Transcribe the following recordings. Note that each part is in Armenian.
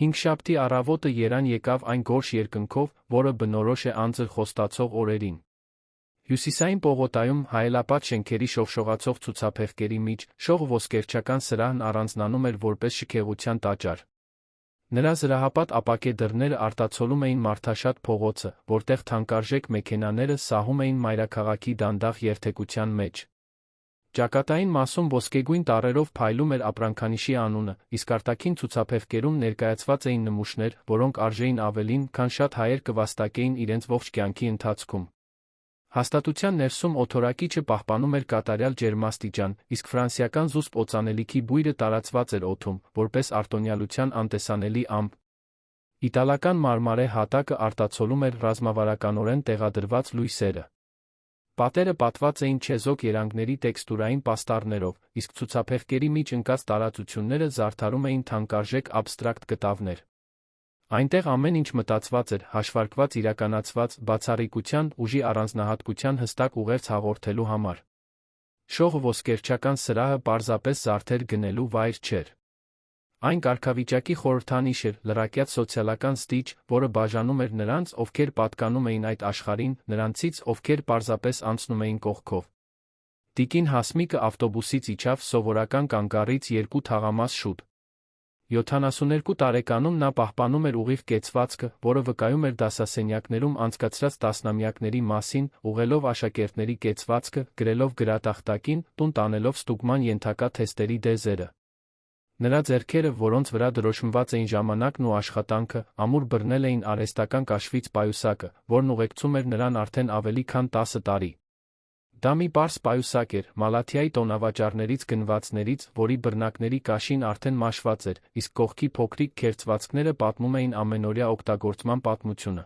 Հինգշաբթի առավոտը երան եկավ այն գորշ երկնքով, որը բնորոշ է անձր խոստացող օրերին։ Հյուսիսային պողոտայում հայելապատ շենքերի շողշողացող ցուցափեղկերի միջ շող ոսկերչական սրահն առանձնանում էր որպես շքեղության տաճար։ Նրա զրահապատ ապակե դռները արտացոլում էին մարդաշատ փողոցը, որտեղ թանկարժեք մեքենաները սահում էին մայրաքաղաքի դանդաղ երթևեկության մեջ։ Ճակատային մասում ոսկեգույն տառերով փայլում էր ապրանքանիշի անունը, իսկ արտաքին ցուցափեղկերում ներկայացված էին նմուշներ, որոնք արժեին ավելին, քան շատ հայեր կվաստակեին իրենց ողջ կյանքի ընթացքում։ Հաստատության ներսում օդորակիչը պահպանում էր կատարյալ ջերմաստիճան, իսկ ֆրանսիական զուսպ օծանելիքի բույրը տարածված էր օդում, որպես արտոնյալության անտեսանելի ամպ։ Իտալական մարմարե հատակը արտացոլում էր ռազմավարականորեն տեղադրված լույսերը։ Պատերը պատված էին չեզոք երանգների տեքստուրային պաստառներով, իսկ ցուցափեղկերի մեջ ընկած տարածությունները զարդարում էին թանկարժեք աբստրակտ կտավներ։ Այնտեղ ամեն ինչ մտածված էր, հաշվարկված, իրականացված, բացառիկության, ուժի առանձնահատկության հստակ ուղերձ հաղորդելու համար։ Շող ոսկերչական սրահը պարզապես զարդեր գնելու վայր չէր։ Այն կարգավիճակի խորհրդանիշ էր, լրակյաց սոցիալական ստիճ, որը բաժանում էր նրանց, ովքեր պատկանում էին այդ աշխարհին, նրանցից, ովքեր պարզապես անցնում էին կողքով։ Տիկին Հասմիկը ավտոբուսից իջավ սովորական կանգառից 2 թաղամաս շուտ։ 72 տարեկանում նա պահպանում էր ուղիղ կեցվածքը, որը վկայում էր դասասենյակներում անցկացրած տասնամյակների մասին, ուղղելով աշակերտների կեցվածքը, գրելով գրատախտակին, տուն տանելով ստուգման ենթակա թեստերի դեզերը։ Նրա ձեռքերը, որոնց վրա դրոշմված էին ժամանակն ու աշխատանքը, ամուր բռնել էին արհեստական կաշվից պայուսակը, որն ուղեկցում էր նրան արդեն ավելի քան 10 տարի։ Դա մի պարզ պայուսակ էր, Մալաթիայի տոնավաճառներից գնվածներից, որի բռնակների կաշին արդեն մաշված էր, իսկ կողքի փոքրիկ քերծվածքները պատմում էին ամենօրյա օգտագործման պատմությունը։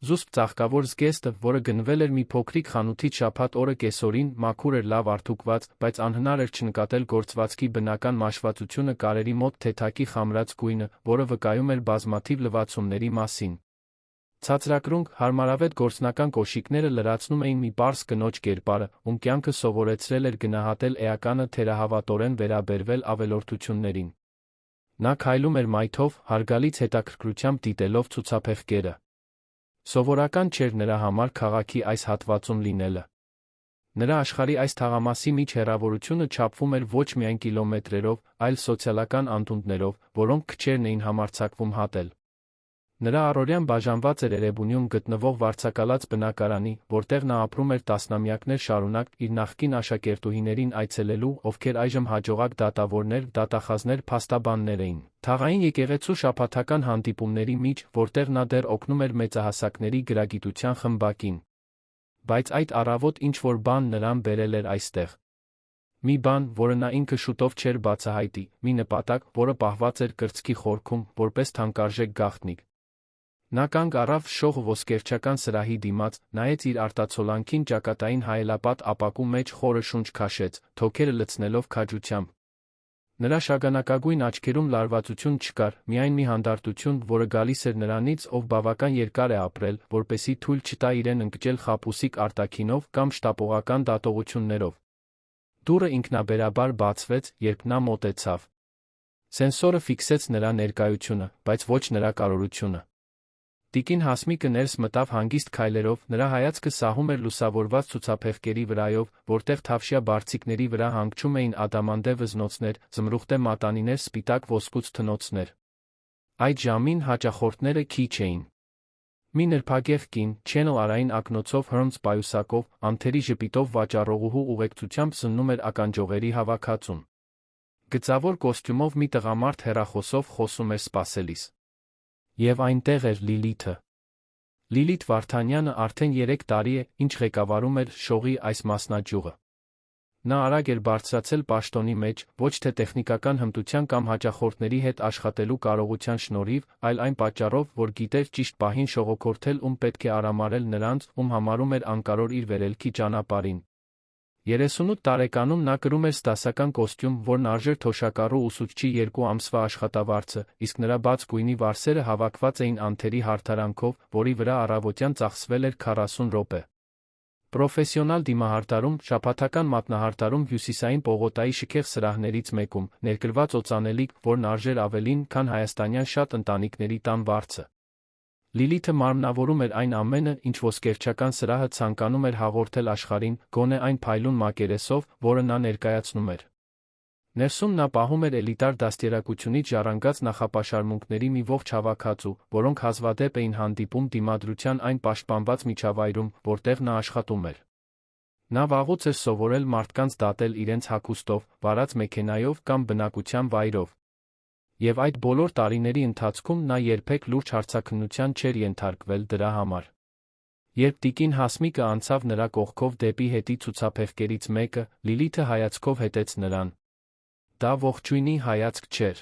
Զուսպ ծաղկավոր զգեստը, որը գնվել էր մի փոքրիկ խանութից շաբաթ օրը կեսօրին, մաքուր էր, լավ արդուկված, բայց անհնար էր չնկատել գործվածքի բնական մաշվածությունը, կարերի մոտ թեթակի խամրած գույնը, որը վկայում էր բազմաթիվ լվացումների մասին։ Ցածրակրունկ, հարմարավետ գործնական կոշիկները լրացնում էին մի պարզ կնոջ կերպարը, ում կյանքը սովորեցրել էր գնահատել էականը, թերահավատորեն վերաբերվել ավելորդություններին։ Նա քայլում էր մայթով, հարգալից հետաքրքրությամբ դիտելով ցուցափեղկերը։ Սովորական չէր նրա համար քաղաքի այս հատվածում լինելը։ Նրա աշխարհի այս թաղամասի միջ հեռավորությունը չափվում էր ոչ միայն կիլոմետրերով, այլ սոցիալական անդունդներով, որոնք քչերն էին համարձակվում հատել։ Նրա առօրյան բաժանված էր Էրեբունիում գտնվող վարձակալած բնակարանի, որտեղ նա ապրում էր տասնամյակներ շարունակ, իր նախկին աշակերտուհիներին այցելելու, ովքեր այժմ հաջողակ դատավորներ, դատախազներ, փաստաբաններ էին, թաղային եկեղեցու շաբաթական հանդիպումների միջ, որտեղ նա դեռ օգնում էր մեծահասակների գրագիտության խմբակին։ Բայց այդ առավոտ ինչ-որ բան նրան բերել էր այստեղ։ Մի բան, որը նա ինքը շուտով չէր բացահայտի, մի նպատակ, որը պահված էր կրծքի խորքում, որպես թանկարժեք գաղտնիք։ Նա կանգ առավ շող ոսկերչական սրահի դիմաց, նայեց իր արտացոլանքին, ճակատային հայելապատ ապակու մեջ խորը շունչ քաշեց, թոքերը լցնելով քաջությամբ։ Նրա շագանակագույն աչքերում լարվածություն չկար, միայն մի հանդարտություն, որը գալիս էր նրանից, ով բավական երկար է ապրել, որպեսզի թույլ չտա իրեն ընկճել խաբուսիկ արտաքինով կամ շտապողական դատողություններով։ Դուռը ինքնաբերաբար բացվեց, երբ նա մոտեցավ։ Սենսորը ֆիքսեց նրա ներկայությունը, բայց ոչ նրա կարողությունը։ Տիկին Հասմիկը ներս մտավ հանգիստ քայլերով, նրա հայացքը սահում էր լուսավորված ցուցափեղկերի վրայով, որտեղ թավշյա բարձիկների վրա հանգչում էին ադամանդե վզնոցներ, զմրուխտե մատանիներ, սպիտակ ոսկուց թնոցներ։ Այդ ժամին հաճախորդները քիչ էին։ Մի նրբագեղ կին, Channel արային ակնոցով հրմձ պայուսակով, անթերի ժպիտով վաճառողուհու ուղեկցությամբ զննում էր ականջողերի հավաքածուն։ Գծավոր կոստյումով մի տղամարդ հեռախոսով խոսում էր սպասելիս։ Եվ այնտեղ էր Լիլիթը։ Լիլիթ Վարդանյանը արդեն 3 տարի է, ինչ ղեկավարում էր շողի այս մասնաճյուղը։ Նա արագ էր բարձրացել պաշտոնի մեջ, ոչ թե տեխնիկական հմտության կամ հաճախորդների հետ աշխատելու կարողության շնորհիվ, այլ այն պատճառով, որ գիտեր ճիշտ պահին շողոքորթել, ում պետք է արամարել նրանց, ում համարում էր անկարող իր վերելքի ճանապարհին։ 38 տարեկանում նա կրում էր սպասական կոստյում, որն արժեր թոշակառու ուսուցչի 2 ամսվա աշխատավարձը, իսկ նրա բաց գույնի վարսերը հավաքված էին անթերի հարդարանքով, որի վրա առավոտյան ծախսվել էր 40 րոպե։ Պրոֆեսիոնալ դիմահարդարում, շաբաթական մատնահարդարում Հյուսիսային պողոտայի շքեղ սրահներից մեկում, ներկրված օծանելիք, որն արժեր ավելին, քան հայաստանյան շատ ընտանիքների տան վարձը։ Լիլիթը մարմնավորում էր այն ամենը, ինչ ոսկերչական սրահը ցանկանում էր հաղորդել աշխարհին, գոնե այն փայլուն մակերեսով, որը նա ներկայացնում էր։ Ներսում նա պահում էր էլիտար դաստիարակությունից ժառանգած նախապաշարմունքների մի ողջ հավաքածու, որոնք հազվադեպ էին հանդիպում դիմադրության այն պաշտպանված միջավայրում, որտեղ նա աշխատում էր։ Նա վաղուց էր սովորել մարդկանց դատել իրենց հագուստով, վարած մեքենայով կամ բնակության վայրով։ Եվ այդ բոլոր տարիների ընթացքում նա երբեք լուրջ հարցաքննության չէր ենթարկվել դրա համար։ Երբ տիկին Հասմիկը անցավ նրա կողքով դեպի հետի ցուցափեղկերից մեկը, Լիլիթը հայացքով հետեց նրան։ Դա ողջույնի հայացք չէր։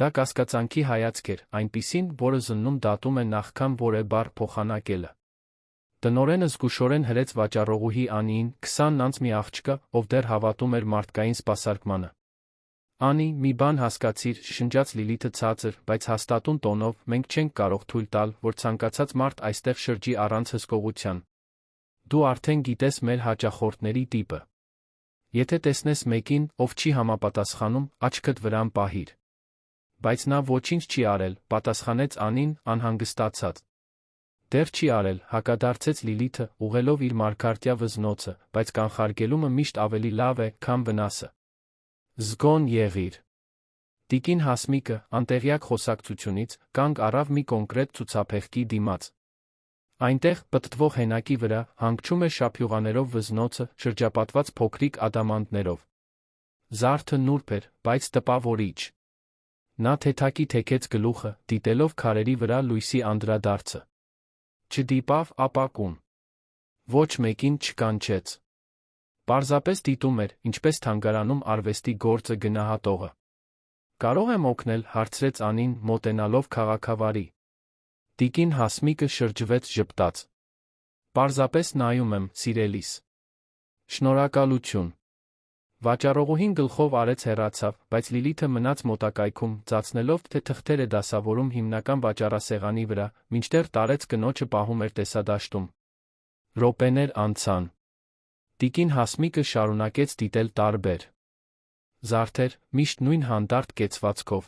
Դա կասկածանքի հայացք էր, այնպիսին, որը զննում դատում է նախքան որևէ բառ փոխանակելը։ Տնօրենը զգուշորեն հրեց վաճառողուհի Անիին, 20 անց մի աղջկա, ով դեռ հավատում էր մարդկային սպասարկմանը։ Անի, մի բան հասկացիր, շշնջաց Լիլիթը ցածր, բայց հաստատուն տոնով, մենք չենք կարող թույլ տալ, որ ցանկացած մարդ այստեղ շրջի առանց հսկողության։ Դու արդեն գիտես մեր հաճախորդների տիպը։ Եթե տեսնես մեկին, ով չի համապատասխանում, աչքդ վրան պահիր։ Բայց նա ոչինչ չի արել, պատասխանեց Անին, անհանգստացած։ Դեռ չի արել, հակադարձեց Լիլիթը, ուղղելով իր մարգարտյա վզնոցը, բայց կանխարգելումը միշտ ավելի լավ է, քան վնասը։ Զգոն եղիր։ Տիկին Հասմիկը, անտեղյակ խոսակցությունից, կանգ առավ մի կոնկրետ ցուցափեղկի դիմաց։ Այնտեղ, պտտվող հենակի վրա, հանգչում էր շափյուղաներով վզնոցը, շրջապատված փոքրիկ ադամանդներով։ Զարդը նուրբ էր, բայց տպավորիչ։ Նա թեթակի թեքեց գլուխը, դիտելով քարերի վրա լույսի անդրադարձը։ Չդիպավ ապակուն։ Ոչ մեկին չկանչեց։ Պարզապես դիտում էր, ինչպես թանգարանում արվեստի գործը գնահատողը։ Կարող եմ օգնել, հարցրեց Անին, մոտենալով քաղաքավարի։ Տիկին Հասմիկը շրջվեց ժպտաց։ Պարզապես նայում եմ, սիրելիս։ Շնորհակալություն։ Վաճառողուհին գլխով արեց հեռացավ, բայց Լիլիթը մնաց մոտակայքում, ծածնելով, թե թղթեր է դասավորում հիմնական վաճառասեղանի վրա, մինչդեռ տարեց կնոջը պահում էր տեսադաշտում։ Րոպեներ անցան։ Տիկին Հասմիկը շարունակեց դիտել տարբեր զարդեր, միշտ նույն հանդարտ կեցվածքով։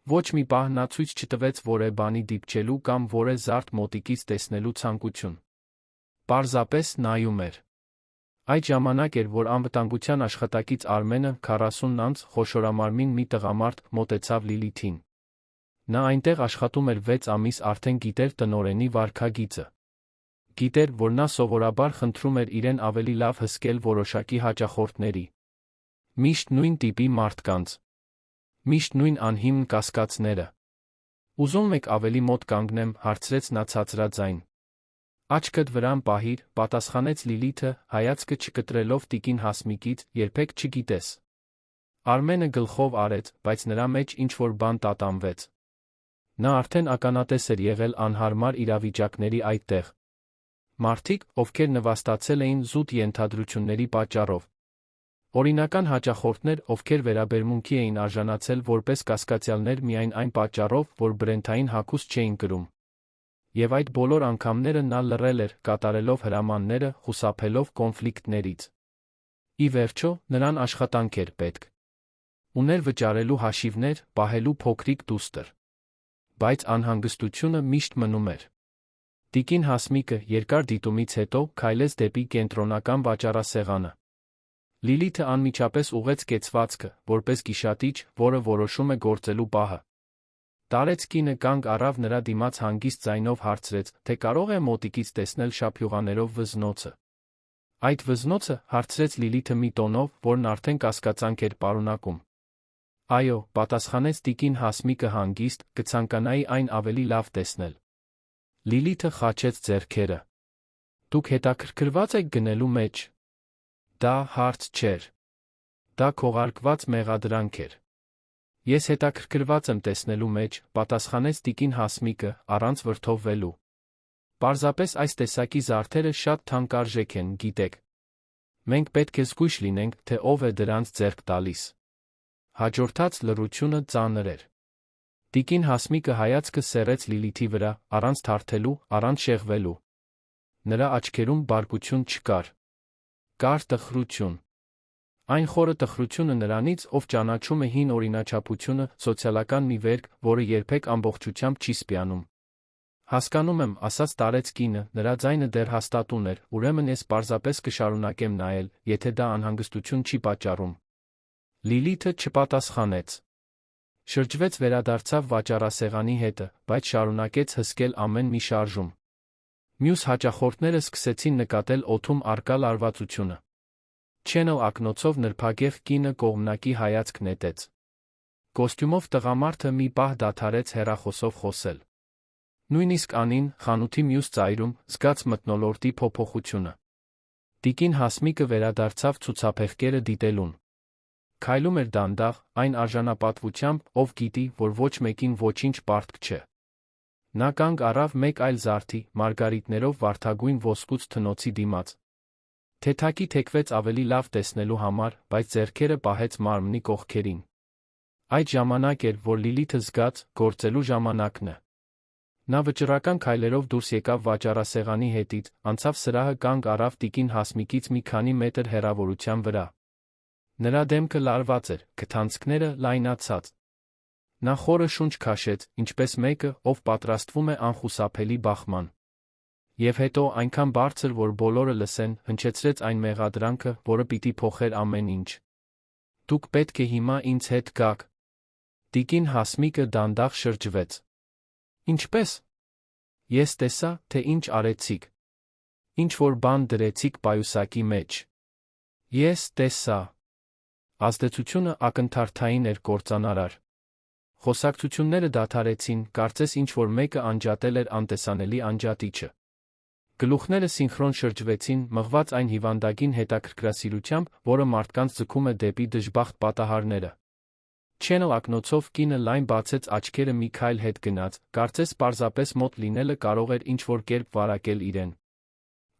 Ոչ մի պահ նա ցույց չտվեց որևէ բանի դիպչելու կամ որևէ զարդ մոտիկից տեսնելու ցանկություն։ Պարզապես նայում էր։ Այդ ժամանակ էր, որ անվտանգության աշխատակից Արմենը, 40 անց, խոշորամարմին մի տղամարդ, մոտեցավ Լիլիթին։ Նա այնտեղ աշխատում էր 6 ամիս, արդեն գիտեր տնօրենի վարքագիծը։ Գիտեր, որ նա սովորաբար խնդրում էր իրեն ավելի լավ հսկել որոշակի հաճախորդների։ Միշտ նույն տիպի մարդկանց։ Միշտ նույն անհիմն կասկածները։ Ուզում եք ավելի մոտ կանգնեմ, հարցրեց նա ցածրաձայն։ Աչքդ վրան պահիր, պատասխանեց Լիլիթը, հայացքը չկտրելով տիկին Հասմիկից, երբեք չգիտես։ Արմենը գլխով արեց, բայց նրա մեջ ինչ-որ բան տատանվեց։ Նա արդեն ականատես էր եղել անհարմար իրավիճակների այդտեղ։ Մարդիկ, ովքեր նվաստացել էին զուտ ենթադրությունների պատճառով։ Օրինական հաճախորդներ, ովքեր վերաբերմունքի էին արժանացել որպես կասկածյալներ միայն այն պատճառով, որ բրենդային հագուստ չէին կրում։ Եվ այդ բոլոր անգամները նա լռել էր, կատարելով հրամանները, խուսափելով կոնֆլիկտներից։ Ի վերջո, նրան աշխատանք էր պետք։ Ուներ վճարելու հաշիվներ, պահելու փոքրիկ դուստր։ Բայց անհանգստությունը միշտ մնում էր։ Տիկին Հասմիկը, երկար դիտումից հետո, քայլեց դեպի կենտրոնական վաճառասեղանը։ Լիլիթը անմիջապես ուղղեց կեցվածքը, որպես գիշատիչ, որը որոշում է գործելու պահը։ Տարեց կինը կանգ առավ նրա դիմաց հանգիստ ձայնով հարցրեց, թե կարող է մոտիկից տեսնել շափյուղաներով վզնոցը։ Այդ վզնոցը, հարցրեց Լիլիթը մի տոնով, որն արդեն կասկածանք էր պարունակում։ Այո, պատասխանեց տիկին Հասմիկը հանգիստ, կցանկանայի այն ավելի լավ տեսնել։ Լիլիթը խաչեց ձեռքերը։ Դուք հետաքրքրված եք գնելու մեջ։ Դա հարց չէր։ Դա քողարկված մեղադրանք էր։ Ես հետաքրքրված եմ տեսնելու մեջ, պատասխանեց տիկին Հասմիկը, առանց վրդովվելու։ Պարզապես այս տեսակի զարդերը շատ թանկարժեք են, գիտեք։ Մենք պետք է զգույշ լինենք, թե ով է դրանց ձեռք տալիս։ Հաջորդած լռությունը ծանր էր։ Տիկին Հասմիկը հայացքը սեղեց Լիլիթի վրա, առանց թարթելու, առանց շեղվելու։ Նրա աչքերում բարկություն չկար։ Կար տխրություն։ Այն խորը տխրությունը նրանից, ով ճանաչում է հին օրինաչափությունը, սոցիալական մի վերք, որը երբեք ամբողջությամբ չի սպյանում։ Հասկանում եմ, ասաց տարեց կինը, նրա ձայնը դեռ հաստատուն էր, ուրեմն ես պարզապես կշարունակեմ նայել, եթե դա անհանգստություն չի պատճառում։ Լիլիթը չպատասխանեց։ Շրջվեց վերադարձավ վաճառասեղանի հետը, բայց շարունակեց հսկել ամեն մի շարժում։ Մյուս հաճախորդները սկսեցին նկատել օդում առկա լարվածությունը։ Չենլ ակնոցով նրբագեղ կինը կողմնակի հայացք նետեց։ Կոստյումով տղամարդը մի պահ դադարեց հեռախոսով խոսել։ Նույնիսկ Անին, խանութի մյուս ծայրում, զգաց մթնոլորտի փոփոխությունը։ Տիկին Հասմիկը վերադարձավ ցուցափեղկերը դիտելուն։ Քայլում էր դանդաղ, այն արժանապատվությամբ, ով գիտի, որ ոչ մեկին ոչինչ պարտք չէ։ Նա կանգ առավ մեկ այլ զարդի, մարգարիտներով վարդագույն ոսկուց թնոցի դիմաց։ Թեթակի թեքվեց ավելի լավ տեսնելու համար, բայց ձեռքերը պահեց մարմնի կողքերին։ Այդ ժամանակ էր, որ Լիլիթը զգաց, գործելու ժամանակն է։ Նա վճռական քայլերով դուրս եկավ վաճառասեղանի հետից, անցավ սրահը, կանգ առավ տիկին Հասմիկից մի քանի մետր հեռավորության վրա։ Նրա դեմքը լարված էր, քթանցքները լայնացած։ Նա խորը շունչ քաշեց, ինչպես մեկը, ով պատրաստվում է անխուսափելի բախման։ Եվ հետո այնքան բարձր, որ բոլորը լսեն, հնչեցրեց այն մեղադրանքը, որը պիտի փոխեր ամեն ինչ։ Դուք պետք է հիմա ինձ հետ գաք։ Տիկին Հասմիկը դանդաղ շրջվեց։ Ինչպես։ Ես տեսա, թե ինչ արեցիք։ Ինչ որ բան դրեցիք պայուսակի մեջ։ Ես տեսա։ Ազդեցությունը ակնթարթային էր կործանարար։ Խոսակցությունները դադարեցին, կարծես ինչ որ մեկը անջատել էր անտեսանելի անջատիչը։ Գլուխները սինխրոն շրջվեցին, մղված այն հիվանդագին հետաքրքրասիրությամբ, որը մարդկանց ձգում է դեպի դժբախտ պատահարները։ Չենլ ակնոցով կինը լայն բացեց աչքերը, մի քայլ հետ գնաց, կարծես պարզապես մոտ լինելը կարող էր ինչ-որ կերպ վարակել իրեն։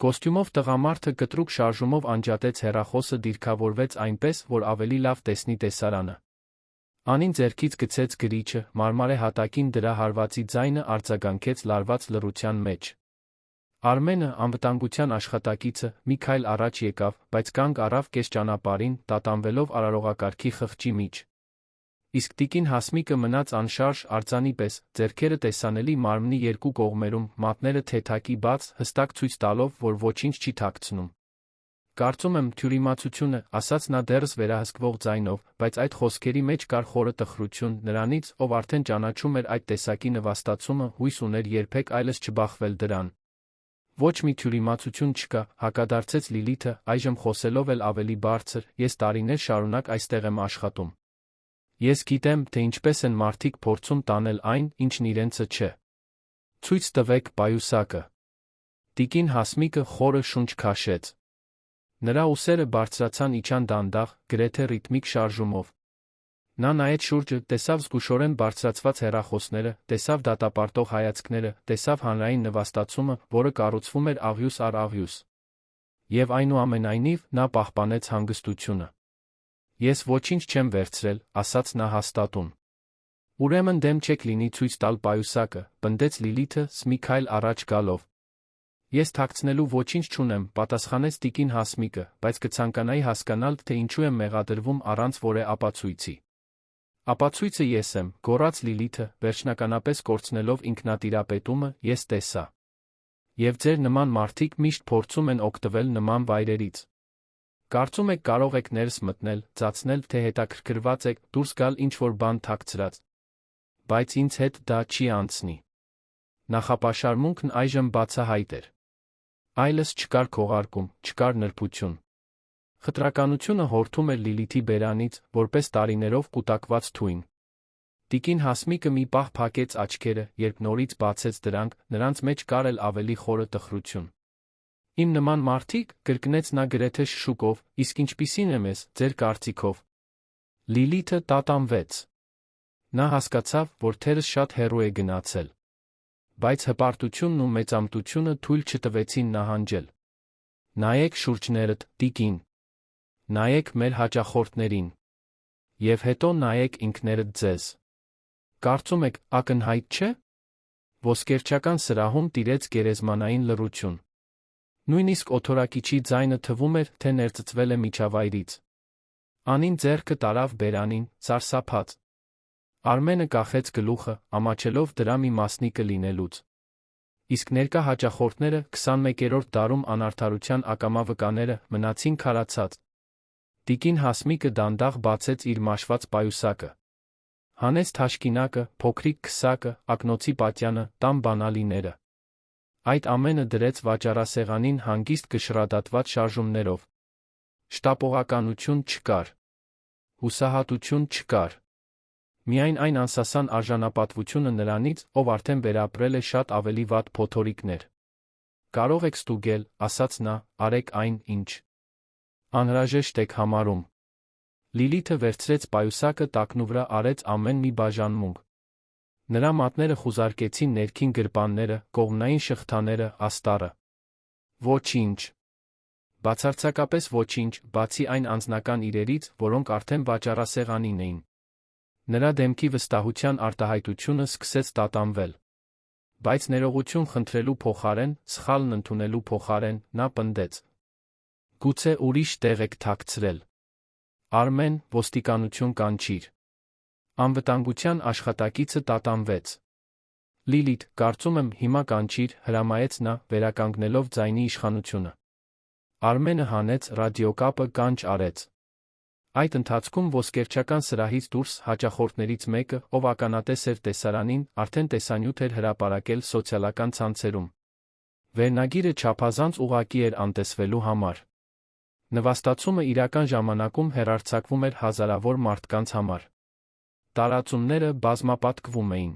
Կոստյումով տղամարդը կտրուկ շարժումով անջատեց հեռախոսը, դիրքավորվեց այնպես, որ ավելի լավ տեսնի տեսարանը։ Անին ձեռքից գցեց գրիչը, մարմարե հատակին դրա հարվածի ձայնը արձագանքեց լարված լռության մեջ։ Արմենը, անվտանգության աշխատակիցը, մի քայլ առաջ եկավ, բայց կանգ առավ կես ճանապարհին, տատանվելով արարողակարգի խղճի միջ։ Իսկ տիկին Հասմիկը մնաց անշարժ, արձանի պես, ձեռքերը տեսանելի մարմնի երկու կողմերում, մատները թեթակի բաց, հստակ ցույց տալով, որ ոչինչ չի թաքցնում։ Կարծում եմ, թյուրիմացությունը, ասաց նա դեռս վերահսկվող ձայնով, բայց այդ խոսքերի մեջ կար խորը տխրություն, նրանից, ով արդեն ճանաչում էր այդ տեսակի նվաստացումը, հույս ուներ երբեք այլս չբախվել դրան։ Ոչ մի թյուրիմացություն չկա, հակադարձեց Լիլիթը, այժմ խոսելով էլ ավելի բարձր, ես տարիներ շարունակ այստեղ եմ աշխատում։ Ես գիտեմ, թե ինչպես են մարդիկ փորձում տանել այն, ինչն իրենցը չէ։ Ցույց տվեք պայուսակը։ Տիկին Հասմիկը խորը շունչ քաշեց։ Նրա ուսերը բարձրացան, իջան դանդաղ, գրեթե ռիթմիկ շարժումով։ Նա նայեց շուրջը, տեսավ զգուշորեն բարձրացված հեռախոսները, տեսավ դատապարտող հայացքները, տեսավ հանրային նվաստացումը, որը կառուցվում էր աղյուս առ աղյուս։ Եվ այնուամենայնիվ, նա պահպանեց հանգստությունը։ Ես ոչինչ չեմ վերցրել, ասաց նա հաստատուն։ Ուրեմն դեմ չեք լինի ցույց տալ պայուսակը, պնդեց Լիլիթը, մի քայլ առաջ գալով։ Ես թաքցնելու ոչինչ չունեմ, պատասխանեց տիկին Հասմիկը, բայց կցանկանայի հասկանալ, թե ինչու եմ մեղադրվում առանց որե ապացույցի։ Ապացույցը ես եմ, գոռաց Լիլիթը, վերջնականապես կորցնելով ինքնատիրապետումը, ես տեսա։ Եվ ձեր նման մարդիկ միշտ փորձում են օգտվել նման վայրերից։ Կարծում եք կարող եք ներս մտնել, ծածնել, թե հետաքրքրված եք, դուրս գալ ինչ-որ բան թաքցրած։ Բայց ինձ հետ դա չի անցնի։ Նախապաշարմունքն այժմ բացահայտ էր։ Այլս չկար քողարկում, չկար նրբություն։ Խտրականությունը հորթում էր Լիլիթի բերանից, որպես տարիներով կուտակված թույն։ Տիկին Հասմիկը մի պահ փակեց աչքերը, երբ նորից բացեց դրանք, նրանց մեջ կար էլ ավելի խորը տխրություն։ Իմ նման մարդիկ, կրկնեց նա գրեթե շշուկով, իսկ ինչպիսին եմ ես, ձեր կարծիքով։ Լիլիթը տատանվեց։ Նա հասկացավ, որ թերս շատ հեռու է գնացել։ Բայց հպարտությունն ու մեծամտությունը թույլ չտվեցին նահանջել։ Նայեք շուրջներդ, տիկին։ Նայեք մեր հաճախորդներին։ Եվ հետո նայեք ինքներդ ձեզ։ Կարծում եք, ակնհայտ չէ։ Ոսկերչական սրահում տիրեց գերեզմանային լռություն։ Նույնիսկ օթորակիչի ձայնը թվում էր, թե ներծծվել է միջավայրից։ Անին ձեռքը տարավ բերանին, սարսափած։ Արմենը կախեց գլուխը, ամաչելով դրա մի մասնիկը լինելուց։ Իսկ ներկա հաճախորդները 21-րդ դարում անարդարության ակամա վկաները մնացին քարացած։ Տիկին Հասմիկը դանդաղ բացեց իր մաշված պայուսակը։ Հանեց թաշկինակը, փոքրիկ քսակը, ակնոցի պատյանը, տան բանալիները։ Այդ ամենը դրեց վաճառասեղանին հանգիստ կշռադատված շարժումներով։ Շտապողականություն չկար։ Հուսահատություն չկար։ Միայն այն անսասան արժանապատվությունը նրանից, ով արդեն վերապրել է շատ ավելի վատ փոթորիկներ։ Կարող եք ստուգել, ասաց նա, արեք այն, ինչ անհրաժեշտ եք համարում։ Լիլիթը վերցրեց պայուսակը տակնուվրա արեց ամեն մի բաժանմունք։ Նրա մատները խուզարկեցին ներքին գրպանները, կողմնային շղթաները, աստառը։ Ոչինչ։ Բացարձակապես ոչինչ, բացի այն անձնական իրերից, որոնք արդեն վաճառասեղանին էին։ Նրա դեմքի վստահության արտահայտությունը սկսեց տատանվել։ Բայց ներողություն խնդրելու փոխարեն, սխալն ընդունելու փոխարեն, նա պնդեց. Գուցե ուրիշ տեղ եք թաքցրել։ Արմեն, ոստիկանություն կանչիր։ Անվտանգության աշխատակիցը տատանվեց։ Լիլիթ, կարծում եմ, հիմա կանչիր, հրամայեց նա, վերականգնելով ձայնի իշխանությունը։ Արմենը հանեց ռադիոկապը կանչ արեց։ Այդ ընթացքում ոսկերչական սրահից դուրս հաճախորդներից մեկը, ով ականատես էր տեսարանին, արդեն տեսանյութ էր հրապարակել սոցիալական ցանցերում։ Վերնագիրը չափազանց ուղղակի էր անտեսվելու համար։ Նվաստացումը իրական ժամանակում հեռարձակվում էր հազարավոր մարդկանց համար։ Տարածումները բազմապատկվում էին։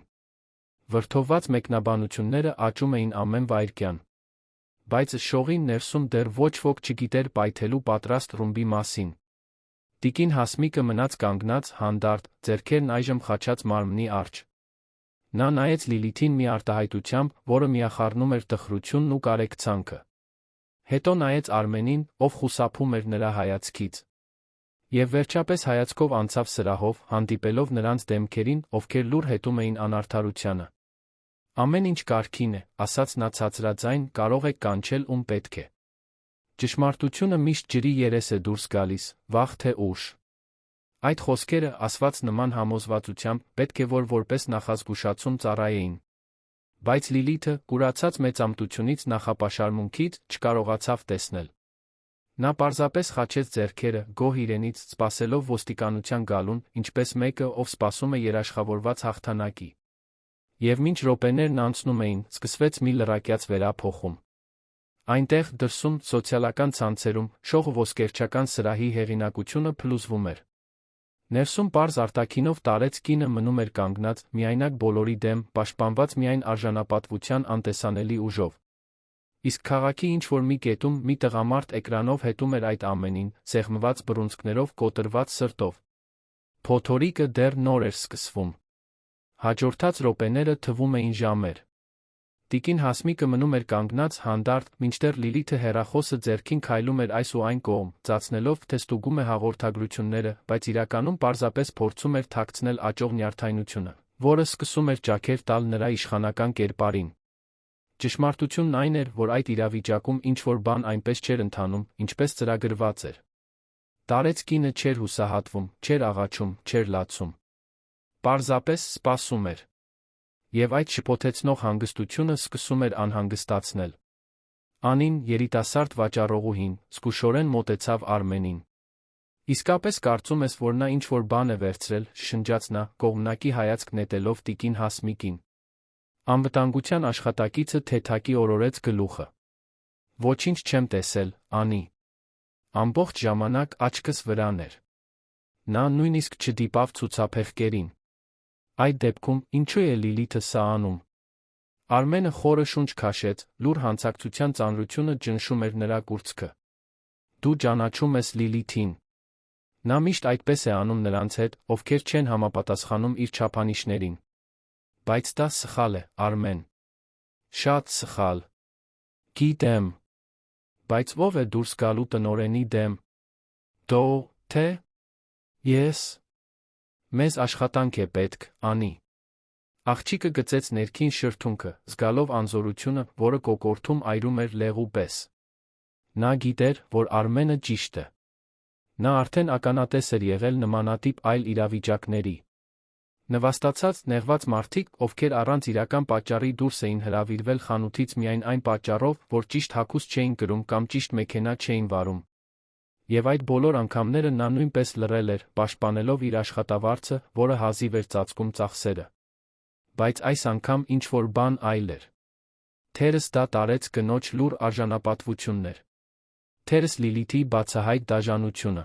Վրդովված մեկնաբանությունները աճում էին ամեն վայրկյան։ Բայց շողի ներսում դեռ ոչ ոք չգիտեր պայթելու պատրաստ ռումբի մասին։ Տիկին Հասմիկը մնաց կանգնած, հանդարտ, ձեռքերն այժմ խաչած մարմնի առջ։ Նա նայեց Լիլիթին մի արտահայտությամբ, որը միախառնում էր տխրությունն ու կարեկցանքը։ Հետո նայեց Արմենին, ով խուսափում էր նրա հայացքից։ Եվ վերջապես հայացքով անցավ սրահով, հանդիպելով նրանց դեմքերին, ովքեր լուր հետում էին անարդարությանը։ Ամեն ինչ կարգին է, ասաց նա ցածրաձայն, կարող եք կանչել ում պետք է։ Ճշմարտությունը միշտ ջրի երես է դուրս գալիս, վաղ թե ուշ։ Այդ խոսքերը, ասված նման համոզվածությամբ, պետք է որ որպես նախազգուշացում ծառայեին։ Բայց Լիլիթը, կուրացած մեծամտությունից նախապաշարմունքից, չկարողացավ տեսնել։ Նա պարզապես խաչեց ձեռքերը, գոհ իրենից, սպասելով ոստիկանության գալուն, ինչպես մեկը, ով սպասում է երաշխավորված հաղթանակի։ Եվ մինչ րոպեներն անցնում էին, սկսվեց մի լրակյաց վերափոխում։ Այնտեղ, դրսում, սոցիալական ցանցերում, շողը ոսկերչական սրահի հեղինակությունը փլուզվում էր։ Ներսում պարզ արտաքինով տարեց կինը մնում էր կանգնած, միայնակ բոլորի դեմ, պաշտպանված միայն արժանապատվության անտեսանելի ուժով։ Իսկ քաղաքի ինչ-որ մի կետում մի տղամարդ էկրանով հետում էր այդ ամենին, սեղմված բռունցքներով, կոտրված սրտով։ Փոթորիկը դեռ նոր էր սկսվում։ Հաջորդած րոպեները թվում էին ժամեր։ Տիկին Հասմիկը մնում էր կանգնած, հանդարտ, մինչդեռ Լիլիթը հեռախոսը ձեռքին քայլում էր այս ու այն կողմ, ծածնելով, թե ստուգում է հաղորդագրությունները, բայց իրականում պարզապես փորձում էր թաքցնել աճող նյարդայնությունը, որը սկսում էր ճաքեր տալ նրա իշխանական կերպարին։ Ճշմարտությունն այն էր, որ այդ իրավիճակում ինչ-որ բան այնպես չէր ընթանում, ինչպես ծրագրված էր։ Տարեց կինը չէր հուսահատվում, չէր աղաչում, չէր լացում։ Պարզապես սպասում էր։ Եվ այդ շփոթեցնող հանգստությունը սկսում էր անհանգստացնել։ Անին, երիտասարդ վաճառողուհին, զգուշորեն մոտեցավ Արմենին։ Իսկապես կարծում ես, որ նա ինչ-որ բան է վերցրել, շշնջաց նա, կողմնակի հայացք նետելով տիկին Հասմիկին։ Անվտանգության աշխատակիցը թեթակի օրորեց գլուխը։ Ոչինչ չեմ տեսել, Անի։ Ամբողջ ժամանակ աչքս վրան էր։ Նա նույնիսկ չդիպավ ցուցափեղկերին։ Այդ դեպքում, ինչու է Լիլիթը սա անում։ Արմենը խորը շունչ քաշեց, լուր հանցակցության ծանրությունը ճնշում էր նրա կուրծքը։ Դու ճանաչում ես Լիլիթին։ Նա միշտ այդպես է անում նրանց հետ, ովքեր չեն համապատասխանում իր չափանիշներին։ Բայց դա սխալ է, Արմեն։ Շատ սխալ։ Գիտեմ։ Բայց ով է դուրս գալու տնօրենի դեմ։ Դո, թե։ Ես։ Մեզ աշխատանք է պետք, Անի։ Աղջիկը գծեց ներքին շրթունքը, զգալով անզորությունը, որը կոկորդում այրում էր լեղու պես։ Նա գիտեր, որ Արմենը ճիշտ է։ Նա արդեն ականատես էր եղել նմանատիպ այլ իրավիճակների։ Նվաստացած, նեղված մարդիկ, ովքեր առանց իրական պատճառի դուրս էին հրավիրվել խանութից միայն այն պատճառով, որ ճիշտ հագուստ չէին կրում կամ ճիշտ մեքենա չէին վարում։ Եվ այդ բոլոր անգամները նա նույնպես լռել էր, պաշտպանելով իր աշխատավարձը, որը հազիվ էր ծածկում ծախսերը։ Բայց այս անգամ ինչ-որ բան այլ էր։ Թերս դա տարեց կնոջ լուռ արժանապատվություններ։ Թերս Լիլիթի բացահայտ դաժանությունը։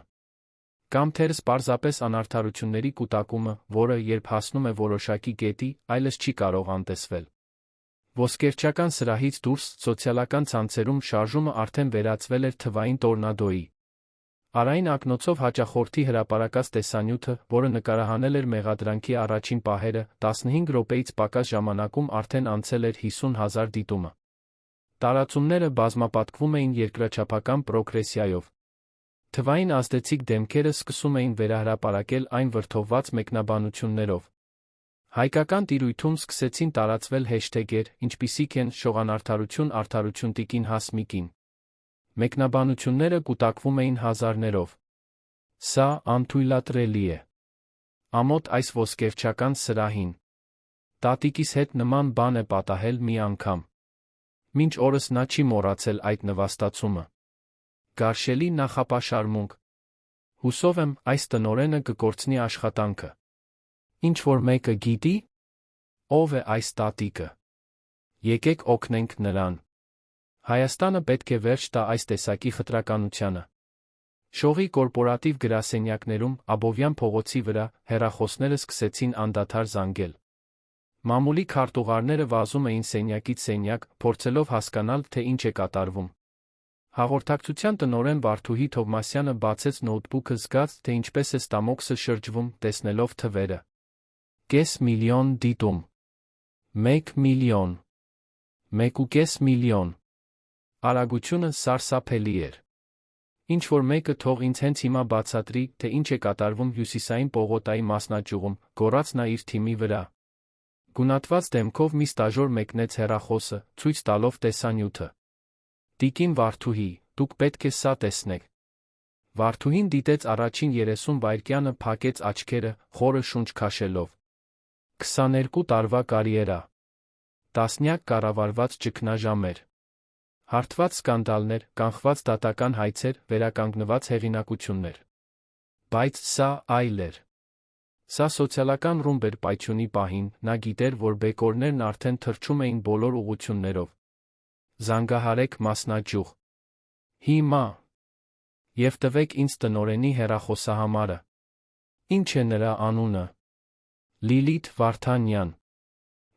Կամ թերս պարզապես անարդարությունների կուտակումը, որը, երբ հասնում է որոշակի կետի, այլևս չի կարող անտեսվել։ Ոսկերչական սրահից դուրս, սոցիալական ցանցերում շարժումը արդեն վերածվել էր թվային տորնադոյի։ Արային ակնոցով հաճախորդի հրապարակած տեսանյութը, որը նկարահանել էր մեղադրանքի առաջին պահերը, 15 րոպեից պակաս ժամանակում արդեն անցել էր 50,000 դիտումը։ Տարածումները բազմապատկվում էին երկրաչափական պրոգրեսիայով։ Թվային ազդեցիկ դեմքերը սկսում էին վերահրապարակել այն վրդովված մեկնաբանություններով։ Հայկական տիրույթում սկսեցին տարածվել հեշթեգեր, ինչպիսիք են «Շողանարդարություն, արդարություն տիկին Հասմիկին»։ Մեկնաբանությունները կուտակվում էին հազարներով։ Սա անթույլատրելի է։ Ամոթ այս ոսկերչական սրահին։ Տատիկիս հետ նման բան է պատահել մի անգամ։ Մինչ օրս նա չի մոռացել այդ նվաստացումը։ Գարշելի նախապաշարմունք։ Հուսով եմ, այս տնօրենը կկորցնի աշխատանքը։ Ինչ-որ մեկը գիտի՞, ով է այս տատիկը։ Եկեք օգնենք նրան։ Հայաստանը պետք է վերջ տա այս տեսակի խտրականությանը։ Շողի կորպորատիվ գրասենյակներում, Աբովյան փողոցի վրա, հեռախոսները սկսեցին անդադար զանգել։ Մամուլի քարտուղարները վազում էին սենյակից սենյակ, փորձելով հասկանալ, թե ինչ է կատարվում։ Հաղորդակցության տնօրեն Վարդուհի Թովմասյանը բացեց նոութբուքը, զգաց, թե ինչպես է ստամոքսը շրջվում, տեսնելով թվերը։ 5 միլիոն դիտում։ 1 միլիոն։ 1.5 միլիոն։ Արագությունը սարսափելի էր։ Ինչ-որ մեկը թող ինձ հենց հիմա բացատրի, թե ինչ է կատարվում Հյուսիսային պողոտայի մասնաճյուղում, գոռաց նա իր թիմի վրա։ Գունատված դեմքով մի ստաժոր մեկնեց հեռախոսը, ցույց տալով տեսանյութը։ Տիկին Վարդուհի, դուք պետք է սա տեսնեք։ Վարդուհին դիտեց առաջին 30 վայրկյանը, փակեց աչքերը, խորը շունչ քաշելով։ 22 տարվա կարիերա։ Տասնյակ կառավարված ճգնաժամեր։ Հարթված սկանդալներ, կանխված դատական հայցեր, վերականգնված հեղինակություններ։ Բայց սա այլ էր։ Սա սոցիալական ռումբ էր պայթյունի պահին, նա գիտեր, որ բեկորներն արդեն թռչում էին բոլոր ուղղություններով։ Զանգահարեք մասնաճյուղ։ Հիմա։ Եվ տվեք ինձ տնօրենի հեռախոսահամարը։ Ինչ է նրա անունը։ Լիլիթ Վարդանյան։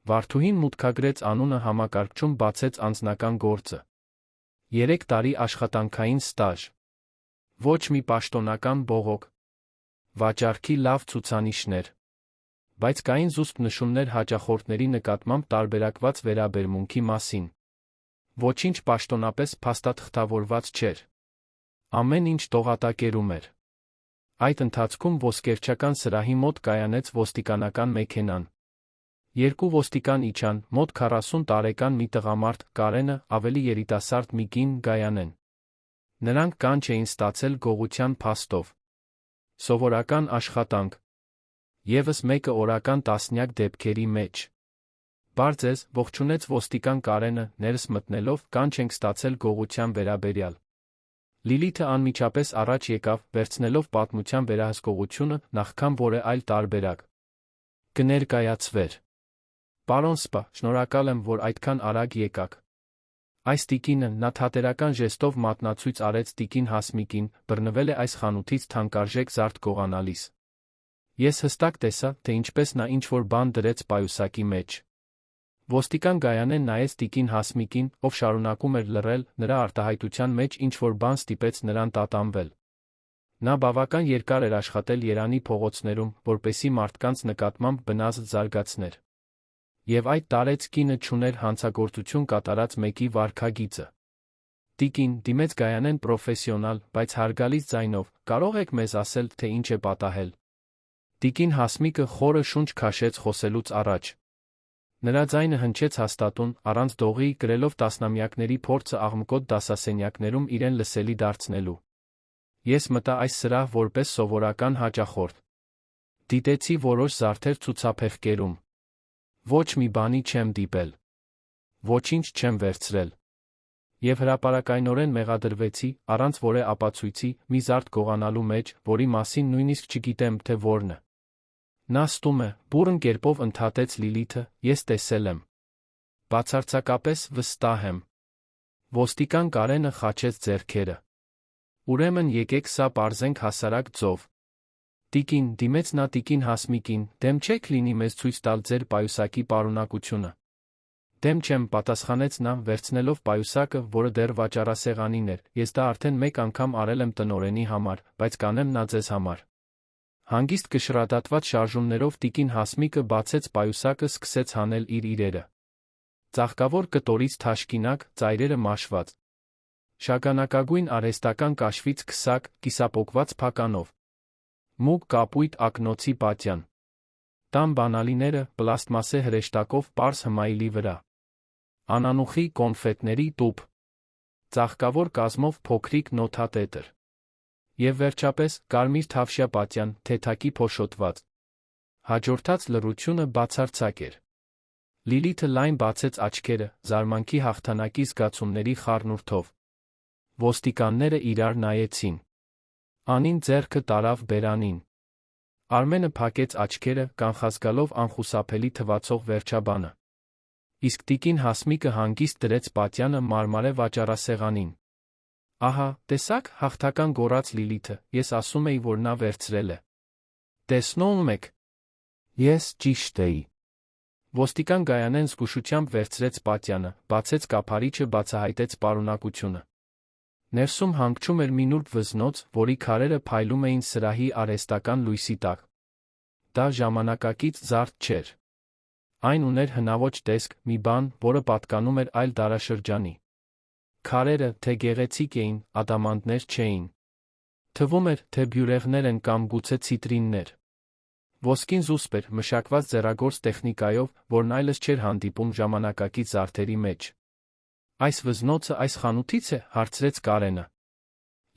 Վարդուհին մուտքագրեց անունը համակարգչում, բացեց անձնական գործը։ 3 տարի աշխատանքային ստաժ։ Ոչ մի պաշտոնական բողոք։ Վաճառքի լավ ցուցանիշներ։ Բայց կային զուսպ նշումներ հաճախորդների նկատմամբ տարբերակված վերաբերմունքի մասին։ Ոչինչ պաշտոնապես փաստաթղթավորված չէր։ Ամեն ինչ տողատակերում էր։ Այդ ընթացքում ոսկերչական սրահի մոտ կայանեց ոստիկանական մեքենան։ 2 ոստիկան իջան, մոտ 40 տարեկան մի տղամարդ, Կարենը, ավելի երիտասարդ մի կին, Գայանեն։ Նրանք կանչ էին ստացել գողության փաստով։ Սովորական աշխատանք։ Եվս մեկը օրական տասնյակ դեպքերի մեջ։ Բար ձեզ, ողջունեց ոստիկան Կարենը, ներս մտնելով, կանչ ենք ստացել գողության վերաբերյալ։ Լիլիթը անմիջապես առաջ եկավ, վերցնելով պատմության վերահսկողությունը, նախքան որը այլ տարբերակ կներկայացվեր։ Պարոն Սպա, շնորհակալ եմ, որ այդքան արագ եկաք։ Այս տիկինը, նա թատերական ժեստով մատնացույց արեց տիկին Հասմիկին, բռնվել է այս խանութից թանկարժեք զարդ գողանալիս։ Ես հստակ տեսա, թե ինչպես նա ինչ-որ բան դրեց պայուսակի մեջ։ Ոստիկան Գայանեն նայեց տիկին Հասմիկին, ով շարունակում էր լռել, նրա արտահայտության մեջ ինչ-որ բան ստիպեց նրան տատանվել։ Նա բավական երկար էր աշխատել Երանի փողոցներում, որպեսզի մարդկանց նկատմամբ բնազդ զարգացներ։ Եվ այդ տարեց կինը չուներ հանցագործություն կատարած մեկի վարքագիծը։ Տիկին, դիմեց Գայանեն պրոֆեսիոնալ, բայց հարգալից ձայնով, կարող եք մեզ ասել, թե ինչ է պատահել։ Տիկին Հասմիկը խորը շունչ քաշեց խոսելուց առաջ։ Նրա ձայնը հնչեց հաստատուն, առանց դողի, կրելով տասնամյակների փորձը աղմկոտ դասասենյակներում իրեն լսելի դարձնելու։ Ես մտա այս սրահ որպես սովորական հաճախորդ։ Դիտեցի որոշ զարդեր ցուցափեղկերում։ Ոչ մի բանի չեմ դիպել։ Ոչինչ չեմ վերցրել։ Եվ հրապարակայնորեն մեղադրվեցի, առանց որե ապացույցի, մի զարդ գողանալու մեջ, որի մասին նույնիսկ չգիտեմ, թե որն է։ Նա ստում է, բուռն կերպով ընդհատեց Լիլիթը, ես տեսել եմ։ Բացարձակապես վստահ եմ։ Ոստիկան Կարենը խաչեց ձեռքերը։ Ուրեմն եկեք սա պարզենք հասարակ ձով։ Տիկին, դիմեց նա տիկին Հասմիկին, դեմ չեք լինի մեզ ցույց տալ ձեր պայուսակի պարունակությունը։ Դեմ չեմ, պատասխանեց նա, վերցնելով պայուսակը, որը դեռ վաճառասեղանին էր, ես դա արդեն մեկ անգամ արել եմ տնօրենի համար, բայց կանեմ նա ձեզ համար։ Հանգիստ կշռադատված շարժումներով տիկին Հասմիկը բացեց պայուսակը, սկսեց հանել իր իրերը։ Ծաղկավոր կտորից թաշկինակ, ծայրերը մաշված։ Շագանակագույն արհեստական կաշվից քսակ, կիսապոկված փականով։ Մուգ կապույտ ակնոցի պատյան։ Տան բանալիները, պլաստմասե հրեշտակով պարզ հմայլի վրա։ Անանուխի կոնֆետների տուփ։ Ծաղկավոր կազմով փոքրիկ նոթատետր։ Եվ վերջապես, կարմիր թավշյա պատյան, թեթակի փոշոտված։ Հաջորդած լռությունը բացարձակ էր։ Լիլիթը լայն բացեց աչքերը, զարմանքի հաղթանակի զգացումների խառնուրդով։ Ոստիկանները իրար նայեցին։ Անին ձեռքը տարավ բերանին։ Արմենը փակեց աչքերը, կանխազգալով անխուսափելի թվացող վերջաբանը։ Իսկ տիկին Հասմիկը հանգիստ դրեց պատյանը մարմարե վաճառասեղանին։ Ահա, տեսաք, հաղթական գոռաց Լիլիթը, ես ասում էի, որ նա վերցրել է։ Տեսնում եք։ Ես ճիշտ էի։ Ոստիկան Գայանեն զգուշությամբ վերցրեց պատյանը, բացեց կափարիչը, բացահայտեց պարունակությունը։ Ներսում հանգչում էր մի նուրբ վզնոց, որի քարերը փայլում էին սրահի արհեստական լույսի տակ։ Դա ժամանակակից զարդ չէր։ Այն ուներ հնաոճ տեսք, մի բան, որը պատկանում էր այլ դարաշրջանի։ Քարերը, թե գեղեցիկ էին, ադամանդներ չէին։ Թվում էր, թե բյուրեղներ են կամ գուցե ցիտրիններ։ Ոսկին զուսպ էր, մշակված ձեռագործ տեխնիկայով, որն այլս չէր հանդիպում ժամանակակից զարդերի մեջ։ Այս վզնոցը այս խանութից է, հարցրեց Կարենը։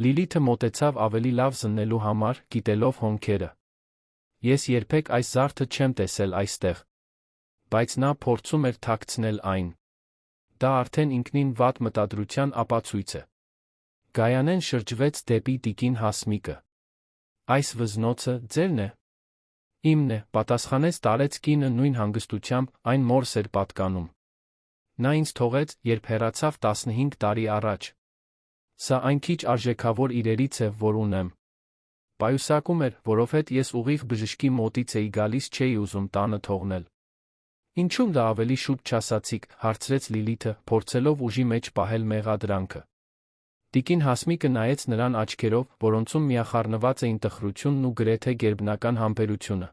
Լիլիթը մոտեցավ ավելի լավ զննելու համար, գիտելով հոնքերը։ Ես երբեք այս զարդը չեմ տեսել այստեղ։ Բայց նա փորձում էր թաքցնել այն։ Դա արդեն ինքնին վատ մտադրության ապացույց է։ Գայանեն շրջվեց դեպի տիկին Հասմիկը։ Այս վզնոցը ձերն է։ Իմն է, պատասխանեց տարեց կինը նույն հանգստությամբ, այն մորս էր պատկանում։ Նա ինձ թողեց, երբ հեռացավ 15 տարի առաջ։ Սա այն քիչ արժեքավոր իրերից է, որ ունեմ։ Պայուսակում էր, որովհետև ես ուղիղ բժշկի մոտից էի գալիս, չէի ուզում տանը թողնել։ Ինչու՞մ դա ավելի շուտ չասացիք, հարցրեց Լիլիթը, փորձելով ուժի մեջ պահել մեղադրանքը։ Տիկին Հասմիկը նայեց նրան աչքերով, որոնցում միախառնված էին տխրությունն ու գրեթե գերբնական համբերությունը։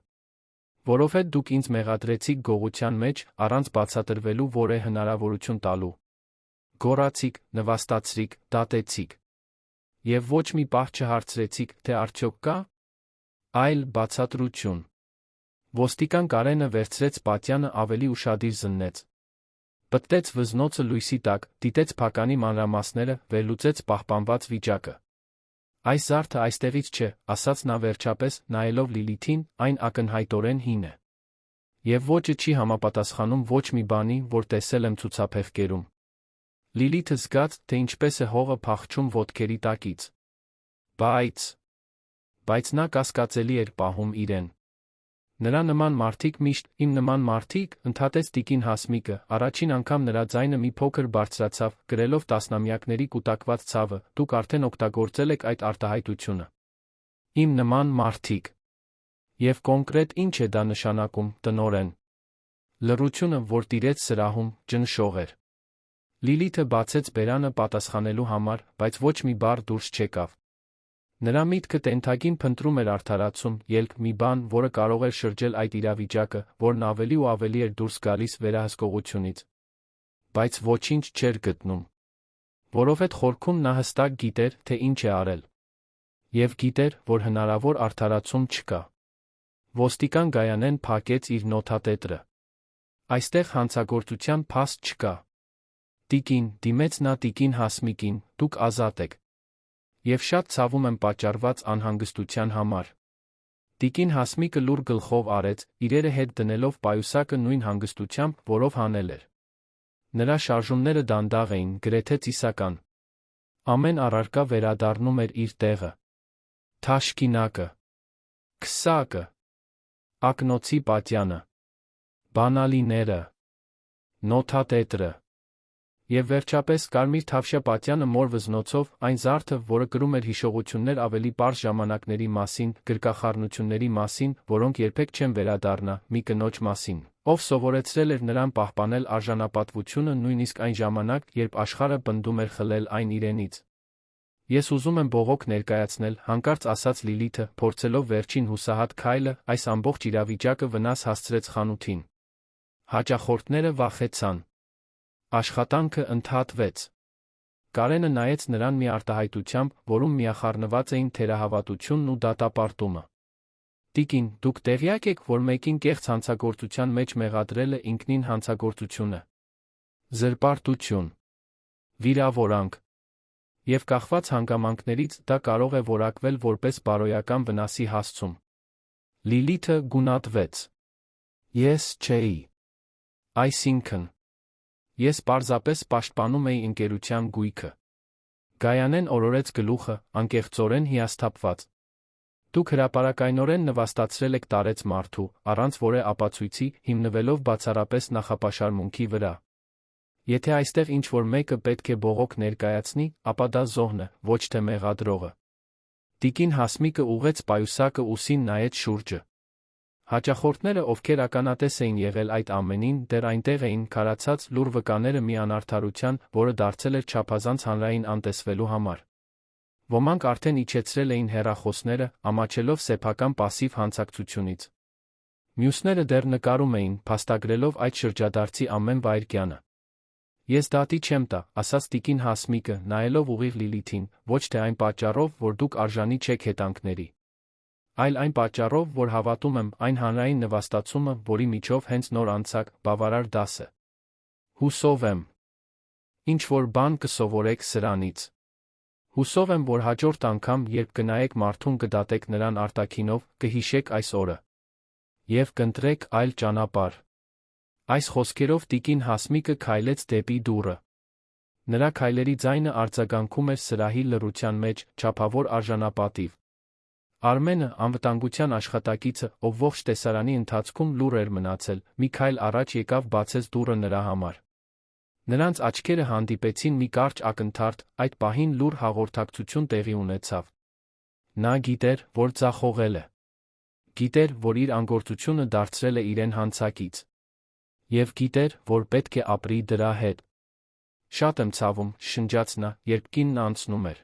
Որովհետև դուք ինձ մեղադրեցիք գողության մեջ, առանց բացատրվելու որևէ հնարավորություն տալու։ Գոռացիք, նվաստացրիք, դատեցիք։ Եվ ոչ մի պահ չհարցրեցիք, թե արդյոք կա այլ բացատրություն։ Ոստիկան Կարենը վերցրեց պատյանը, ավելի ուշադիր զննեց։ Պտտեց վզնոցը լույսի տակ, դիտեց փականի մանրամասները, վերլուծեց պահպանված վիճակը։ Այս զարդը այստեղից չէ, ասաց նա վերջապես, նայելով Լիլիթին, այն ակնհայտորեն հին է։ Եվ ոճը չի համապատասխանում ոչ մի բանի, որ տեսել եմ ցուցափեղկերում։ Լիլիթը զգաց, թե ինչպես է հողը փախչում ոտքերի տակից։ Բայց նա կասկածելի էր պահում իրեն։ Նրա նման մարդիկ միշտ, իմ նման մարդիկ, ընդհատեց տիկին Հասմիկը, առաջին անգամ նրա ձայնը մի փոքր բարձրացավ, գրելով տասնամյակների կուտակված ցավը, դուք արդեն օգտագործել եք այդ արտահայտությունը։ Իմ նման մարդիկ։ Եվ կոնկրետ ինչ է դա նշանակում, տնօրեն։ Լռությունը, որ տիրեց սրահում, ճնշող էր։ Լիլիթը բացեց բերանը պատասխանելու համար, բայց ոչ մի բառ դուրս չեկավ։ Նրա միտքը տենթակին փնտրում էր արդարացում, ելք մի բան, որը կարող էր շրջել այդ իրավիճակը, որն ավելի ու ավելի էր դուրս գալիս վերահսկողությունից։ Բայց ոչինչ չէր գտնում։ Որովհետև խորքում նա հստակ գիտեր, թե ինչ է արել։ Եվ գիտեր, որ հնարավոր արդարացում չկա։ Ոստիկան Գայանեն փակեց իր նոթատետրը։ Այստեղ հանցագործության փաստ չկա։ Տիկին, դիմեց նա տիկին Հասմիկին, դուք ազատ եք։ Եվ շատ ցավում եմ պատճառված անհանգստության համար։ Տիկին Հասմիկը լուռ գլխով արեց, իրերը հետ դնելով պայուսակը նույն հանգստությամբ, որով հանել էր։ Նրա շարժումները դանդաղ էին, գրեթե ծիսական։ Ամեն առարկա վերադառնում էր իր տեղը։ Թաշկինակը, քսակը, ակնոցի պատյանը, բանալիները, նոթատետրը, եւ վերջապես կարմիր թավշյա պատյանը մոր վզնոցով, այն զարդը, որը կրում էր հիշողություններ ավելի պարզ ժամանակների մասին, գրկախառնությունների մասին, որոնք երբեք չեն վերադառնա, մի կնոջ մասին, ով սովորեցրել էր նրան պահպանել արժանապատվությունը նույնիսկ այն ժամանակ, երբ աշխարհը պնդում էր խլել այն իրենից։ Ես ուզում եմ բողոք ներկայացնել, հանկարծ ասաց Լիլիթը, փորձելով վերջին հուսահատ քայլը, այս ամբողջ իրավիճակը վնաս հասցրեց խանութին։ Հաճախորդները վախեցան։ Աշխատանքը ընդհատվեց։ Կարենը նայեց նրան մի արտահայտությամբ, որում միախառնված էին թերահավատությունն ու դատապարտումը։ Տիկին, դուք տեղյակ եք, որ մեկին կեղծ հանցագործության մեջ մեղադրելը ինքնին հանցագործություն է։ Զրպարտություն, վիրավորանք։ Եվ կախված հանգամանքներից դա կարող է որակվել որպես բարոյական վնասի հասցում։ Լիլիթը գունատվեց։ Ես չէի։ Այսինքն, ես պարզապես պաշտպանում էի ընկերության գույքը։ Գայանեն օրորեց գլուխը, անկեղծորեն հիասթափված։ Դուք հրապարակայնորեն նվաստացրել եք տարեց մարդու, առանց որե ապացույցի, հիմնվելով բացառապես նախապաշարմունքի վրա։ Եթե այստեղ ինչ-որ մեկը պետք է բողոք ներկայացնի, ապա դա զոհն է, ոչ թե մեղադրողը։ Տիկին Հասմիկը ուղղեց պայուսակը ուսին նայեց շուրջը։ Հաճախորդները, ովքեր ականատես էին եղել այդ ամենին, դեռ այնտեղ էին, քարացած լուռ վկաները մի անարդարության, որը դարձել էր չափազանց հանրային անտեսվելու համար։ Ոմանք արդեն իջեցրել էին հեռախոսները, ամաչելով սեփական պասիվ հանցակցությունից։ Մյուսները դեռ նկարում էին, փաստագրելով այդ շրջադարձի ամեն վայրկյանը։ Ես դատի չեմ տա, ասաց տիկին Հասմիկը, նայելով ուղիղ Լիլիթին, ոչ թե այն պատճառով, որ դուք արժանի չեք հետանքների, այլ այն պատճառով, որ հավատում եմ այն հանրային նվաստացումը, որի միջով հենց նոր անցաք, բավարար դաս է։ Հուսով եմ, ինչ-որ բան կսովորեք սրանից։ Հուսով եմ, որ հաջորդ անգամ, երբ կնայեք մարդուն կդատեք նրան արտաքինով, կհիշեք այս օրը և կընտրեք այլ ճանապարհ։ Այս խոսքերով տիկին Հասմիկը քայլեց դեպի դուռը։ Նրա քայլերի ձայնը արձագանքում էր սրահի լռության մեջ, չափավոր արժանապատիվ։ Արմենը, անվտանգության աշխատակիցը, ով ողջ տեսարանի ընթացքում լուռ էր մնացել, մի քայլ առաջ եկավ բացեց դուռը նրա համար։ Նրանց աչքերը հանդիպեցին մի կարճ ակնթարթ, այդ պահին լուռ հաղորդակցություն տեղի ունեցավ։ Նա գիտեր, որ ձախողել է։ Գիտեր, որ իր անգործությունը դարձրել է իրեն հանցակից։ Եվ գիտեր, որ պետք է ապրի դրա հետ։ Շատ եմ ցավում, շնջաց նա, երբ կինն անցնում էր։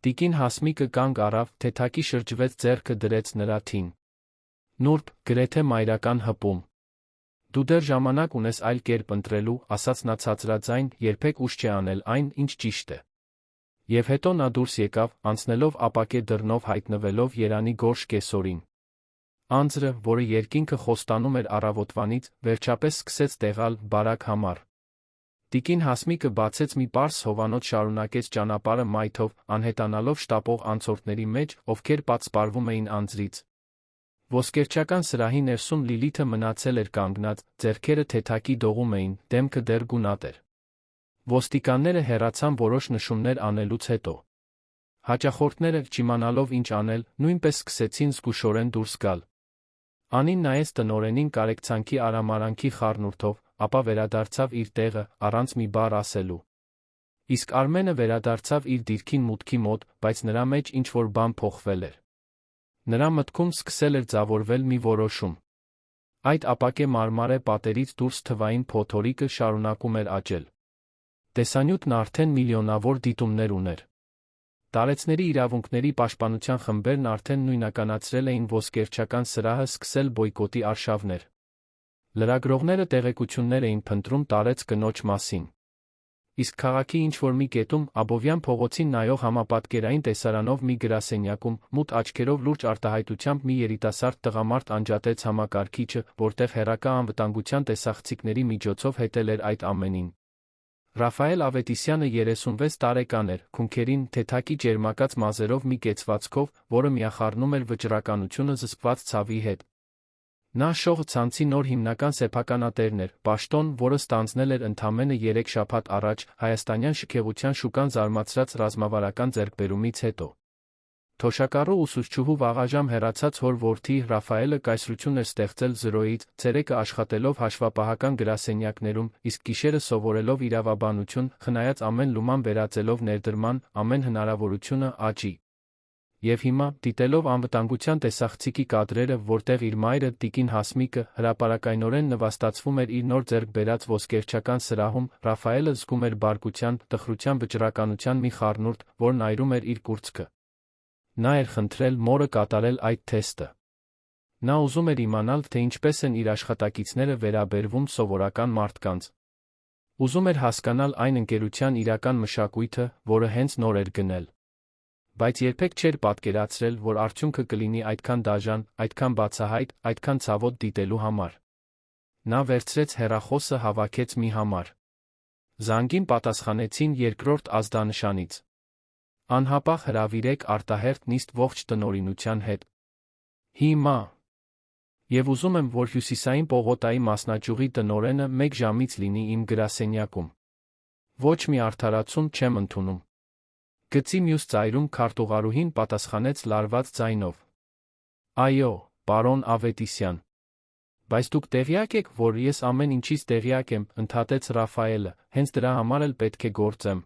Տիկին Հասմիկը կանգ առավ, թեթակի շրջվեց ձեռքը դրեց նրա թին։ Նուրբ, գրեթե մայրական հպում։ Դու դեռ ժամանակ ունես այլ կերպ ընտրելու, ասաց նա ցածրաձայն, երբեք ուշ չէ անել այն, ինչ ճիշտ է։ Եվ հետո նա դուրս եկավ, անցնելով ապակե դռնով հայտնվելով Երանի գորշ կեսօրին։ Անձրը, որը երկինքը խոստանում էր առավոտվանից, վերջապես սկսեց տեղալ բարակ համար։ Տիկին Հասմիկը բացեց մի պարզ հովանոց, շարունակեց ճանապարհը մայթով, անհետանալով շտապող անցորդների մեջ, ովքեր պատսպարվում էին անձրից։ Ոսկերչական սրահի ներսում Լիլիթը մնացել էր կանգնած, ձեռքերը թեթակի դողում էին, դեմքը դեռ գունատ էր։ Ոստիկանները հեռացան որոշ նշումներ անելուց հետո։ Հաճախորդները, չիմանալով ինչ անել, նույնպես սկսեցին զգուշորեն դուրս գալ։ Անին նայեց տնօրենին կարեկցանքի արամարանքի խառնուրդով, ապա վերադարձավ իր տեղը, առանց մի բառ ասելու։ Իսկ Արմենը վերադարձավ իր դիրքին մուտքի մոտ, բայց նրա մեջ ինչ-որ բան փոխվել էր։ Նրա մտքում սկսել էր ձևավորվել մի որոշում։ Այդ ապակե մարմարե պատերից դուրս թվային փոթորիկը շարունակում էր աճել։ Տեսանյութն արդեն միլիոնավոր դիտումներ ուներ։ Տարեցների իրավունքների պաշտպանության խմբերն արդեն նույնականացրել էին ոսկերչական սրահը սկսել բոյկոտի արշավներ։ Լրագրողները տեղեկություններ էին փնտրում տարեց կնոջ մասին։ իսկ քաղաքի ինչ-որ մի կետում Աբովյան փողոցին նայող համապատկերային տեսարանով մի գրասենյակում մութ աչքերով լուրջ արտահայտությամբ մի երիտասարդ տղամարդ անջատեց համակարգիչը, որտեղ հեռակա անվտանգության տեսախցիկների միջոցով հետել էր այդ ամենին։ Ռաֆայել Ավետիսյանը 36 տարեկան էր, քունքերին թեթակի ճերմակած մազերով մի կեցվածքով, որը միախառնում էր վճռականությունը զսպված ցավի հետ։ Նա շող ցանցի նոր հիմնական սեփականատերն էր, պաշտոն, որը ստանձնել էր ընդամենը 3 շաբաթ առաջ, հայաստանյան շքեղության շուկան զարմացրած ռազմավարական ձեռքբերումից հետո։ Թոշակառու ուսուցչուհու վաղաժամ հեռացած հոր որդի Ռաֆայելը կայսրություն էր ստեղծել 0-ից, ցերեկը աշխատելով հաշվապահական գրասենյակներում, իսկ գիշերը սովորելով իրավաբանություն, խնայած ամեն լուման վերածելով ներդրման, ամեն հնարավորությունը աճի։ Եվ հիմա, դիտելով անվտանգության տեսախցիկի կադրերը, որտեղ իր մայրը, տիկին Հասմիկը, հրապարակայնորեն նվաստացվում էր իր նոր ձեռք բերած ոսկերչական սրահում, Ռաֆայելը զգում էր բարկության, տխրության, վճռականության մի խառնուրդ, որն այրում էր իր կուրծքը։ Նա էր խնդրել մորը կատարել այդ թեստը։ Նա ուզում էր իմանալ, թե ինչպես են իր աշխատակիցները վերաբերվում սովորական մարդկանց։ Ուզում էր հասկանալ այն ընկերության իրական մշակույթը, որը հենց նոր էր գնել։ Բայց երբեք չէր պատկերացրել, որ արդյունքը կլինի այդքան դաժան, այդքան բացահայտ, այդքան ցավոտ դիտելու համար։ Նա վերցրեց հեռախոսը, հավաքեց մի համար։ Զանգին պատասխանեցին երկրորդ ազդանշանից։ Անհապաղ հրավիրեք արտահերթ նիստ ողջ տնօրինության հետ։ Հիմա։ Եվ ուզում եմ, որ Հյուսիսային պողոտայի մասնաճյուղի տնօրենը 1 ժամից լինի իմ գրասենյակում։ Ոչ մի արդարացում չեմ ընդունում։ Գծի մյուս ծայրում քարտուղարուհին պատասխանեց լարված ձայնով. Այո, պարոն Ավետիսյան։ Բայց դուք տեղյակ եք, որ ես ամեն ինչից տեղյակ եմ, ընդհատեց Ռաֆայելը, հենց դրա համար էլ պետք է գործեմ։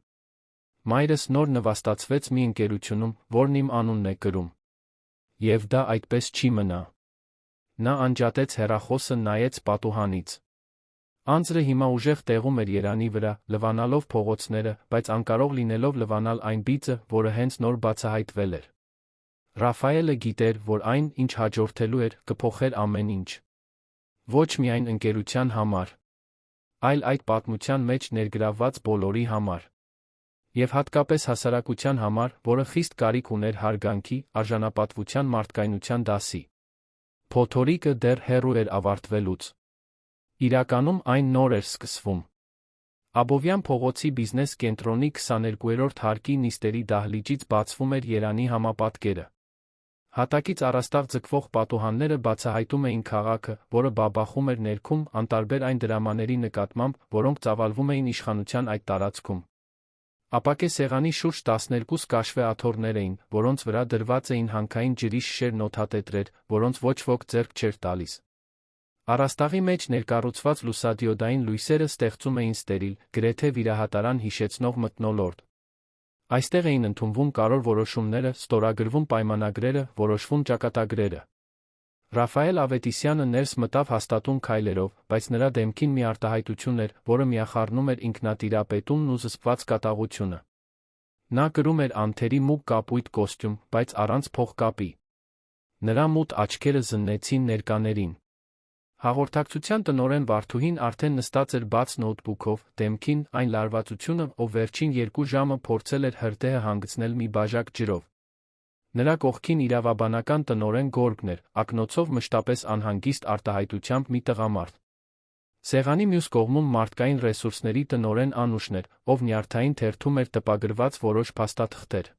Մայրս նոր նվաստացվեց մի ընկերությունում, որն իմ անունն է կրում։ Եվ դա այդպես չի մնա։ Նա անջատեց հեռախոսը, նայեց պատուհանից։ Անձրը հիմա ուժեղ տեղում էր երանի վրա, լվանալով փողոցները, բայց անկարող լինելով լվանալ այն բիծը, որը հենց նոր բացահայտվել էր։ Ռաֆայելը գիտեր, որ այն, ինչ հաջորդելու էր, կփոխեր ամեն ինչ։ Ոչ միայն ընկերության համար, այլ այդ պատմության մեջ ներգրավված բոլորի համար։ Եվ հատկապես հասարակության համար, որը խիստ կարիք ուներ հարգանքի, արժանապատվության, մարդկայնության դասի։ Փոթորիկը դեռ հեռու էր ավարտվելուց։ Իրականում այն նոր էր սկսվում։ Աբովյան փողոցի բիզնես կենտրոնի 22-րդ հարկի նիստերի դահլիճից բացվում էր Երանի համապատկերը։ Հատակից առաստաղ ձգվող պատուհանները բացահայտում էին քաղաքը, որը բաբախում էր ներքում, անտարբեր այն դրամաների նկատմամբ, որոնք ծավալվում էին իշխանության այդ տարածքում։ Ապակե սեղանի շուրջ 12 կաշվե աթոռներ էին, որոնց վրա դրված էին հանքային ջրի շշեր նոթատետրեր, որոնց ոչ ոք ձեռք չէր տալիս։ Առաստաղի մեջ ներկառուցված լուսադիոդային լույսերը ստեղծում էին ստերիլ, գրեթե վիրահատարան հիշեցնող մթնոլորտ։ Այստեղ էին ընդունվում կարևոր որոշումները, ստորագրվում պայմանագրերը, որոշվում ճակատագրերը։ Ռաֆայել Ավետիսյանը ներս մտավ հաստատուն քայլերով, բայց նրա դեմքին մի արտահայտություն էր, որը միախառնում էր ինքնատիրապետումն ու զսպված կատաղությունը։ Նա կրում էր անթերի մուգ կապույտ կոստյում, բայց առանց փողկապի։ Նրա մութ աչքերը զննեցին ներկաներին։ Հաղորդակցության տնօրեն Վարդուհին արդեն նստած էր բաց նոթբուքով, դեմքին այն լարվածությունը, ով վերջին 2 ժամը փորձել էր հրդեհը հանգցնել մի բաժակ ջրով։ Նրա կողքին իրավաբանական տնօրեն Գորգն էր, ակնոցով մշտապես անհանգիստ արտահայտությամբ մի տղամարդ։ Սեղանի մյուս կողմում մարդկային ռեսուրսների տնօրեն Անուշն էր, ով նյարդային թերթում էր տպագրված որոշ փաստաթղթեր։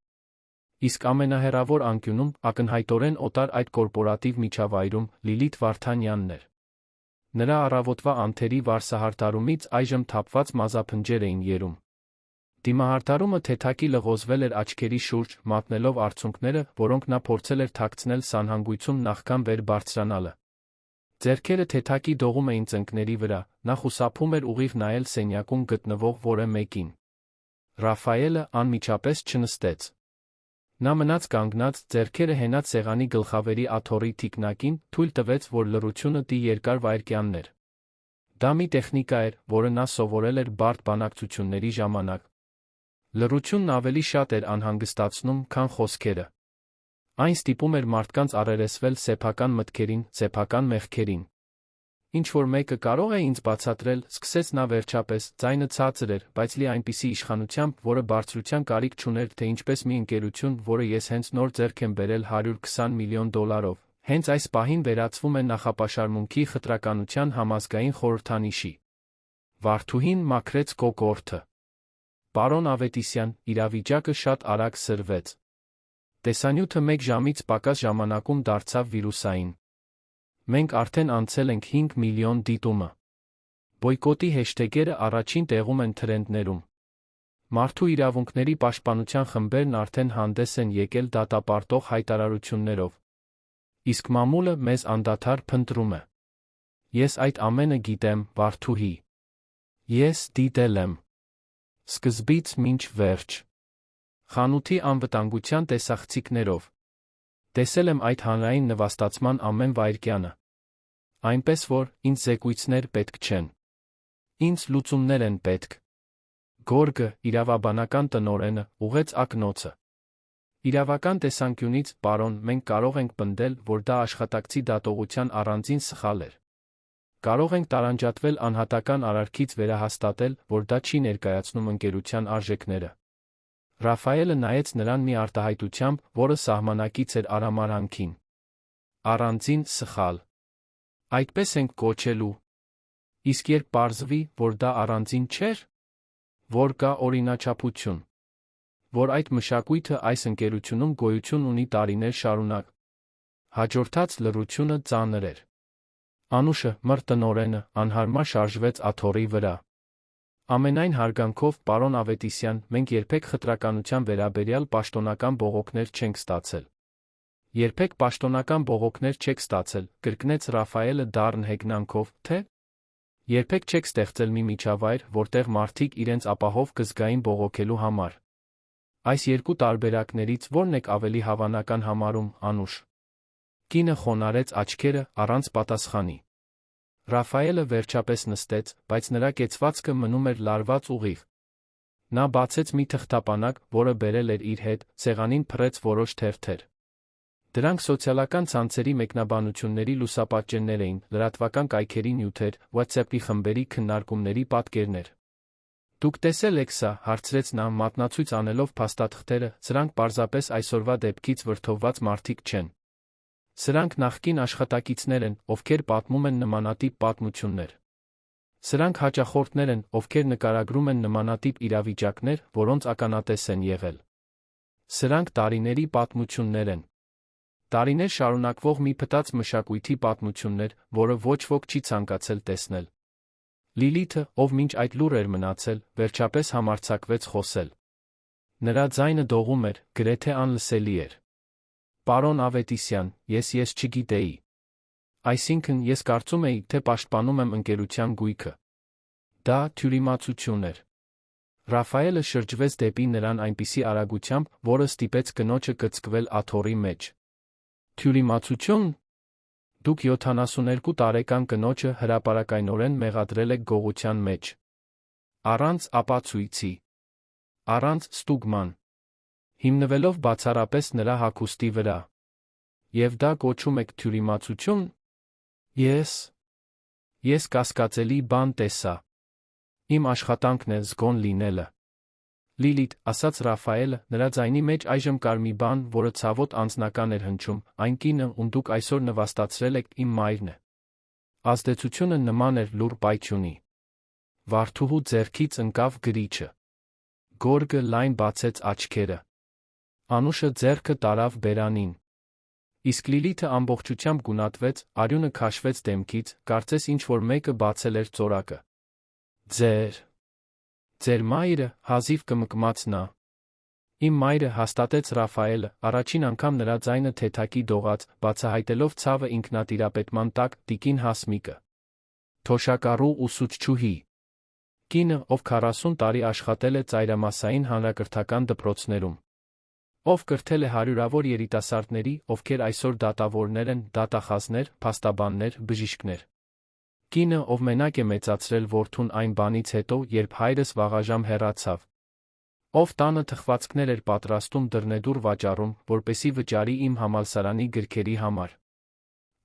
Իսկ ամենահեռավոր անկյունում, ակնհայտորեն օտար այդ կորպորատիվ միջավայրում, Լիլիթ Վարդանյանն էր։ Նրա առավոտվա անթերի վարսահարդարումից այժմ թափված մազափնջեր էին երում։ Դիմահարդարումը թեթակի լղոզվել էր աչքերի շուրջ, մատնելով արցունքները, որոնք նա փորձել էր թաքցնել սանհանգույցում նախքան վեր բարձրանալը։ Ձեռքերը թեթակի դողում էին ծնկների վրա, նա խուսափում էր ուղիղ նայել սենյակում գտնվող որը մեկին։ Ռաֆայելը անմիջապես չնստեց։ Նա մնաց կանգնած, ձեռքերը հենած սեղանի գլխավերի աթոռի թիկնակին, թույլ տվեց, որ լռությունը տի երկար վայրկյաններ։ Դա մի տեխնիկա էր, որը նա սովորել էր բարդ բանակցությունների ժամանակ։ Լռությունն ավելի շատ էր անհանգստացնում, քան խոսքերը։ Այն ստիպում էր մարդկանց առերեսվել սեփական մտքերին, սեփական մեղքերին։ Ինչ-որ մեկը կարող է ինձ բացատրել, սկսեց նա վերջապես, ձայնը ցածր էր, բայց լի այնպիսի իշխանությամբ, որը բարձրության կարիք չուներ, թե ինչպես մի ընկերություն, որը ես հենց նոր ձեռք եմ բերել $120 միլիոն, հենց այս պահին վերածվում է նախապաշարմունքի խտրականության համազգային խորհրդանիշի։ Վարդուհին մաքրեց կոկորդը։ Պարոն Ավետիսյան, իրավիճակը շատ արագ սրվեց։ Տեսանյութը 1 ժամից պակաս ժամանակում դարձավ վիրուսային։ Մենք արդեն անցել ենք 5 միլիոն դիտումը։ Բոյկոտի հեշթեգերը առաջին տեղում են թրենդներում։ Մարդու իրավունքների պաշտպանության խմբերն արդեն հանդես են եկել դատապարտող հայտարարություններով։ Իսկ մամուլը մեզ անդադար փնտրում է։ Ես այդ ամենը գիտեմ, Վարդուհի։ Ես դիտել եմ։ Սկզբից մինչ վերջ։ Խանութի անվտանգության տեսախցիկներով։ Տեսել եմ այդ հանրային նվաստացման ամեն վայրկյանը։ Այնպես որ, ինձ զեկույցներ պետք չեն։ Ինձ լուծումներ են պետք։ Գորգը, իրավաբանական տնօրենը, ուղղեց ակնոցը։ Իրավական տեսանկյունից, պարոն, մենք կարող ենք պնդել, որ դա աշխատակցի դատողության առանձին սխալ էր։ Կարող ենք տարանջատվել անհատական արարքից վերահաստատել, որ դա չի ներկայացնում ընկերության արժեքները։ Ռաֆայելը նայեց նրան մի արտահայտությամբ, որը սահմանակից էր արամարանքին։ Առանձին սխալ։ Այդպես ենք կոչելու։ Իսկ երբ պարզվի, որ դա առանձին չէր, որ կա օրինաչափություն, որ այդ մշակույթը այս ընկերությունում գոյություն ունի տարիներ շարունակ։ Հաջորդած լռությունը ծանր էր։ Անուշը, մր տնօրենը, անհարմար շարժվեց աթոռի վրա։ Ամենայն հարգանքով, պարոն Ավետիսյան, մենք երբեք խտրականության վերաբերյալ պաշտոնական բողոքներ չենք ստացել։ Երբեք պաշտոնական բողոքներ չեք ստացել, կրկնեց Ռաֆայելը դառն հեգնանքով, թե երբեք չեք ստեղծել մի միջավայր, որտեղ մարդիկ իրենց ապահով կզգային բողոքելու համար։ Այս երկու տարբերակներից ո՞րն եք ավելի հավանական համարում, Անուշ։ Կինը խոնարհեց աչքերը, առանց պատասխանի։ Ռաֆայելը վերջապես նստեց, բայց նրա կեցվածքը մնում էր լարված ուղիղ։ Նա բացեց մի թղթապանակ, որը բերել էր իր հետ, սեղանին փռեց որոշ թերթեր։ Դրանք սոցիալական ցանցերի մեկնաբանությունների լուսապատճեններ էին, լրատվական կայքերի նյութեր, WhatsApp-ի խմբերի քննարկումների պատկերներ։ Դուք տեսել եք սա, հարցրեց նա, մատնացույց անելով փաստաթղթերը, սրանք պարզապես այսօրվա դեպքից վրդովված մարդիկ չեն։ Սրանք նախկին աշխատակիցներ են, ովքեր պատմում են նմանատիպ պատմություններ։ Սրանք հաճախորդներ են, ովքեր նկարագրում են նմանատիպ իրավիճակներ, որոնց ականատես են եղել։ Սրանք տարիների պատմություններ են։ Տարիներ շարունակվող մի փտած մշակույթի պատմություններ, որը ոչ ոք չի ցանկացել տեսնել։ Լիլիթը, ով մինչ այդ լուռ էր մնացել, վերջապես համարձակվեց խոսել։ Նրա ձայնը դողում էր, գրեթե անլսելի էր։ Պարոն Ավետիսյան, ես չգիտեի։ Այսինքն, ես կարծում էի, թե պաշտպանում եմ ընկերության գույքը։ Դա թյուրիմացություն էր։ Ռաֆայելը շրջվեց դեպի նրան այնպիսի արագությամբ, որը ստիպեց կնոջը կծկվել աթոռի մեջ։ Թյուրիմացություն։ Դուք 72 տարեկան կնոջը հրապարակայնորեն մեղադրել եք գողության մեջ։ Առանց ապացույցի։ Առանց ստուգման։ Հիմնվելով բացառապես նրա հագուստի վրա։ Եվ դա կոչում եք թյուրիմացություն։ Ես կասկածելի բան տեսա։ Իմ աշխատանքն է զգոն լինելը։ Լիլիթ, ասաց Ռաֆայելը, նրա ձայնի մեջ այժմ կար մի բան, որը ցավոտ անձնական էր հնչում, այն կինը, ում դուք այսօր նվաստացրել եք, իմ մայրն է։ Ազդեցությունը նման էր լուռ պայթյունի։ Վարդուհու ձեռքից ընկավ գրիչը։ Գորգը լայն բացեց աչքերը։ Անուշը ձեռքը տարավ բերանին։ Իսկ Լիլիթը ամբողջությամբ գունատվեց, արյունը քաշվեց դեմքից, կարծես ինչ-որ մեկը բացել էր ծորակը։ Ձեր մայրը, հազիվ կմկմաց նա։ Իմ մայրը, հաստատեց Ռաֆայելը, առաջին անգամ նրա ձայնը թեթակի դողաց, բացահայտելով ցավը ինքնատիրապետման տակ, տիկին Հասմիկը։ Թոշակառու ուսուցչուհի։ Կինը, ով 40 տարի աշխատել է ծայրամասային հանրակրթական դպրոցներում։ Ով կրթել է հարյուրավոր երիտասարդների, ովքեր այսօր դատավորներ են, դատախազներ, փաստաբաններ, բժիշկներ։ Կինը, ով մենակ է մեծացրել որդուն այն բանից հետո, երբ հայրս վաղաժամ հեռացավ։ Ով տանը թխվածքներ էր պատրաստում դռնեդուռ վաճառում, որպեսի վճարի իմ համալսարանի գրքերի համար։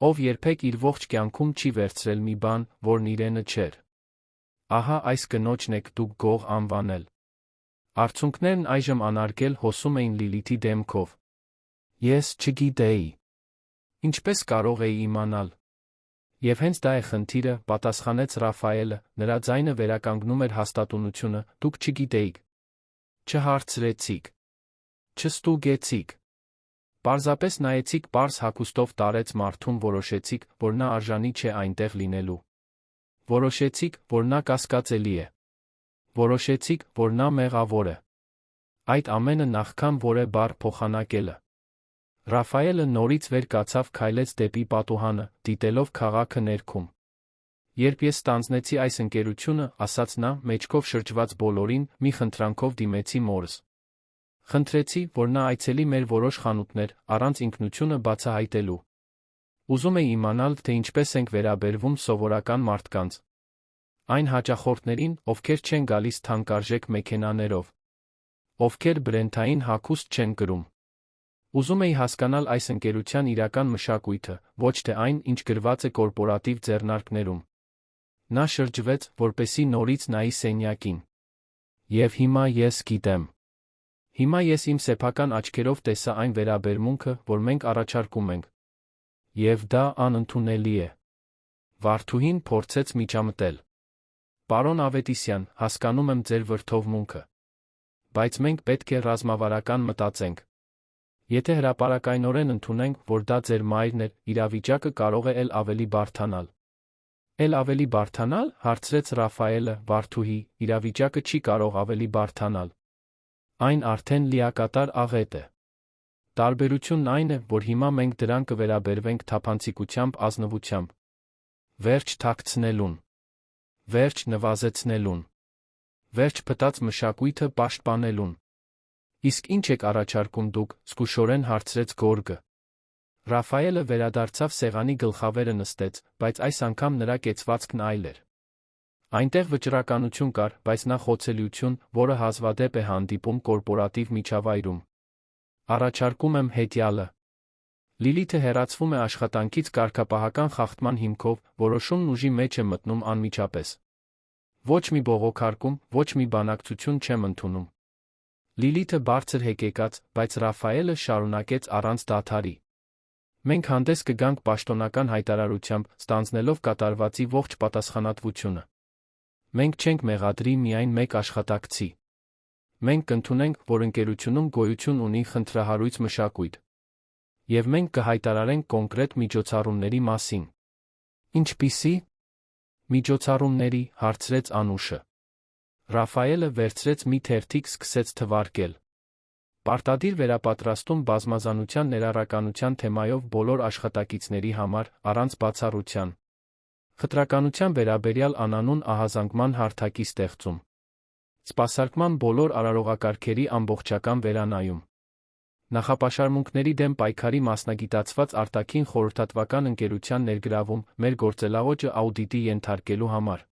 ով երբեք իր ողջ կյանքում չի վերցրել մի բան, որն իրենը չէր։ Ահա այս կնոջն եք դուք գող անվանել։ Արցունքներն այժմ անարգել հոսում էին Լիլիթի դեմքով։ Ես չգիտեի։ Ինչպես կարող էի իմանալ։ Եվ հենց դա է խնդիրը, պատասխանեց Ռաֆայելը, նրա ձայնը վերականգնում էր հաստատունությունը, դուք չգիտեիք։ Չհարցրեցիք։ Չստուգեցիք։ Պարզապես նայեցիք պարզ հագուստով տարեց մարդուն, որոշեցիք, որ նա արժանի չէ այնտեղ լինելու։ Որոշեցիք, որ նա կասկածելի է։ Որոշեցիք, որ նա մեղավոր է։ Այդ ամենը նախքան որե բառ փոխանակելը։ Ռաֆայելը նորից վեր կացավ, քայլեց դեպի պատուհանը, դիտելով քաղաքը ներքում։ Երբ ես ստանձնեցի այս ընկերությունը, ասաց նա, մեջքով շրջված բոլորին, մի խնդրանքով դիմեցի մորս։ Խնդրեցի, որ նա այցելի մեր որոշ խանութներ, առանց ինքնությունը բացահայտելու։ Ուզում էի իմանալ, թե ինչպես ենք վերաբերվում սովորական մարդկանց։ Այն հաճախորդներին, ովքեր չեն գալիս թանկարժեք մեքենաներով, ովքեր բրենդային հագուստ չեն կրում։ Ուզում էի հասկանալ այս ընկերության իրական մշակույթը, ոչ թե այն, ինչ գրված է կորպորատիվ ձեռնարկներում։ Նա շրջվեց, որպեսզի նորից նայի սենյակին։ Եվ հիմա ես գիտեմ։ Հիմա ես իմ սեփական աչքերով տեսա այն վերաբերմունքը, որ մենք առաջարկում ենք։ Եվ դա անընդունելի է։ Վարդուհին փորձեց միջամտել։ Պարոն Ավետիսյան, հասկանում եմ ձեր վրդովմունքը։ Բայց մենք պետք է ռազմավարական մտածենք։ Եթե հրապարակայնորեն ընդունենք, որ դա ձեր մայրն էր, իրավիճակը կարող է էլ ավելի բարդանալ։ Էլ ավելի բարդանալ, հարցրեց Ռաֆայելը, վարդուհի, իրավիճակը չի կարող ավելի բարդանալ։ Այն արդեն լիակատար աղետ է։ Տարբերությունն այն է, որ հիմա մենք դրան կվերաբերվենք թափանցիկությամբ, ազնվությամբ։ Վերջ թաքցնելուն։ Վերջ նվազեցնելուն։ Վերջ փտած մշակույթը պաշտպանելուն։ Իսկ ինչ եք առաջարկում դուք, զգուշորեն հարցրեց գորգը։ Ռաֆայելը վերադարձավ սեղանի գլխավերը նստեց, բայց այս անգամ նրա կեցվածքն այլ էր։ Այնտեղ վճռականություն կար, բայց նախոցելիություն, որը հազվադեպ է հանդիպում կորպորատիվ միջավայրում։ Առաջարկում եմ հետյալը։ Լիլիթը հեռացվում է աշխատանքից կարգապահական խախտման հիմքով, որոշումն ուժի մեջ է մտնում անմիջապես։ Ոչ մի բողոքարկում, ոչ մի բանակցություն չեմ ընդունում։ Լիլիթը բարձր հեկեկաց, բայց Ռաֆայելը շարունակեց առանց դադարի։ Մենք հանդես կգանք պաշտոնական հայտարարությամբ, ստանձնելով կատարվածի ողջ պատասխանատվությունը։ Մենք չենք մեղադրի միայն մեկ աշխատակցի։ Մենք կընդունենք, որ ընկերությունում գոյություն ունի խնդրահարույց մշակույթ։ Եվ մենք կհայտարարենք կոնկրետ միջոցառումների մասին։ Ինչպիսի՞ միջոցառումների, հարցրեց Անուշը։ Ռաֆայելը վերցրեց մի թերթիկ, սկսեց թվարկել։ Պարտադիր վերապատրաստում բազմազանության ներառականության թեմայով բոլոր աշխատակիցների համար, առանց բացառության։ Խտրականության վերաբերյալ անանուն ահազանգման հարթակի ստեղծում։ Սպասարկման բոլոր արարողակարգերի ամբողջական վերանայում։ Նախապաշարմունքների դեմ պայքարի մասնագիտացված արտաքին խորհրդատվական ընկերության ներգրավում, մեր գործելաոճը աուդիտի ենթարկելու համար։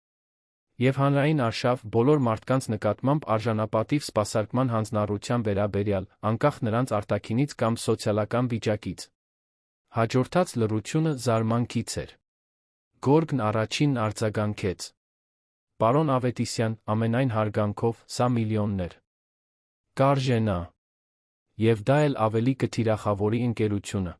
Եվ հանրային արշավ բոլոր մարդկանց նկատմամբ արժանապատիվ սպասարկման հանձնառության վերաբերյալ, անկախ նրանց արտաքինից կամ սոցիալական վիճակից։ Հաջորդած լռությունը զարմանքից էր։ Գորգն առաջինն արձագանքեց. Պարոն Ավետիսյան, ամենայն հարգանքով, սա միլիոններ կարժենա։ Եվ դա էլ ավելի կթիրախավորի ընկերությունը։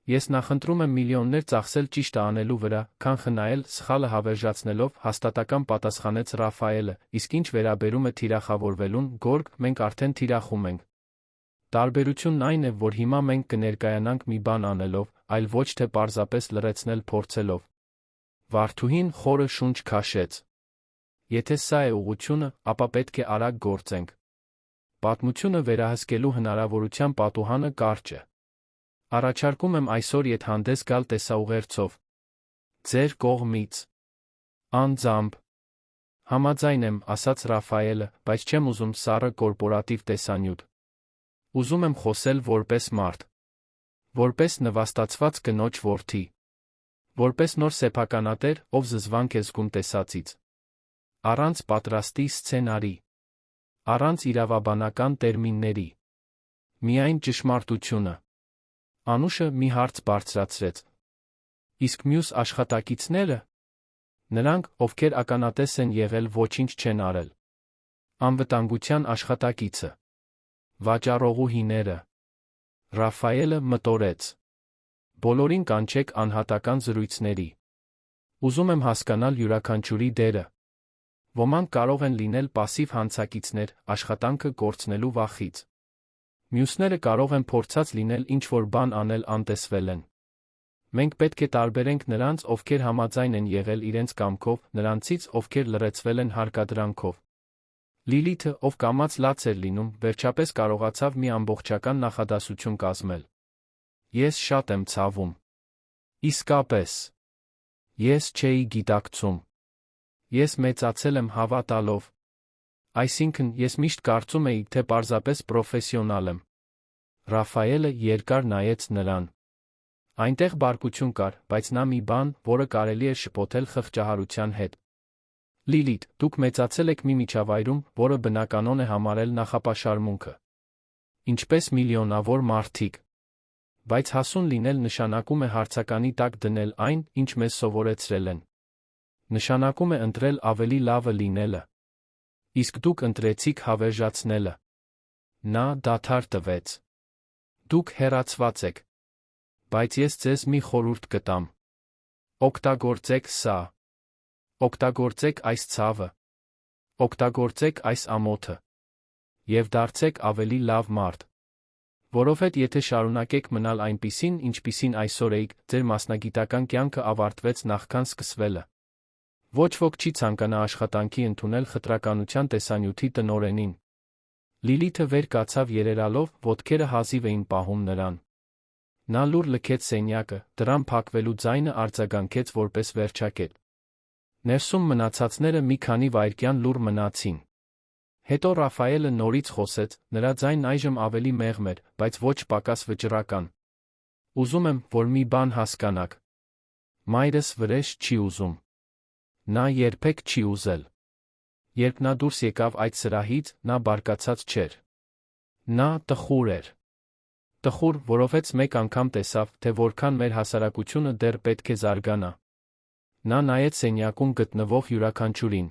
Ես նախընտրում եմ միլիոններ ծախսել ճիշտը անելու վրա, քան խնայել, սխալը հավերժացնելով, հաստատական պատասխանեց Ռաֆայելը, իսկ ինչ վերաբերում է թիրախավորվելուն, գորգ, մենք արդեն թիրախում ենք։ Տարբերությունն այն է, որ հիմա մենք կներկայանանք մի բան անելով, այլ ոչ թե պարզապես լռեցնել փորձելով։ Վարդուհին խորը շունչ քաշեց։ Եթե սա է ուղղությունը, ապա պետք է արագ գործենք։ Պատմությունը վերահսկելու հնարավորության պատուհանը կարճ է։ Առաջարկում եմ այսօր ետ հանդես գալ տեսաուղերձով։ Ձեր կողմից։ Անձամբ։ Համաձայն եմ, ասաց Ռաֆայելը, բայց չեմ ուզում սառը կորպորատիվ տեսանյութ։ Ուզում եմ խոսել որպես մարդ։ Որպես նվաստացված կնոջ որդի։ Որպես նոր սեփականատեր, ով զզվանք է զգում տեսածից։ Առանց պատրաստի սցենարի։ Առանց իրավաբանական տերմինների։ Միայն ճշմարտությունը։ Անուշը մի հարց բարձրացրեց։ Իսկ մյուս աշխատակիցները։ Նրանք, ովքեր ականատես են եղել, ոչինչ չեն արել։ Անվտանգության աշխատակիցը։ Վաճառողուհիները։ Ռաֆայելը մտորեց։ Բոլորին կանչեք անհատական զրույցների։ Ուզում եմ հասկանալ յուրաքանչյուրի դերը։ Ոմանք կարող են լինել պասիվ հանցակիցներ, աշխատանքը կորցնելու վախից։ Մյուսները կարող են փորձած լինել ինչ-որ բան անել անտեսվել են։ Մենք պետք է տարբերենք նրանց, ովքեր համաձայն են եղել իրենց կամքով, նրանցից, ովքեր լռեցվել են հարկադրանքով։ Լիլիթը, ով կամաց լաց էր լինում, վերջապես կարողացավ մի ամբողջական նախադասություն կազմել։ Ես շատ եմ ցավում։ Իսկապես։ Ես չէի գիտակցում։ Ես մեծացել եմ հավատալով։ Այսինքն, ես միշտ կարծում էի, թե պարզապես պրոֆեսիոնալ եմ։ Ռաֆայելը երկար նայեց նրան։ Այնտեղ բարկություն կար, բայց նա մի բան, որը կարելի էր շփոթել խղճահարության հետ։ Լիլիթ, դուք մեծացել եք մի միջավայրում, որը բնականon է համարել նախապաշարմունքը։ Ինչպես միլիոնավոր մարդիկ։ Բայց հասուն լինել նշանակում է հարցականի տակ դնել այն, ինչ մեզ սովորեցրել են։ Նշանակում է ընտրել ավելի լավը լինելը։ Իսկ դուք ընտրեցիք հավերժացնելը։ Նա դադար տվեց։ Դուք հեռացված եք։ Բայց ես ձեզ մի խորհուրդ կտամ։ Օգտագործեք սա։ Օգտագործեք այս ցավը։ Օգտագործեք այս ամոթը։ Եվ դարձեք ավելի լավ մարդ։ Որովհետև եթե շարունակեք մնալ այնպիսին, ինչպիսին այսօր էիք, ձեր մասնագիտական կյանքը ավարտվեց նախքան սկսվելը։ Ոչ ոք չի ցանկանա աշխատանքի ընդունել խտրականության տեսանյութի տնօրենին։ Լիլիթը վեր կացավ երերալով, ոտքերը հազիվ էին պահում նրան։ Նա լուր լքեց սենյակը, դռան փակվելու ձայնը արձագանքեց որպես վերջակետ։ Ներսում մնացածները մի քանի վայրկյան լուր մնացին։ Հետո Ռաֆայելը նորից խոսեց, նրա ձայնն այժմ ավելի մեղմ էր, բայց ոչ պակաս վճռական։ Ուզում եմ, որ մի բան հասկանաք։ Մայրս վրեժ չի ուզում։ Նա երբեք չի ուզել։ Երբ նա դուրս եկավ այդ սրահից, նա բարկացած չէր։ Նա տխուր էր։ Տխուր, որովհետև մեկ անգամ տեսավ, թե որքան մեր հասարակությունը դեռ պետք է զարգանա։ Նա նայեց սենյակում գտնվող յուրաքանչյուրին։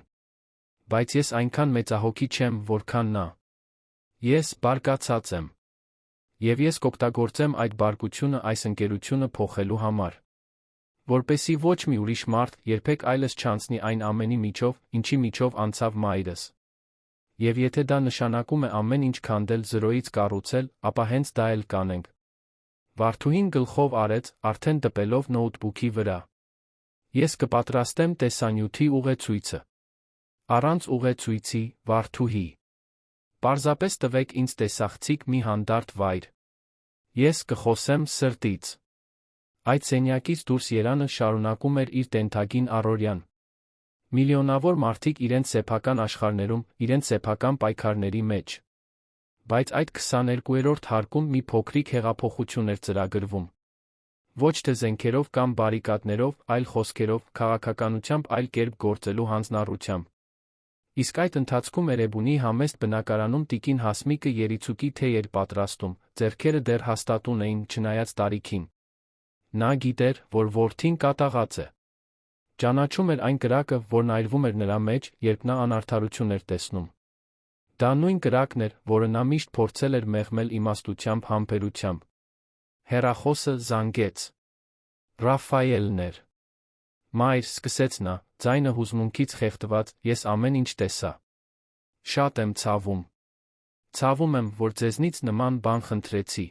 Բայց ես այնքան մեծահոգի չեմ, որքան նա։ Ես բարկացած եմ։ Եվ ես կօգտագործեմ այդ բարկությունը այս ընկերությունը փոխելու համար։ Որպեսզի ոչ մի ուրիշ մարդ երբեք այլս չանցնի այն ամենի միջով, ինչի միջով անցավ մայրս։ Եվ եթե դա նշանակում է ամեն ինչ քանդել զրոյից կառուցել, ապա հենց դա էլ կանենք։ Վարդուհին գլխով արեց, արդեն տպելով նոութբուքի վրա։ Ես կպատրաստեմ տեսանյութի ուղեցույցը։ Առանց ուղեցույցի, Վարդուհի։ Պարզապես տվեք ինձ տեսախցիկ մի հանդարտ վայր։ Ես կխոսեմ սրտից։ Այդ սենյակից դուրս ելանը շարունակում էր իր տենթագին առօրյան։ Միլիոնավոր մարդիկ իրենց սեփական աշխարհներում, իրենց սեփական պայքարների մեջ։ Բայց այդ 22-րդ հարկում մի փոքրիկ հեղափոխություն էր ծրագրվում։ Ոչ թե զենքերով կամ բարիկադներով, այլ խոսքերով, քաղաքականությամբ այլ կերպ գործելու հանձնառությամբ։ Իսկ այդ ընթացքում Էրեբունի համեստ բնակարանում տիկին Հասմիկը երիցուկի թեյ էր պատրաստում, ձեռքերը դեռ հաստատուն էին, չնայած տարիքին։ Նա գիտեր, որ որդին կատաղած է։ Ճանաչում էր այն կրակը, որն այրվում էր նրա մեջ, երբ նա անարդարություն էր տեսնում։ Դա նույն կրակն էր, որը նա միշտ փորձել էր մեղմել իմաստությամբ, համբերությամբ։ Հեռախոսը զանգեց։ Ռաֆայելն էր։ Մայր, սկսեց նա, ձայնը հուզմունքից խեղդված, ես ամեն ինչ տեսա։ Շատ եմ ցավում։ Ցավում եմ, որ ձեզնից նման բան խնդրեցի։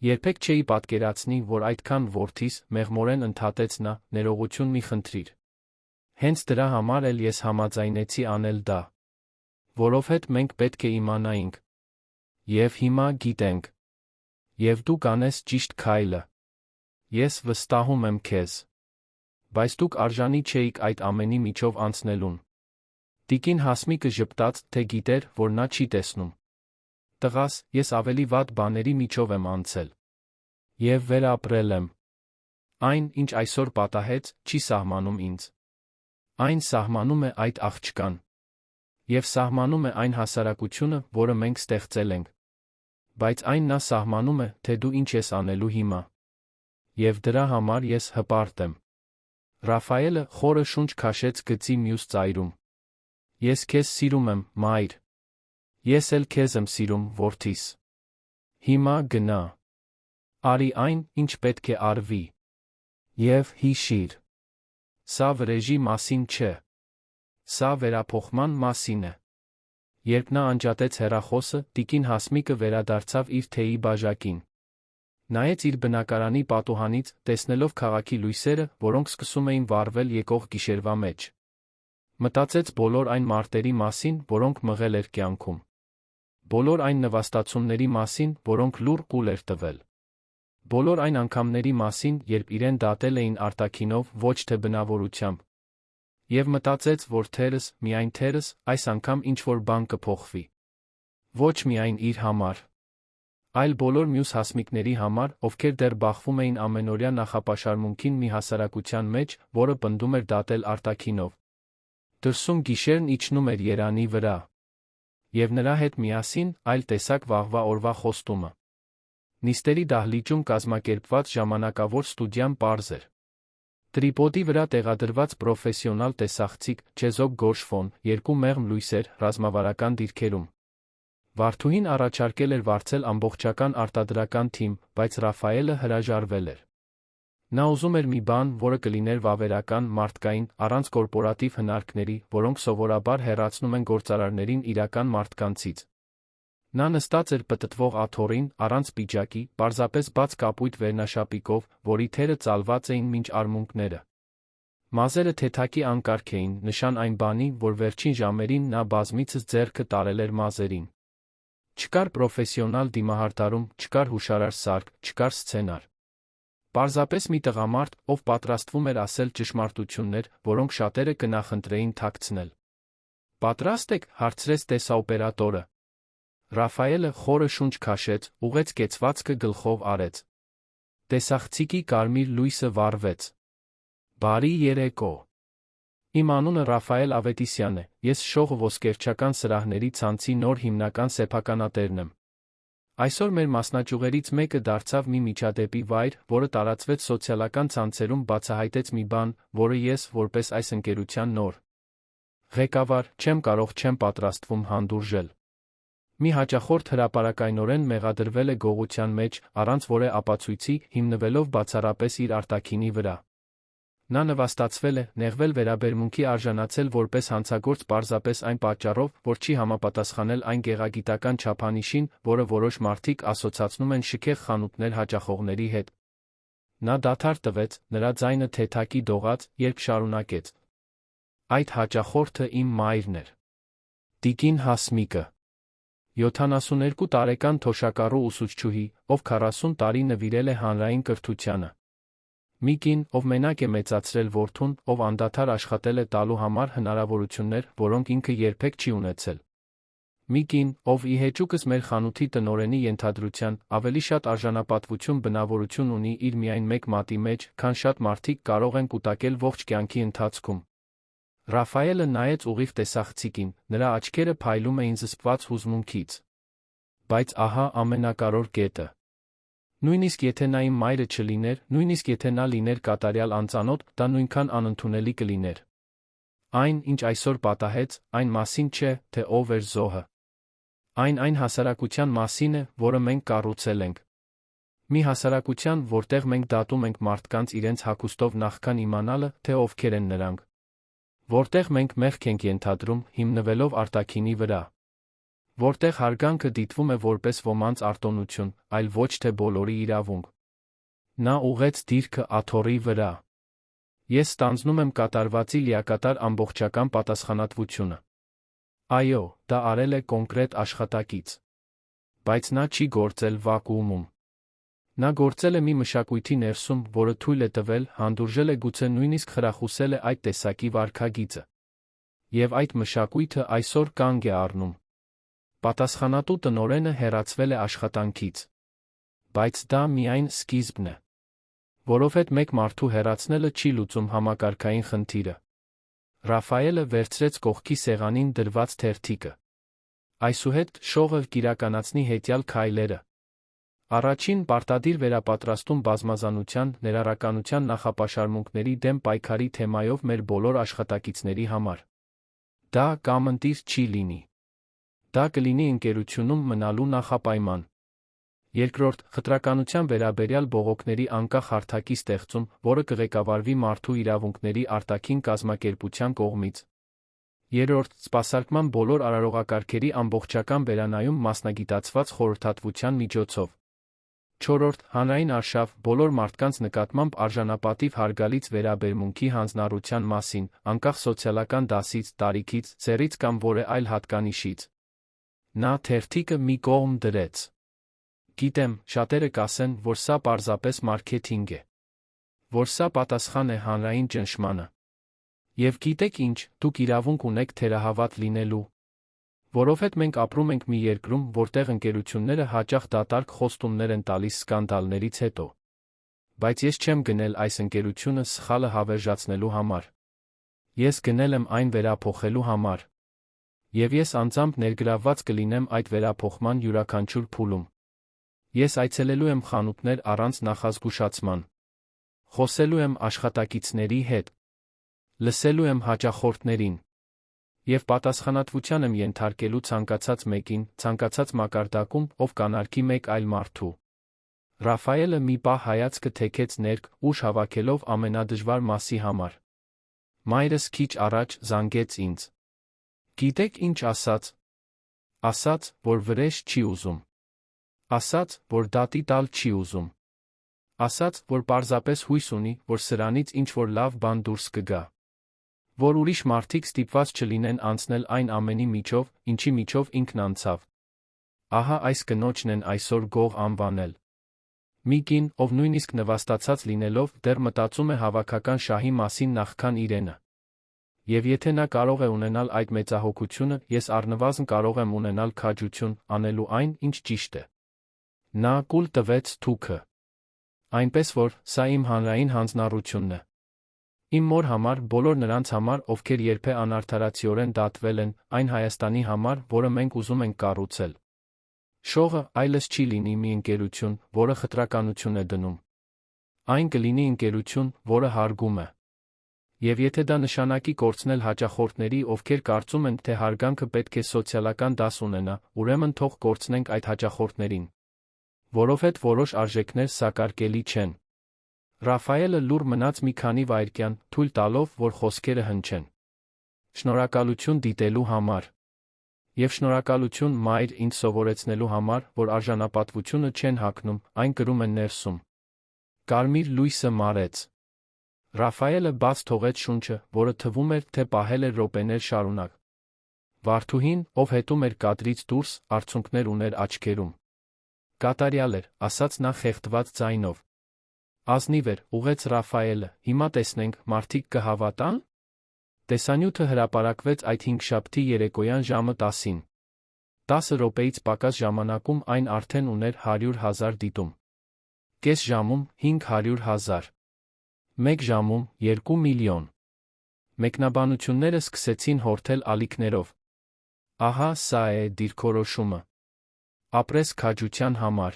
Երբեք չէի պատկերացնի, որ այդքան որդիս, մեղմորեն ընդհատեց նա, ներողություն մի խնդրիր։ Հենց դրա համար էլ ես համաձայնեցի անել դա։ Որովհետև մենք պետք է իմանայինք։ Եվ հիմա գիտենք։ Եվ դու կանես ճիշտ քայլը։ Ես վստահում եմ քեզ։ Բայց դուք արժանի չէիք այդ ամենի միջով անցնելուն։ Տիկին Հասմիկը ժպտաց, թե գիտեր, որ նա չի տեսնում։ Տղաս, ես ավելի վատ բաների միջով եմ անցել։ Եվ վերապրել եմ։ Այն, ինչ այսօր պատահեց, չի սահմանում ինձ։ Այն սահմանում է այդ աղջկան։ Եվ սահմանում է այն հասարակությունը, որը մենք ստեղծել ենք։ Բայց այն նա սահմանում է, թե դու ինչ ես անելու հիմա։ Եվ դրա համար ես հպարտ եմ։ Ռաֆայելը խորը շունչ քաշեց գծի մյուս ծայրում։ Ես քեզ սիրում եմ, մայր։ Ես էլ քեզ եմ սիրում, որդիս։ Հիմա գնա։ Արի այն, ինչ պետք է արվի։ Եվ հիշիր։ Սա վրեժի մասին չէ։ Սա վերափոխման մասին է։ Երբ նա անջատեց հեռախոսը, տիկին Հասմիկը վերադարձավ իր թեյի բաժակին։ Նայեց իր բնակարանի պատուհանից, տեսնելով քաղաքի լույսերը, որոնք սկսում էին վառվել եկող գիշերվա մեջ։ Մտածեց բոլոր այն մարտերի մասին, որոնք մղել էր կյանքում։ Բոլոր այն նվաստացումների մասին, որոնք լուռ կուլ էր տվել։ Բոլոր այն անգամների մասին, երբ իրեն դատել էին արտաքինով, ոչ թե բնավորությամբ։ Եվ մտածեց, որ թերս, միայն թերս, այս անգամ ինչ-որ բան կփոխվի։ Ոչ միայն իր համար, այլ բոլոր մյուս հասմիկների համար, ովքեր դեռ բախվում էին ամենօրյա նախապաշարմունքին մի հասարակության մեջ, որը պնդում էր դատել արտաքինով։ Դրսում գիշերն իջնում էր երանի վրա։ Եվ նրա հետ միասին այլ տեսակ վաղվա օրվա խոստումը։ Նիստերի դահլիճում կազմակերպված ժամանակավոր ստուդիան պարզ էր։ Տրիպոդի վրա տեղադրված պրոֆեսիոնալ տեսախցիկ, չեզոք գորշ-ֆոն, երկու մեղմ լույսեր, ռազմավարական դիրքերում։ Վարդուհին առաջարկել էր վարձել ամբողջական արտադրական թիմ, բայց Ռաֆայելը հրաժարվել էր։ Նա ուզում էր մի բան, որը կլիներ վավերական, մարդկային, առանց կորպորատիվ հնարքների, որոնք սովորաբար հեռացնում են գործարարներին իրական մարդկանցից։ Նա նստած էր պտտվող աթոռին, առանց պիջակի, պարզապես բաց կապույտ վերնաշապիկով, որի թերը ծալված էին մինչ արմունկները։ Մազերը թեթակի անկարգ էին, նշան այն բանի, որ վերջին ժամերին նա բազմիցս ձեռքը տարել էր մազերին։ Չկար պրոֆեսիոնալ դիմահարդարում, չկար հուշարար սարք, չկար սցենար։ Պարզապես մի տղամարդ, ով պատրաստվում էր ասել ճշմարտություններ, որոնք շատերը կնախընտրեին թաքցնել։ Պատրաստ եք, հարցրեց տեսաօպերատորը։ Ռաֆայելը խորը շունչ քաշեց, ուղեց կեցվածքը գլխով արեց։ Տեսախցիկի կարմիր լույսը վառվեց։ Բարի երեկո։ Իմ անունը Ռաֆայել Ավետիսյան է, ես շող ոսկերչական սրահների ցանցի նոր հիմնական սեփականատերն եմ։ Այսօր մեր մասնաճյուղերից մեկը դարձավ մի միջադեպի վայր, որը տարածվեց սոցիալական ցանցերում բացահայտեց մի բան, որը ես, որպես այս ընկերության նոր ղեկավար, չեմ պատրաստվում հանդուրժել։ Մի հաճախորդ հրապարակայնորեն մեղադրվել է գողության մեջ, առանց որևէ ապացույցի, հիմնվելով բացառապես իր արտաքինի վրա։ Նա նվաստացվել է, նեղվել վերաբերմունքի արժանացել որպես հանցագործ պարզապես այն պատճառով, որ չի համապատասխանել այն գեղագիտական չափանիշին, որը որոշ մարդիկ ասոցացնում են շքեղ խանութներ հաճախողների հետ։ Նա դադար տվեց, նրա ձայնը թեթակի դողաց, երբ շարունակեց. Այդ հաճախորդը իմ մայրն էր։ Տիկին Հասմիկը։ 72 տարեկան թոշակառու ուսուցչուհի, ով 40 տարի նվիրել է հանրային կրթությանը։ Մի կին, ով մենակ է մեծացրել որդուն, ով անդադար աշխատել է տալու համար հնարավորություններ, որոնք ինքը երբեք չի ունեցել։ Մի կին, ով ի հեճուկս մեր խանութի տնօրենի ենթադրության, ավելի շատ արժանապատվություն բնավորություն ունի իր միայն մեկ մատի մեջ, քան շատ մարդիկ կարող են կուտակել ողջ կյանքի ընթացքում։ Ռաֆայելը նայեց ուղիղ տեսախցիկին, նրա աչքերը փայլում էին զսպված հուզմունքից։ Բայց ահա ամենակարևոր կետը։ Նույնիսկ եթե նա իմ մայրը չլիներ, նույնիսկ եթե նա լիներ կատարյալ անծանոթ, դա նույնքան անընդունելի կլիներ։ Այն, ինչ այսօր պատահեց, այն մասին չէ, թե ով էր զոհը։ Այն հասարակության մասին է, որը մենք կառուցել ենք։ Մի հասարակության, որտեղ մենք դատում ենք մարդկանց իրենց հագուստով նախքան իմանալը, թե ովքեր են նրանք։ Որտեղ մենք մեղք ենք ենթադրում, հիմնվելով արտաքինի վրա։ Որտեղ հարգանքը դիտվում է որպես ոմանց արտոնություն, այլ ոչ թե բոլորի իրավունք։ Նա ուղղեց դիրքը աթոռի վրա։ Ես ստանձնում եմ կատարվածի լիակատար ամբողջական պատասխանատվությունը։ Այո, դա արել է կոնկրետ աշխատակից։ Բայց նա չի գործել վակուումում։ Նա գործել է մի մշակույթի ներսում, որը թույլ է տվել, հանդուրժել է գուցե նույնիսկ խրախուսել է այդ տեսակի վարքագիծը։ Եվ այդ մշակույթը այսօր կանգ է առնում։ Պատասխանատու տնօրենը հեռացվել է աշխատանքից։ Բայց դա միայն սկիզբն է։ Որովհետև մեկ մարդու հեռացնելը չի լուծում համակարգային խնդիրը։ Ռաֆայելը վերցրեց կողքի սեղանին դրված թերթիկը։ Այսուհետ շողը կիրականացնի հետյալ քայլերը։ Առաջին պարտադիր վերապատրաստում բազմազանության, ներառականության նախապաշարմունքների դեմ պայքարի թեմայով մեր բոլոր աշխատակիցների համար։ Դա կամ ընտիր չի լինի։ Դա կլինի ընկերությունում մնալու նախապայման։ Երկրորդ, խտրականության վերաբերյալ բողոքների անկախ հարթակի ստեղծում, որը կղեկավարվի մարդու իրավունքների արտաքին կազմակերպության կողմից։ Երրորդ, սպասարկման բոլոր արարողակարգերի ամբողջական վերանայում մասնագիտացված խորհրդատվության միջոցով։ Չորրորդ, հանրային արշավ բոլոր մարդկանց նկատմամբ արժանապատիվ հարգալից վերաբերմունքի հանձնառության մասին, անկախ սոցիալական դասից, տարիքից, ցեղից կամ որևէ այլ հատկանիշից։ Նա թերթիկը մի կողմ դրեց։ Գիտեմ, շատերը կասեն, որ սա պարզապես մարքեթինգ է, որ սա պատասխան է հանրային ճնշմանը։ Եվ գիտեք ինչ, դուք իրավունք ունեք թերահավատ լինելու։ Որովհետև մենք ապրում ենք մի երկրում, որտեղ ընկերությունները հաճախ դատարկ խոստումներ են տալիս սկանդալներից հետո։ Բայց ես չեմ գնել այս ընկերությունը սխալը հավերժացնելու համար։ Ես գնել եմ այն վերափոխելու համար։ Եվ ես անձամբ ներգրավված կլինեմ այդ վերափոխման յուրաքանչյուր փուլում։ Ես այցելելու եմ խանութներ առանց նախազգուշացման։ Խոսելու եմ աշխատակիցների հետ։ Լսելու եմ հաճախորդներին։ Եվ պատասխանատվության եմ ենթարկելու ցանկացած մեկին, ցանկացած մակարդակում, ով կանարգի մեկ այլ մարդու։ Ռաֆայելը մի պահ հայացքը թեքեց ներք, ուժ հավաքելով ամենադժվար մասի համար։ Մայրս քիչ առաջ զանգեց ինձ։ Գիտեք ինչ ասաց։ Ասաց, որ վրեժ չի ուզում։ Ասաց, որ դատի տալ չի ուզում։ Ասաց, որ պարզապես հույս ունի, որ սրանից ինչ-որ լավ բան դուրս կգա։ Որ ուրիշ մարդիկ ստիպված չլինեն անցնել այն ամենի միջով, ինչի միջով ինքն անցավ։ Ահա այս կնոջն են այսօր գող անվանել։ Մի կին, ով նույնիսկ նվաստացած լինելով, դեռ մտածում է հավաքական շահի մասին նախքան իրենը։ Եվ եթե նա կարող է ունենալ այդ մեծահոգությունը, ես առնվազն կարող եմ ունենալ քաջություն, անելու այն, ինչ ճիշտ է։ Նա կուլ տվեց թուքը։ Այնպես որ, սա իմ հանրային հանձնառությունն է։ Իմ մոր համար, բոլոր նրանց համար, ովքեր երբե անարդարացիորեն դատվել են, այն Հայաստանի համար, որը մենք ուզում ենք կառուցել։ Շողը այլս չի լինի մի ընկերություն, որը խտրականություն է դնում։ Այն կլինի ընկերություն, որը հարգում է։ Եվ եթե դա նշանակի կորցնել հաճախորդների, ովքեր կարծում են, թե հարգանքը պետք է սոցիալական դաս ունենա, ուրեմն թող կորցնենք այդ հաճախորդներին։ Որովհետև որոշ արժեքներ սակարկելի չեն։ Ռաֆայելը լուռ մնաց մի քանի վայրկյան, թույլ տալով, որ խոսքերը հնչեն։ Շնորհակալություն դիտելու համար։ Եվ շնորհակալություն մայր ինձ սովորեցնելու համար, որ արժանապատվությունը չեն հագնում, այն կրում են ներսում։ Կարմիր լույսը մարեց։ Ռաֆայելը բաց թողեց շունչը, որը թվում էր, թե պահել էր րոպեներ շարունակ։ Վարդուհին, ով հետում էր կադրից դուրս, արցունքներ ուներ աչքերում։ Կատարյալ էր, ասաց նա խեղդված ձայնով։ Ազնիվ էր, ուղեց Ռաֆայելը, հիմա տեսնենք, մարդիկ կհավատա՞ն։ Տեսանյութը հրապարակվեց այդ հինգշաբթի երեկոյան ժամը 10-ին։ 10 րոպեից պակաս ժամանակում այն արդեն ուներ 100,000 դիտում։ Կես ժամում 500,000։ Մեկ ժամում 2 միլիոն։ Մեկնաբանությունները սկսեցին հորթել ալիքներով։ Ահա սա է դիրքորոշումը։ Ապրես քաջության համար։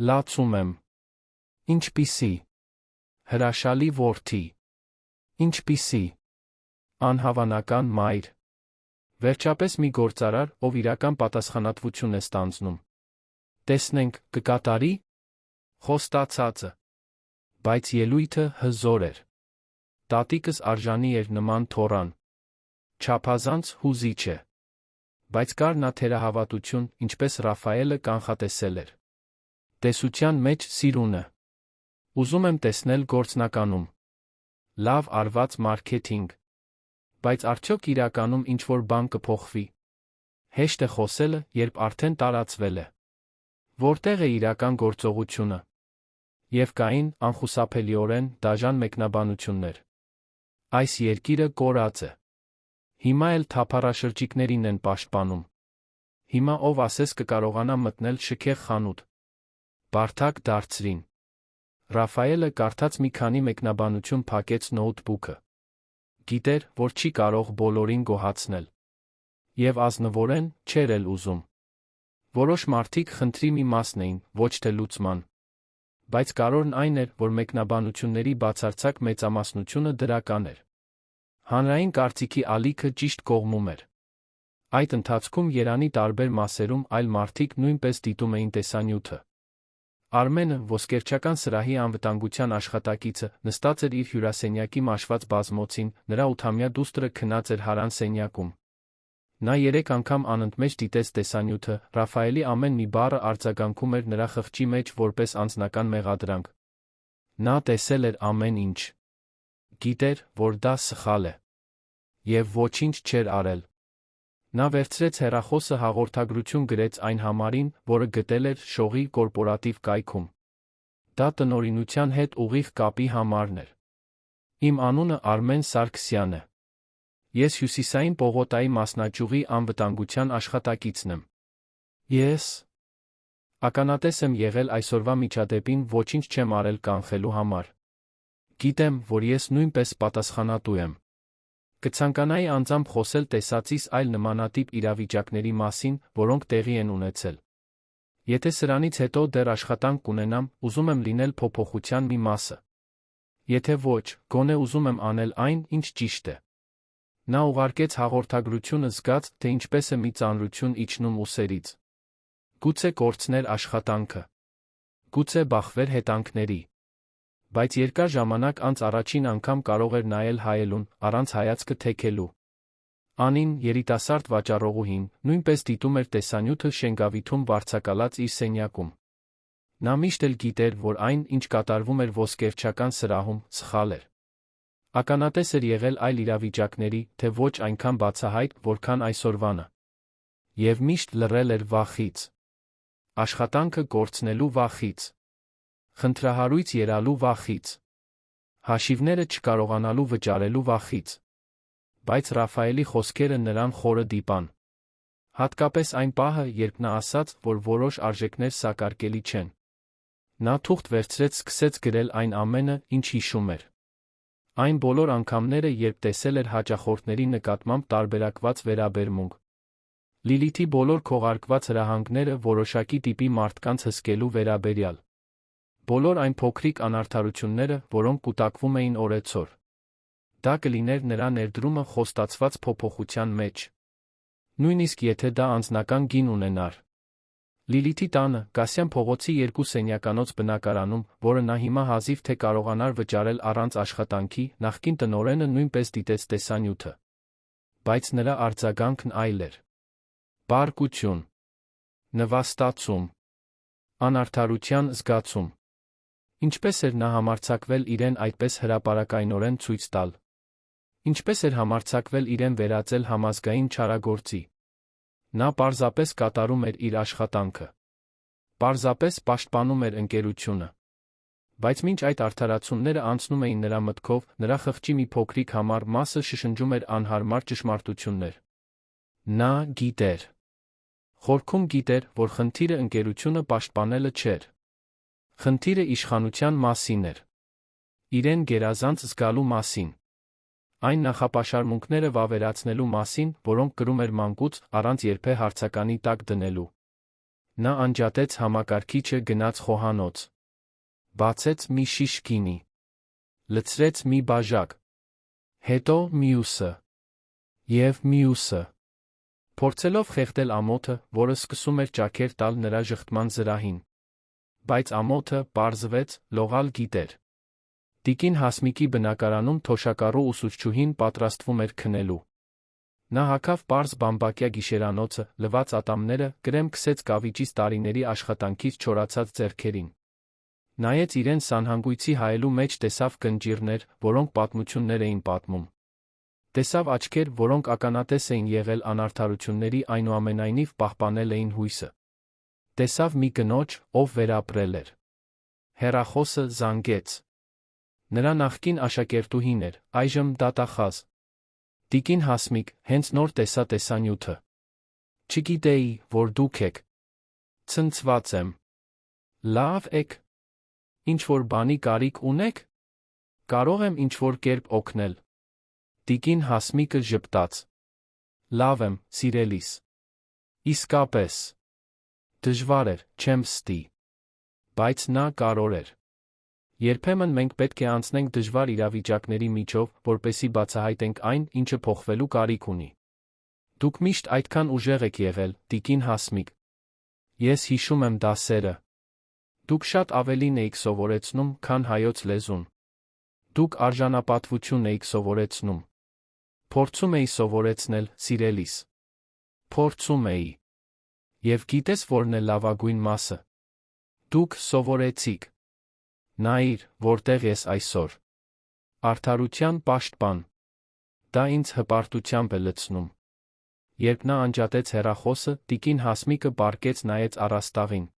Լացում եմ։ Ինչպիսի։ Հրաշալի որդի։ Ինչպիսի։ Անհավանական մայր։ Վերջապես մի գործարար, ով իրական պատասխանատվություն է ստանձնում։ Տեսնենք, կկատարի։ Խոստացածը։ Բայց ելույթը հզոր էր։ Տատիկս արժանի էր նման թոռան։ Չափազանց հուզիչ է։ Բայց կար նա թերահավատություն, ինչպես Ռաֆայելը կանխատեսել էր։ Տեսության մեջ սիրունը։ Ուզում եմ տեսնել գործնականում։ Լավ արված մարքեթինգ։ Բայց արդյոք իրականում ինչ-որ բան կփոխվի։ Հեշտ է խոսելը, երբ արդեն տարածվել է։ Որտեղ է իրական գործողությունը։ Եվ կային, անխուսափելիորեն, դաժան մեկնաբանություններ։ Այս երկիրը կորած է։ Հիմա էլ թափառաշրջիկներին են պաշտպանում։ Հիմա ով ասես կկարողանա մտնել շքեղ խանութ։ Բարդակ դարձրին։ Ռաֆայելը կարդաց մի քանի մեկնաբանություն փակեց նոութբուքը։ Գիտեր, որ չի կարող բոլորին գոհացնել։ Եվ ազնվորեն չէր էլ ուզում։ Որոշ մարդիկ խնդրի մի մասն էին, ոչ թե լուծման։ Բայց կարևորն այն էր, որ մեկնաբանությունների բացարձակ մեծամասնությունը դրական էր։ Հանրային կարծիքի ալիքը ճիշտ կողմում էր։ Այդ ընթացքում Երանի տարբեր մասերում այլ մարդիկ նույնպես դիտում էին տեսանյութը։ Արմենը, ոսկերչական սրահի անվտանգության աշխատակիցը, նստած էր իր հյուրասենյակի մաշված բազմոցին, նրա 8-ամյա դուստրը քնած էր հարան սենյակում։ Նա 3 անգամ անընդմեջ դիտեց տեսանյութը, Ռաֆայելի ամեն մի բառը արձագանքում էր նրա խղճի մեջ որպես անձնական մեղադրանք։ Նա տեսել էր ամեն ինչ։ Գիտեր, որ դա սխալ է։ Եվ ոչինչ չէր արել։ Նա վերցրեց հեռախոսը, հաղորդագրություն գրեց այն համարին, որը գտել էր շողի կորպորատիվ կայքում։ Դա տնօրինության հետ ուղիղ կապի համարն էր։ Իմ անունը Արմեն Սարգսյան է։ Ես Հյուսիսային պողոտայի մասնաճյուղի անվտանգության աշխատակիցն եմ։ Ես ականատես եմ եղել այսօրվա միջադեպին, ոչինչ չեմ արել կանխելու համար։ Գիտեմ, որ ես նույնպես պատասխանատու եմ։ Կցանկանայի անձամբ խոսել տեսածիս այլ նմանատիպ իրավիճակների մասին, որոնք տեղի են ունեցել։ Եթե սրանից հետո դեռ աշխատանք կունենամ, ուզում եմ լինել փոփոխության մի մասը։ Եթե ոչ, գոնե ուզում եմ անել այն, ինչ ճիշտ է։ Նա ուղարկեց հաղորդագրությունը զգաց, թե ինչպես է մի ծանրություն իջնում ուսերից։ Գուցե կորցներ աշխատանքը։ Գուցե բախվեր հետանքների։ Բայց երկար ժամանակ անց առաջին անգամ կարող էր նայել հայելուն, առանց հայացքը թեքելու։ Անին, երիտասարդ վաճառողուհին, նույնպես դիտում էր տեսանյութը շենգավիթում վարձակալած իր սենյակում։ Նա միշտ էլ գիտեր, որ այն, ինչ կատարվում էր ոսկերչական սրահում, սխալ էր։ Ականատես էր եղել այլ իրավիճակների, թե ոչ այնքան բացահայտ, որքան այսօրվանը։ Եվ միշտ լռել էր վախից։ Աշխատանքը կորցնելու վախից։ Խնդրահարույց ելալու վախից։ Հաշիվները չկարողանալու վճարելու վախից։ Բայց Ռաֆայելի խոսքերը նրան խորը դիպան։ Հատկապես այն պահը, երբ նա ասաց, որ որոշ արժեքներ սակարկելի չեն։ Նա թուղթ վերցրեց, սկսեց գրել այն ամենը, ինչ հիշում էր։ Այն բոլոր անգամները, երբ տեսել էր հաճախորդների նկատմամբ տարբերակված վերաբերմունք։ Լիլիթի բոլոր քողարկված հրահանգները որոշակի տիպի մարդկանց հսկելու վերաբերյալ։ Բոլոր այն փոքրիկ անարդարությունները, որոնք կուտակվում էին օրեցօր։ Դա կլիներ նրա ներդրումը խոստացված փոփոխության մեջ։ Նույնիսկ եթե դա անձնական գին ունենար։ Լիլիթի տանը, Կասյան փողոցի 2 սենյականոց բնակարանում, որը նա հիմա հազիվ թե կարողանար վճարել առանց աշխատանքի, նախկին տնօրենը նույնպես դիտեց տեսանյութը։ Բայց նրա արձագանքն այլ էր։ Բարկություն։ Նվաստացում։ Անարդարության զգացում։ Ինչպես էր նա համարձակվել իրեն այդպես հրապարակայնորեն ցույց տալ։ Ինչպես էր համարձակվել իրեն վերածել համազգային չարագործի։ Նա պարզապես կատարում էր իր աշխատանքը։ Պարզապես պաշտպանում էր ընկերությունը։ Բայց մինչ այդ արդարացումները անցնում էին նրա մտքով, նրա խղճի մի փոքրիկ համար մասը շշնջում էր անհարմար ճշմարտություններ։ Նա գիտեր։ Խորքում գիտեր, որ խնդիրը ընկերությունը պաշտպանելը չէր։ Խնդիրը իշխանության մասին էր։ Իրեն գերազանց զգալու մասին։ Այն նախապաշարմունքները վավերացնելու մասին, որոնք կրում էր մանկուց, առանց երբե հարցականի տակ դնելու։ Նա անջատեց համակարգիչը, գնաց խոհանոց։ Բացեց մի շիշ գինի։ Լցրեց մի բաժակ։ Հետո մյուսը։ Եվ մյուսը։ Փորձելով խեղդել ամոթը, որը սկսում էր ճաքեր տալ նրա ժխտման զրահին։ Բայց ամոթը, պարզվեց, լողալ գիտեր։ Տիկին Հասմիկի բնակարանում թոշակառու ուսուցչուհին պատրաստվում էր քնելու։ Նա հագավ պարզ բամբակյա գիշերանոցը, լված ատամները, կրեմ քսեց կավիճից տարիների աշխատանքից չորացած ձեռքերին։ Նայեց իրեն սանհանգույցի հայելու մեջ, տեսավ կնճիռներ, որոնք պատմություններ էին պատմում։ Տեսավ աչքեր, որոնք ականատես էին եղել անարդարությունների, այնուամենայնիվ պահպանել էին հույսը։ Տեսավ մի կնոջ, ով վերապրել էր։ Հեռախոսը զանգեց։ Նրա նախկին աշակերտուհին էր, այժմ դատախազ։ Տիկին Հասմիկ, հենց նոր տեսա տեսանյութը։ Չգիտեի, որ դուք եք։ Ցնցված եմ։ Լավ եք։ Ինչ-որ բանի կարիք ունեք։ Կարող եմ ինչ-որ կերպ օգնել։ Տիկին Հասմիկը ժպտաց։ Լավ եմ, սիրելիս։ Իսկապես։ Դժվար էր, չեմ ստի։ Բայց նա կարող էր։ Երբեմն մենք պետք է անցնենք դժվար իրավիճակների միջով, որպեսզի բացահայտենք այն, ինչը փոխվելու կարիք ունի։ Դուք միշտ այդքան ուժեղ եք եղել, տիկին Հասմիկ։ Ես հիշում եմ դասերը։ Դուք շատ ավելին էիք սովորեցնում, քան հայոց լեզուն։ Դուք արժանապատվություն էիք սովորեցնում։ Փորձում էի սովորեցնել, սիրելիս։ Փորձում էի։ Եվ գիտես որն է լավագույն մասը։ Դուք սովորեցիք։ Նայիր, որտեղ ես այսօր։ Արդարության պաշտպան։ Դա ինձ հպարտությամբ է լցնում։ Երբ նա անջատեց հեռախոսը, տիկին Հասմիկը պառկեց նայեց առաստաղին։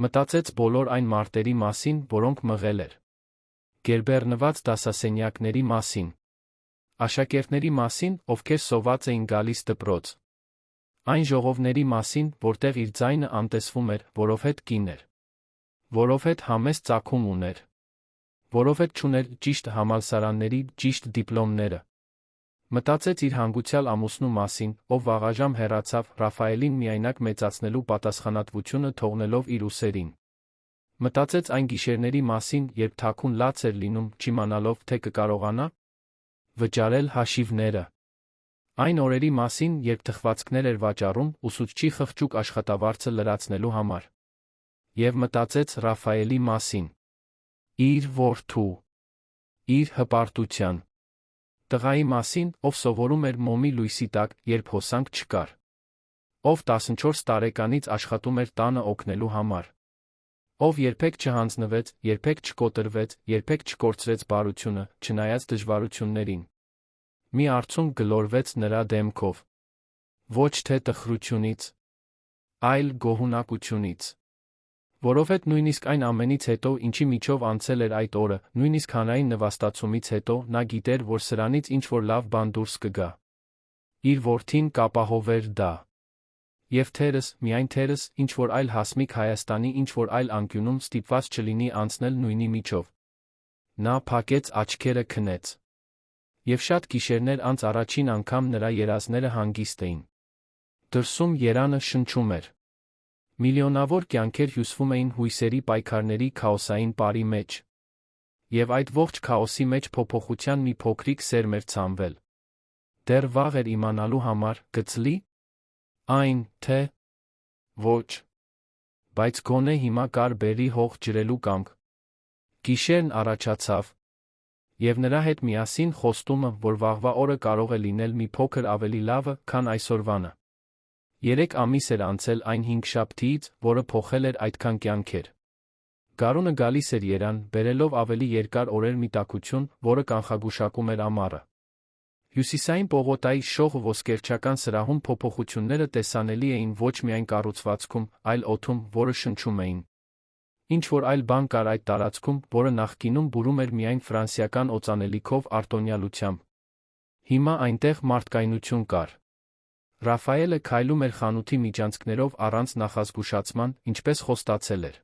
Մտածեց բոլոր այն մարտերի մասին, որոնք մղել էր։ Գերբեռնված դասասենյակների մասին։ Աշակերտների մասին, ովքեր սոված էին գալիս դպրոց։ Այն ժողովների մասին, որտեղ իր ձայնը անտեսվում էր, որովհետ կին էր։ Որովհետ համեստ ծագում ուներ։ Որովհետ չուներ ճիշտ համալսարանների ճիշտ դիպլոմները։ Մտածեց իր հանգուցյալ ամուսնու մասին, ով վաղաժամ հեռացավ, Ռաֆայելին միայնակ մեծացնելու պատասխանատվությունը թողնելով իր ուսերին։ Մտածեց այն գիշերների մասին, երբ թաքուն լաց էր լինում, չիմանալով, թե կկարողանա վճարել հաշիվները։ Այն օրերի մասին, երբ թխվածքներ էր վաճառում, ուսուցչի խղճուկ աշխատավարձը լրացնելու համար։ Եվ մտածեց Ռաֆայելի մասին։ Իր որդու։ Իր հպարտության։ Տղայի մասին, ով սովորում էր մոմի լույսի տակ, երբ հոսանք չկար։ Ով 14 տարեկանից աշխատում էր տանը օգնելու համար։ Ով երբեք չհանձնվեց, երբեք չկոտրվեց, երբեք չկորցրեց բարությունը, չնայած դժվարություններին։ Մի արցունք գլորվեց նրա դեմքով։ Ոչ թե տխրությունից, այլ գոհունակությունից։ Որովհետ նույնիսկ այն ամենից հետո, ինչի միջով անցել էր այդ օրը, նույնիսկ հանրային նվաստացումից հետո, նա գիտեր, որ սրանից ինչ-որ լավ բան դուրս կգա։ Իր որդին կապահովեր դա։ Եվ թերս, միայն թերս, ինչ-որ այլ Հասմիկ Հայաստանի ինչ-որ այլ անկյունում ստիպված չլինի անցնել նույնի միջով։ Նա փակեց աչքերը քնեց։ Եվ շատ գիշերներ անց առաջին անգամ նրա երազները հանգիստ էին։ Դրսում երանը շնչում էր։ Միլիոնավոր կյանքեր հյուսվում էին հույսերի պայքարների քաոսային պարի մեջ։ Եվ այդ ողջ քաոսի մեջ փոփոխության մի փոքրիկ սերմ էր ցանվել։ Դեռ վաղ էր իմանալու համար, կծլի այն, թե ոչ։ Բայց գոնե հիմա կար բերի հող ջրելու կամք։ Գիշերն առաջացավ։ Եվ նրա հետ միասին խոստումը, որ վաղվա օրը կարող է լինել մի փոքր ավելի լավը, քան այսօրվանը։ 3 ամիս էր անցել այն հինգշաբթիից, որը փոխել էր այդքան կյանքեր։ Գարունը գալիս էր երան, բերելով ավելի երկար օրեր մի տաքություն, որը կանխագուշակում էր ամառը։ Հյուսիսային պողոտայի շող ոսկերչական սրահում փոփոխությունները տեսանելի էին ոչ միայն կառուցվածքում, այլ օդում, որը շնչում էին։ Ինչ-որ այլ բան կար այդ տարածքում, որը նախկինում բուրում էր միայն ֆրանսիական օծանելիքով արտոնյալությամբ։ Հիմա այնտեղ մարդկայնություն կար։ Ռաֆայելը քայլում էր խանութի միջանցքներով առանց նախազգուշացման, ինչպես խոստացել էր։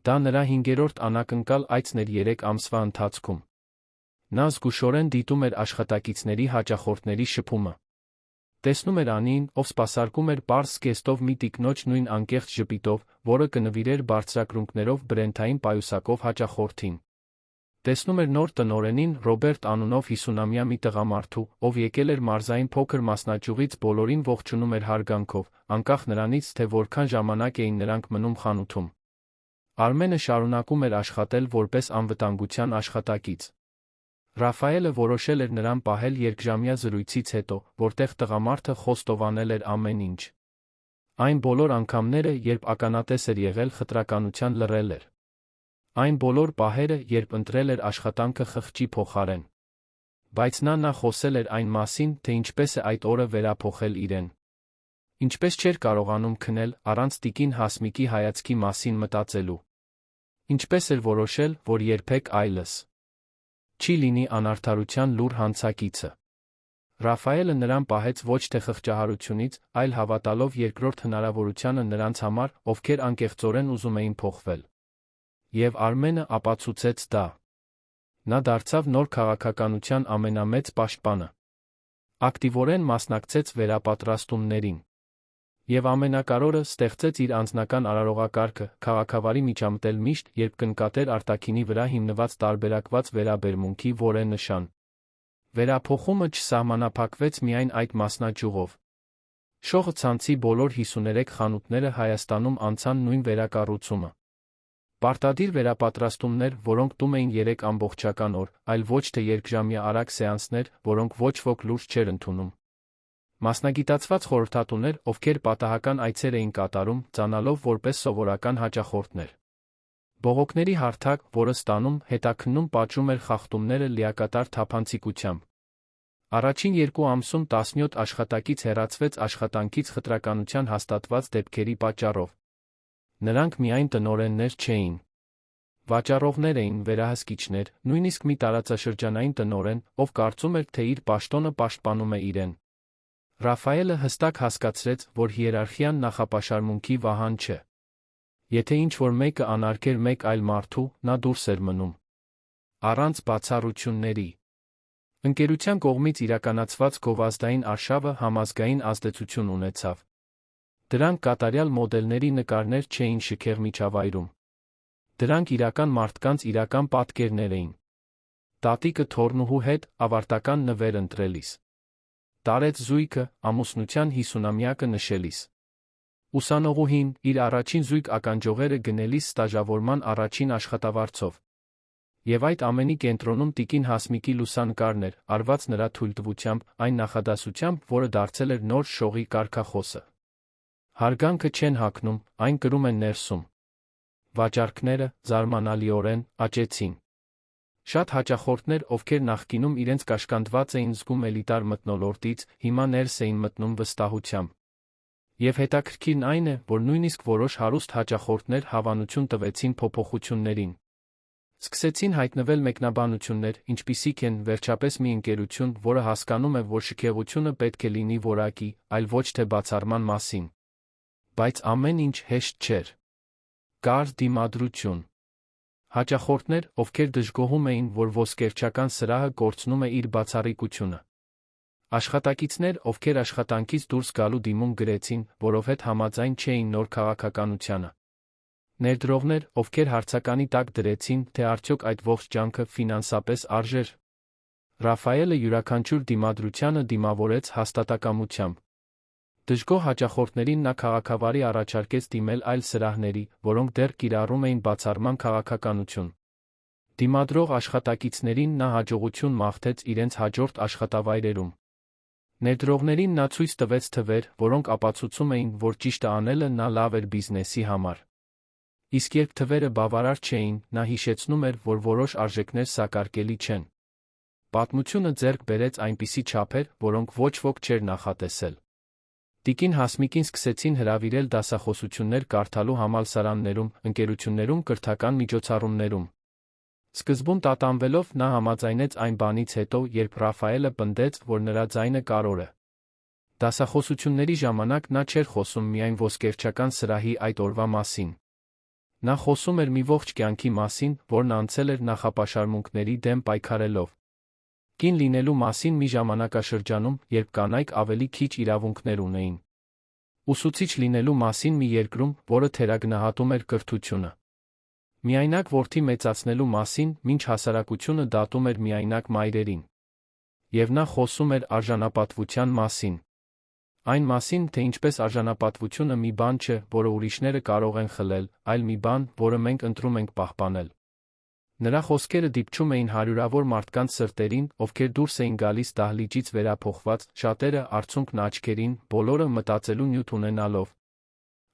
Դա նրա 5-րդ անակնկալ այցն էր 3 ամսվա ընթացքում։ Նա զգուշորեն դիտում էր աշխատակիցների հաճախորդների շփումը։ Տեսնում էր Անին, ով սպասարկում էր պարզ զգեստով մի տիկնոջ նույն անկեղծ ժպիտով, որը կնվիրեր բարձրակրունկներով բրենթային պայուսակով հաճախորդին։ Տեսնում էր նոր տնօրենին Ռոբերտ անունով 50-ամյա մի տղամարդու, ով եկել էր մարզային փոքր մասնաճյուղից բոլորին ողջունում էր հարգանքով, անկախ նրանից, թե որքան ժամանակ էին նրանք մնում խանութում։ Արմենը շարունակում էր աշխատել որպես անվտանգության աշխատակից։ Ռաֆայելը որոշել էր նրան պահել երկժամյա զրույցից հետո, որտեղ տղամարդը խոստովանել էր ամեն ինչ։ Այն բոլոր անգամները, երբ ականատես էր եղել խտրականության լռել էր։ Այն բոլոր պահերը, երբ ընտրել էր աշխատանքը խղճի փոխարեն։ Բայց նա խոսել էր այն մասին, թե ինչպես է այդ օրը վերափոխել իրեն։ Ինչպես չէր կարողանում քնել, առանց տիկին Հասմիկի հայացքի մասին մտածելու։ Ինչպես էր որոշել, որ երբեք այլս չի լինի անարդարության լուր հանցակիցը։ Ռաֆայելը նրան պահեց ոչ թե խղճահարությունից, այլ հավատալով երկրորդ հնարավորությանը նրանց համար, ովքեր անկեղծորեն ուզում էին փոխվել։ Եվ Արմենը ապացուցեց դա։ Նա դարձավ նոր քաղաքականության ամենամեծ պաշտպանը։ Ակտիվորեն մասնակցեց վերապատրաստումներին։ Եվ ամենակարորը ստեղծեց իր անձնական արարողակարգը, քաղաքավարի միջամտել միշտ, երբ կնկատեր արտաքինի վրա հիմնված տարբերակված վերաբերմունքի որե նշան։ Վերափոխումը չսահմանափակվեց միայն այդ մասնաճյուղով։ Շողը ցանցի բոլոր 53 խանութները Հայաստանում անցան նույն վերակառուցումը։ Պարտադիր վերապատրաստումներ, որոնք տում էին 3 ամբողջական օր, այլ ոչ թե երկժամյա արագ սեանսներ, որոնք ոչ ոք լուրջ չէր ընդունում։ Մասնագիտացված խորհրդատուներ, ովքեր պատահական այցեր էին կատարում, ծանալով որպես սովորական հաճախորդներ։ Բողոքների հարթակ, որը ստանում, հետաքննում պատժում էր խախտումները լիակատար թափանցիկությամբ։ Առաջին 2 ամսում 17 աշխատակից հեռացվեց աշխատանքից խտրականության հաստատված դեպքերի պատճառով։ Նրանք միայն տնօրեններ չէին։ Վաճառողներ էին, վերահսկիչներ, նույնիսկ մի տարածաշրջանային տնօրեն, ով կարծում էր, թե իր պաշտոնը պաշտպանում է իրեն։ Ռաֆայելը հստակ հասկացրեց, որ հիերարխիան նախապաշարմունքի վահան չէ։ Եթե ինչ-որ մեկը անարգեր մեկ այլ մարդու, նա դուրս էր մնում։ Առանց բացառությունների։ Ընկերության կողմից իրականացված գովազդային արշավը համազգային ազդեցություն ունեցավ։ Դրանք կատարյալ մոդելների նկարներ չէին շքեղ միջավայրում։ Դրանք իրական մարդկանց իրական պատկերներ էին։ Տատիկը թոռնուհու հետ ավարտական նվեր ընտրելիս։ Տարեց զույգը ամուսնության 50-ամյակը նշելիս։ Ուսանողուհին իր առաջին զույգ ականջողերը գնելիս ստաժավորման առաջին աշխատավարձով։ Եվ այդ ամենի կենտրոնում տիկին Հասմիկի լուսանկարն էր, արված նրա թույլտվությամբ, այն նախադասությամբ, որը դարձել էր նոր շողի կարգախոսը։ Հարգանքը չեն հագնում, այն կրում են ներսում։ Վաճառքները, զարմանալիորեն, աճեցին։ Շատ հաճախորդներ, ովքեր նախկինում իրենց կաշկանդված էին զգում էլիտար մթնոլորտից, հիմա ներս էին մտնում վստահությամբ։ Եվ հետաքրքիրն այն է, որ նույնիսկ որոշ հարուստ հաճախորդներ հավանություն տվեցին փոփոխություններին։ Սկսեցին հայտնվել մեկնաբանություններ, ինչպիսիք են վերջապես մի ընկերություն, որը հասկանում է, որ շքեղությունը պետք է լինի որակի, այլ ոչ թե բացառման մասին։ Բայց ամեն ինչ հեշտ չէր։ Կար դիմադրություն։ Հաճախորդներ, ովքեր դժգոհում էին, որ ոսկերչական սրահը կորցնում է իր բացառիկությունը։ Աշխատակիցներ, ովքեր աշխատանքից դուրս գալու դիմում գրեցին, որովհետև համաձայն չէին նոր քաղաքականությանը։ Ներդրողներ, ովքեր հարցականի տակ դրեցին, թե արդյոք այդ ողջ ջանքը ֆինանսապես արժեր։ Ռաֆայելը յուրաքանչյուր դիմադրությանը դիմավորեց հաստատակամությամբ։ Դժգոհ հաճախորդներին նա քաղաքավարի առաջարկեց դիմել այլ սրահների, որոնք դեռ կիրառում էին բացառման քաղաքականություն։ Դիմադրող աշխատակիցներին նա հաջողություն մաղթեց իրենց հաջորդ աշխատավայրերում։ Ներդրողներին նա ցույց տվեց թվեր, որոնք ապացուցում էին, որ ճիշտը անելը նա լավ էր բիզնեսի համար։ Իսկ երբ թվերը բավարար չէին, նա հիշեցնում էր, որ որոշ արժեքներ սակարկելի չեն։ Պատմությունը ձեռք բերեց այնպիսի չափեր, որոնք ոչ ոք չէր նախատեսել։ Տիկին Հասմիկին սկսեցին հրավիրել դասախոսություններ կարդալու համալսարաններում, ընկերություններում, կրթական միջոցառումներում։ Սկզբում տատանվելով նա համաձայնեց այն բանից հետո, երբ Ռաֆայելը պնդեց, որ նրա ձայնը կարևոր է։ Դասախոսությունների ժամանակ նա չէր խոսում միայն ոսկերչական սրահի այդ օրվա մասին։ Նա խոսում էր մի ողջ կյանքի մասին, որն անցել էր նախապաշարմունքների դեմ պայքարելով։ Կին լինելու մասին մի ժամանակաշրջանում, երբ կանայք ավելի քիչ իրավունքներ ունեին։ Ուսուցիչ լինելու մասին մի երկրում, որը թերագնահատում էր կրթությունը։ Միայնակ որդի մեծացնելու մասին, մինչ հասարակությունը դատում էր միայնակ մայրերին։ Եվ նա խոսում էր արժանապատվության մասին։ Այն մասին, թե ինչպես արժանապատվությունը մի բան չէ, որը ուրիշները կարող են խլել, այլ մի բան, որը մենք ընտրում ենք պահպանել։ Նրա խոսքերը դիպչում էին հարյուրավոր մարդկանց սրտերին, ովքեր դուրս էին գալիս դահլիճից վերափոխված, շատերը արցունքն աչքերին, բոլորը մտածելու նյութ ունենալով։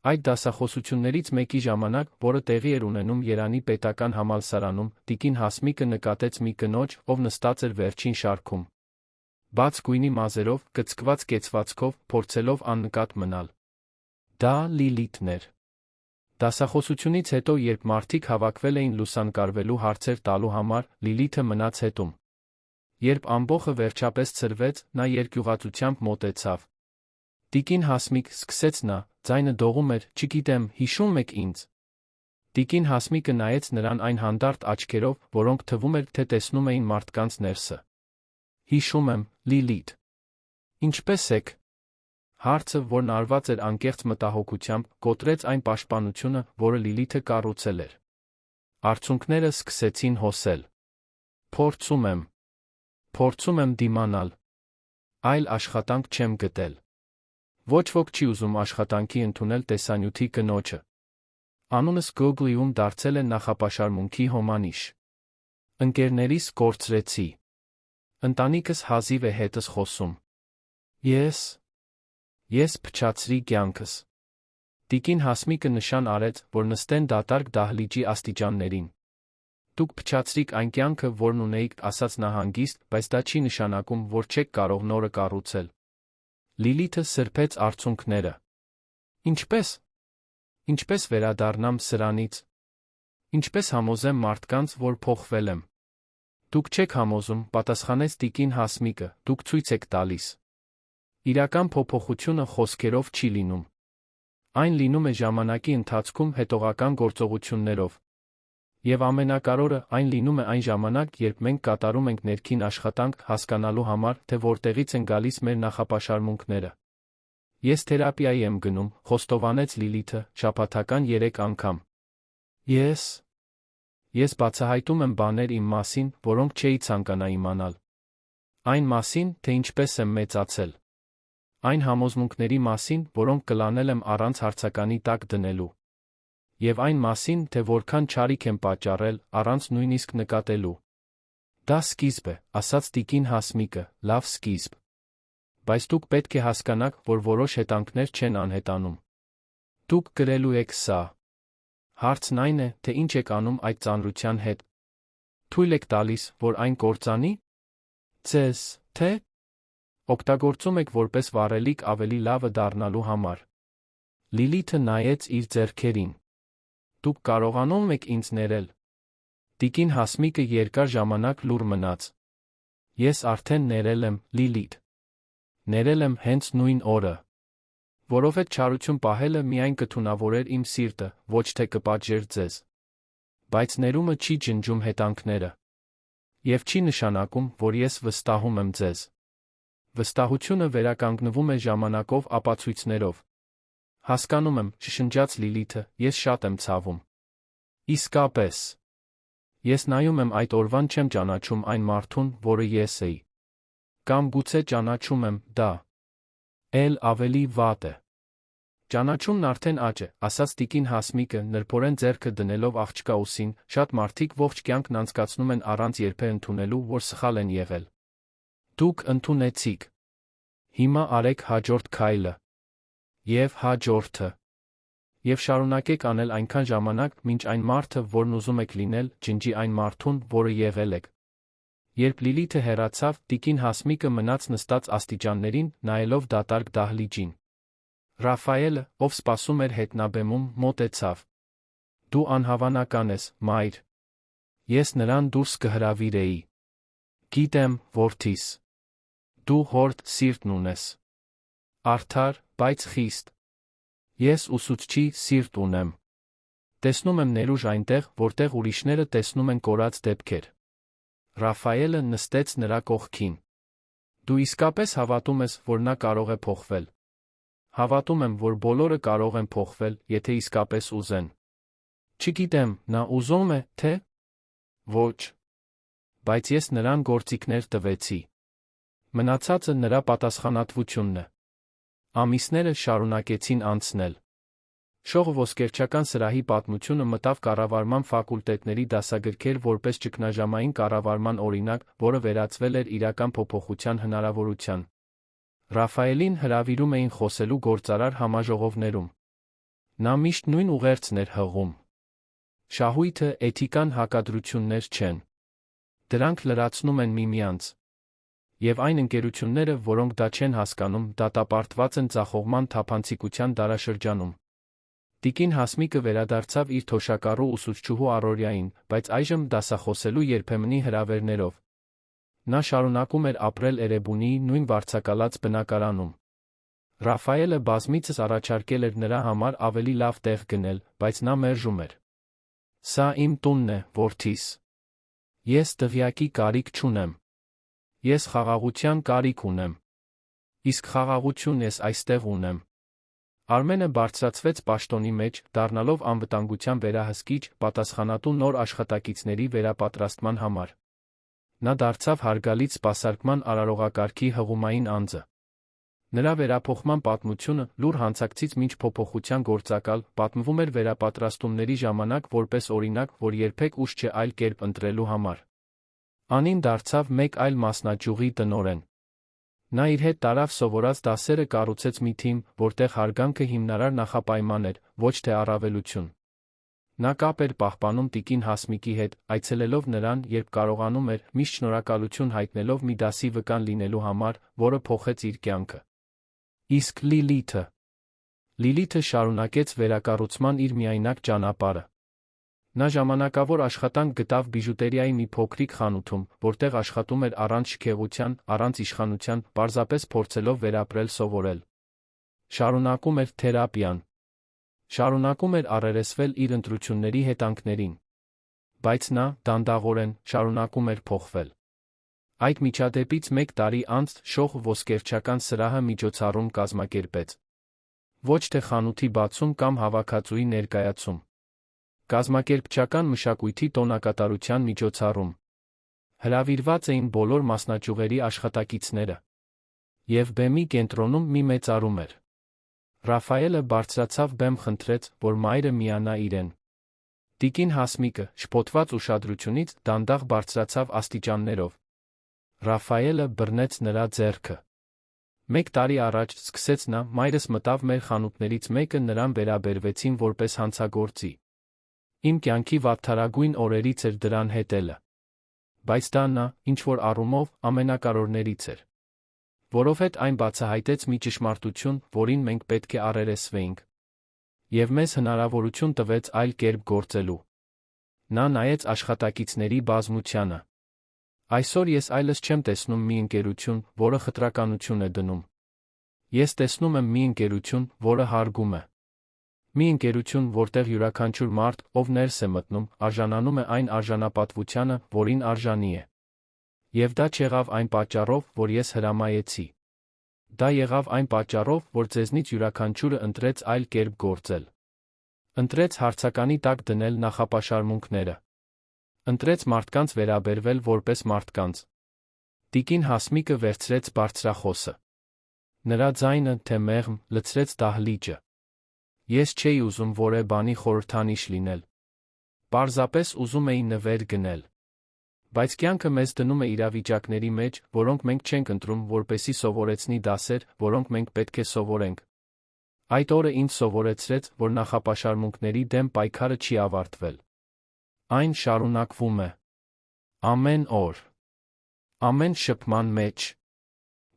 Այդ դասախոսություններից մեկի ժամանակ, որը տեղի էր ունենում Երանի պետական համալսարանում, տիկին Հասմիկը նկատեց մի կնոջ, ով նստած էր վերջին շարքում։ Բաց գույնի մազերով, կծկված կեցվածքով, փորձելով աննկատ մնալ։ Դա Լիլիթն էր։ Դասախոսությունից հետո, երբ մարդիկ հավաքվել էին լուսանկարվելու հարցեր տալու համար, Լիլիթը մնաց հետում։ Երբ ամբոխը վերջապես ցրվեց, նա երկյուղածությամբ մոտեցավ։ Տիկին Հասմիկ, սկսեց նա, ձայնը դողում էր, չգիտեմ, հիշում եք ինձ։ Տիկին Հասմիկը նայեց նրան այն հանդարտ աչքերով, որոնք թվում էր, թե տեսնում էին մարդկանց ներսը։ Հիշում եմ, Լիլիթ։ Ինչպե՞ս եք։ Հարցը, որն արված էր անկեղծ մտահոգությամբ, կոտրեց այն պաշտպանությունը, որը Լիլիթը կառուցել էր։ Արցունքները սկսեցին հոսել։ Փորձում եմ դիմանալ։ Այլ աշխատանք չեմ գտել։ Ոչ ոք չի ուզում աշխատանքի ընդունել տեսանյութի կնոջը։ Անունս Գոգլիում դարձել է նախապաշարմունքի հոմանիշ։ Ընկերներիս կորցրեցի։ Ընտանիքս հազիվ է հետս խոսում։ Ես փչացրի կյանքս։ Տիկին Հասմիկը նշան արեց, որ նստեն դատարկ դահլիճի աստիճաններին։ Դուք փչացրիք այն կյանքը, որն ունեիք, ասաց նա հանգիստ, բայց դա չի նշանակում, որ չեք կարող նորը կառուցել։ Լիլիթը սրբեց արցունքները։ Ինչպես վերադառնամ սրանից։ Ինչպես համոզեմ մարդկանց, որ փոխվել եմ։ Դուք չեք համոզում, պատասխանեց տիկին Հասմիկը, դուք ցույց եք տալիս։ Իրական փոփոխությունը խոսքերով չի լինում։ Այն լինում է ժամանակի ընթացքում հետողական գործողություններով։ Եվ ամենակարևորը, այն լինում է այն ժամանակ, երբ մենք կատարում ենք ներքին աշխատանք հասկանալու համար, թե որտեղից են գալիս մեր նախապաշարմունքները։ Ես թերապիայի եմ գնում, խոստովանեց Լիլիթը, շաբաթական 3 անգամ։ Ես բացահայտում եմ բաներ իմ մասին, որոնք չէի ցանկանա իմանալ։ Այն մասին, թե ինչպես եմ մեծացել։ Այն համոզմունքների մասին, որոնք կլանել եմ առանց հարցականի տակ դնելու։ Եվ այն մասին, թե որքան չարիք եմ պատճառել, առանց նույնիսկ նկատելու։ Դա սկիզբ է, ասաց տիկին Հասմիկը, լավ սկիզբ։ Բայց դուք պետք է հասկանաք, որ որոշ հետանքներ չեն անհետանում։ Դուք գրելու եք սա։ Հարցն այն է, թե ինչ եք անում այդ ծանրության հետ։ Թույլ եք տալիս, որ այն կործանի։ Ձեզ, թե օգտագործում եք որպես վառելիք ավելի լավը դառնալու համար։ Լիլիթը նայեց իր ձեռքերին։ Դուք կարողանում եք ինձ ներել։ Տիկին Հասմիկը երկար ժամանակ լուռ մնաց։ Ես արդեն ներել եմ, Լիլիթ։ Ներել եմ հենց նույն օրը։ Որովհետև չարություն պահելը միայն կթունավորեր իմ սիրտը, ոչ թե կպատժեր ձեզ։ Բայց ներումը չի ջնջում հետանքները։ Եվ չի նշանակում, որ ես վստահում եմ ձեզ։ Վստահությունը վերականգնվում է ժամանակով ապացույցներով։ Հասկանում եմ, շշնջաց Լիլիթը, ես շատ եմ ցավում։ Իսկապես։ Ես նայում եմ այդ օրվան չեմ ճանաչում այն մարդուն, որը ես էի։ Կամ գուցե ճանաչում եմ, դա էլ ավելի վատ է։ Ճանաչումն արդեն աճ է, ասաց տիկին Հասմիկը, նրբորեն ձեռքը դնելով աղջկա ուսին, շատ մարդիկ ողջ կյանքն անցկացնում են առանց երբեք ընդունելու, որ սխալ են եղել։ Դուք ընդունեցիք։ Հիմա արեք հաջորդ քայլը։ Եվ հաջորդը։ Եվ շարունակեք անել այնքան ժամանակ, մինչ այն մարդը, որն ուզում եք լինել, ջնջի այն մարդուն, որը եղել եք։ Երբ Լիլիթը հեռացավ, տիկին Հասմիկը մնաց նստած աստիճաններին, նայելով դատարկ դահլիճին։ Ռաֆայելը, ով սպասում էր հետնաբեմում, մոտեցավ։ Դու անհավանական ես, մայր։ Ես նրան դուրս կհրավիրեի։ Գիտեմ, որդիս։ Դու հորդ սիրտն ունես։ Արդար, բայց խիստ։ Ես ուսուցչի սիրտ ունեմ։ Տեսնում եմ ներուժ այնտեղ, որտեղ ուրիշները տեսնում են կորած դեպքեր։ Ռաֆայելը նստեց նրա կողքին։ Դու իսկապես հավատում ես, որ նա կարող է փոխվել։ Հավատում եմ, որ բոլորը կարող են փոխվել, եթե իսկապես ուզեն։ Չգիտեմ, նա ուզում է, թե ոչ։ Բայց ես նրան գործիքներ տվեցի։ Մնացածը նրա պատասխանատվությունն է։ Ամիսները շարունակեցին անցնել։ Շողը ոսկերչական սրահի պատմությունը մտավ կառավարման ֆակուլտետների դասագրքեր որպես ճգնաժամային կառավարման օրինակ, որը վերածվել էր իրական փոփոխության հնարավորության։ Ռաֆայելին հրավիրում էին խոսելու գործարար համաժողովներում։ Նա միշտ նույն ուղերձն էր հղում։ Շահույթը, էթիկան հակադրություններ չեն։ Դրանք լրացնում են միմյանց։ Եվ այն ընկերությունները, որոնք դա չեն հասկանում, դատապարտված են ձախողման թափանցիկության դարաշրջանում։ Տիկին Հասմիկը վերադարձավ իր թոշակառու ուսուցչուհու առօրյային, բայց այժմ դասախոսելու երբեմնի հրավերներով։ Նա շարունակում էր ապրել Էրեբունիի նույն վարձակալած բնակարանում։ Ռաֆայելը բազմիցս առաջարկել էր նրա համար ավելի լավ տեղ գնել, բայց նա մերժում էր։ Սա իմ տունն է, որդիս։ Ես դղյակի կարիք չունեմ։ Ես խաղաղության կարիք ունեմ։ Իսկ խաղաղություն ես այստեղ ունեմ։ Արմենը բարձրացվեց պաշտոնի մեջ, դառնալով անվտանգության վերահսկիչ, պատասխանատու նոր աշխատակիցների վերապատրաստման համար։ Նա դարձավ հարգալից սպասարկման արարողակարգի հղումային անձը։ Նրա վերափոխման պատմությունը, լուր հանցակցից մինչ փոփոխության գործակալ, պատմվում էր վերապատրաստումների ժամանակ որպես օրինակ, որ երբեք ուշ չէ այլ կերպ ընտրելու համար։ Անին դարձավ մեկ այլ մասնաճյուղի տնօրեն։ Նա իր հետ տարավ սովորած դասերը կառուցեց մի թիմ, որտեղ հարգանքը հիմնարար նախապայման էր, ոչ թե առավելություն։ Նա կապ էր պահպանում տիկին Հասմիկի հետ, այցելելով նրան, երբ կարողանում էր, միշտ շնորհակալություն հայտնելով մի դասի վկան լինելու համար, որը փոխեց իր կյանքը։ Իսկ Լիլիթը շարունակեց վերակառուցման իր միայնակ ճանապարհը։ Նա ժամանակավոր աշխատանք գտավ բիժուտերիայի մի փոքրիկ խանութում, որտեղ աշխատում էր առանց շքեղության, առանց իշխանության, պարզապես փորձելով վերապրել սովորել։ Շարունակում էր թերապիան։ Շարունակում էր առերեսվել իր ընտրությունների հետանքներին։ Բայց նա, դանդաղորեն, շարունակում էր փոխվել։ Այդ միջադեպից մեկ տարի անց Շոխ ոսկերչական սրահը միջոցառում կազմակերպեց։ Ոչ թե խանութի բացում կամ հավաքածուի ներկայացում։ Կազմակերպչական մշակույթի տոնակատարության միջոցառում։ Հրավիրված էին բոլոր մասնաճյուղերի աշխատակիցները։ Եվ բեմի կենտրոնում մի մեծարում էր։ Ռաֆայելը բարձրացավ բեմ, խնդրեց, որ մայրը միանա իրեն։ Տիկին Հասմիկը, շփոթված ուշադրությունից, դանդաղ բարձրացավ աստիճաններով։ Ռաֆայելը բռնեց նրա ձեռքը։ Մեկ տարի առաջ, սկսեց նա, մայրս մտավ մեր խանութներից մեկը, նրան վերաբերվեցին որպես հանցագործի։ Իմ կյանքի վատթարագույն օրերից էր դրան հետելը։ Բայց դա նա, ինչ-որ առումով, ամենակարևորներից էր։ Որովհետև այն բացահայտեց մի ճշմարտություն, որին մենք պետք է առերեսվեինք։ Եվ մեզ հնարավորություն տվեց այլ կերպ գործելու։ Նա նայեց աշխատակիցների բազմությանը։ Այսօր ես այլս չեմ տեսնում մի ընկերություն, որը խտրականություն է դնում։ Ես տեսնում եմ մի ընկերություն, որը հարգում է։ Մի ընկերություն, որտեղ յուրաքանչյուր մարդ, ով ներս է մտնում, արժանանում է այն արժանապատվությանը, որին արժանի է։ Եվ դա չեղավ այն պատճառով, որ ես հրամայեցի։ Դա եղավ այն պատճառով, որ ձեզնից յուրաքանչյուրը ընտրեց այլ կերպ գործել։ Ընտրեց հարցականի տակ դնել նախապաշարմունքները։ Ընտրեց մարդկանց վերաբերվել որպես մարդկանց։ Տիկին Հասմիկը վերցրեց բարձրախոսը։ Նրա ձայնը, թե մեղմ, լցրեց դահլիճը։ Ես չէի ուզում որևէ բանի խորհրդանիշ լինել։ Պարզապես ուզում էի նվեր գնել։ Բայց կյանքը մեզ դնում է իրավիճակների մեջ, որոնք մենք չենք ընտրում, որպեսզի սովորեցնի դասեր, որոնք մենք պետք է սովորենք։ Այդ օրը ինձ սովորեցրեց, որ նախապաշարմունքների դեմ պայքարը չի ավարտվել։ Այն շարունակվում է։ Ամեն օր։ Ամեն շփման մեջ։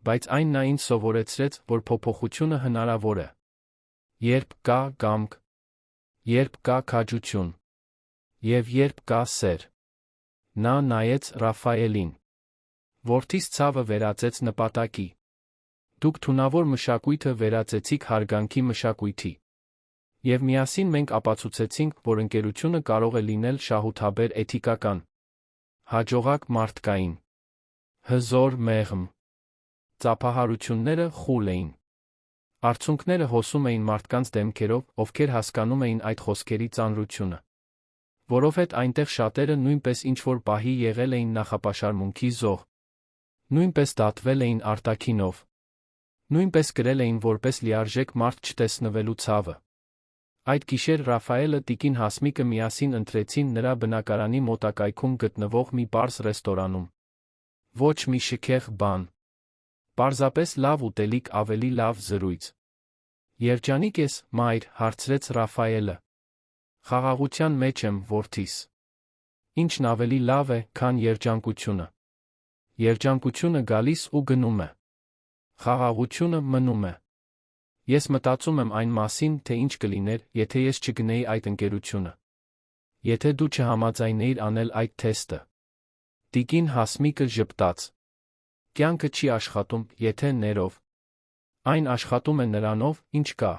Բայց այն նա ինձ սովորեցրեց, որ փոփոխությունը հնարավոր է։ Երբ կա կամք, երբ կա քաջություն, և երբ կա սեր։ Նա նայեց Ռաֆայելին։ Որդիս ցավը վերածեց նպատակի։ Դուք թունավոր մշակույթը վերածեցիք հարգանքի մշակույթի։ Եվ միասին մենք ապացուցեցինք, որ ընկերությունը կարող է լինել շահութաբեր էթիկական, հաջողակ մարդկային, հզոր մեղմ։ Ծափահարությունները խուլ էին։ Արցունքները հոսում էին մարդկանց դեմքերով, ովքեր հասկանում էին այդ խոսքերի ծանրությունը։ Որովհետև այնտեղ շատերը նույնպես ինչ-որ պահի եղել էին նախապաշարմունքի զոհ։ Նույնպես դատվել էին արտաքինով։ Նույնպես կրել էին որպես լիարժեք մարդ չտեսնվելու ցավը։ Այդ գիշեր Ռաֆայելը տիկին Հասմիկը միասին ընտրեցին նրա բնակարանի մոտակայքում գտնվող մի պարզ ռեստորանում։ Ոչ մի շքեղ բան։ Պարզապես լավ ուտելիք, ավելի լավ զրույց։ Երջանիկ ես, մայր, հարցրեց Ռաֆայելը։ Խաղաղության մեջ եմ, որդիս։ Ինչն ավելի լավ է, քան երջանկությունը։ Երջանկությունը գալիս ու գնում է։ Խաղաղությունը մնում է։ Ես մտածում եմ այն մասին, թե ինչ կլիներ, եթե ես չգնեի այդ ընկերությունը։ Եթե դու չհամաձայնեիր անել այդ թեստը։ Տիկին Հասմիկը ժպտաց։ Կյանքը չի աշխատում, եթե ներով։ Այն աշխատում է նրանով, ինչ կա։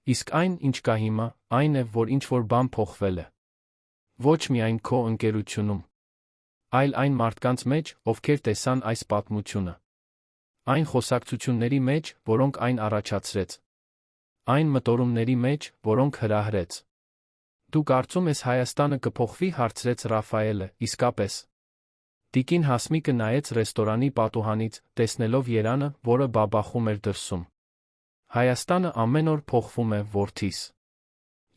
Իսկ այն, ինչ կա հիմա, այն է, որ ինչ-որ բան փոխվել է։ Ոչ միայն քո ընկերությունում, այլ այն մարդկանց մեջ, ովքեր տեսան այս պատմությունը։ Այն խոսակցությունների մեջ, որոնք այն առաջացրեց։ Այն մտորումների մեջ, որոնք հրահրեց։ Դու կարծում ես Հայաստանը կփոխվի, հարցրեց Ռաֆայելը, իսկապես։ Տիկին Հասմիկը նայեց ռեստորանի պատուհանից, տեսնելով Երանը, որը բաբախում էր դրսում։ Հայաստանը ամեն օր փոխվում է, որդիս։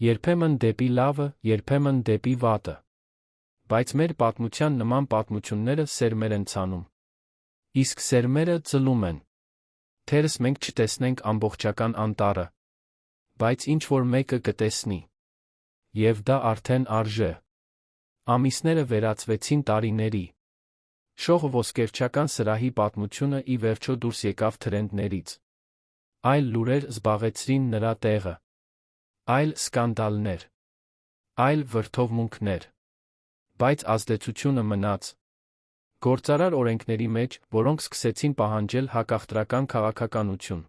Երբեմն դեպի լավը, երբեմն դեպի վատը։ Բայց մեր պատմության նման պատմությունները սերմեր են ցանում։ Իսկ սերմերը ծլում են։ Թերս մենք չտեսնենք ամբողջական անտառը, բայց ինչ-որ մեկը կտեսնի։ Եվ դա արդեն արժե։ Ամիսները վերածվեցին տարիների։ Շողը ոսկերչական սրահի պատմությունը ի վերջո դուրս եկավ թրենդներից։ Այլ լուրեր զբաղեցրին նրա տեղը։ Այլ սկանդալներ։ Այլ վրդովմունքներ։ Բայց ազդեցությունը մնաց։ Գործարար օրենքների մեջ, որոնք սկսեցին պահանջել հակաղտրական քաղաքականություն։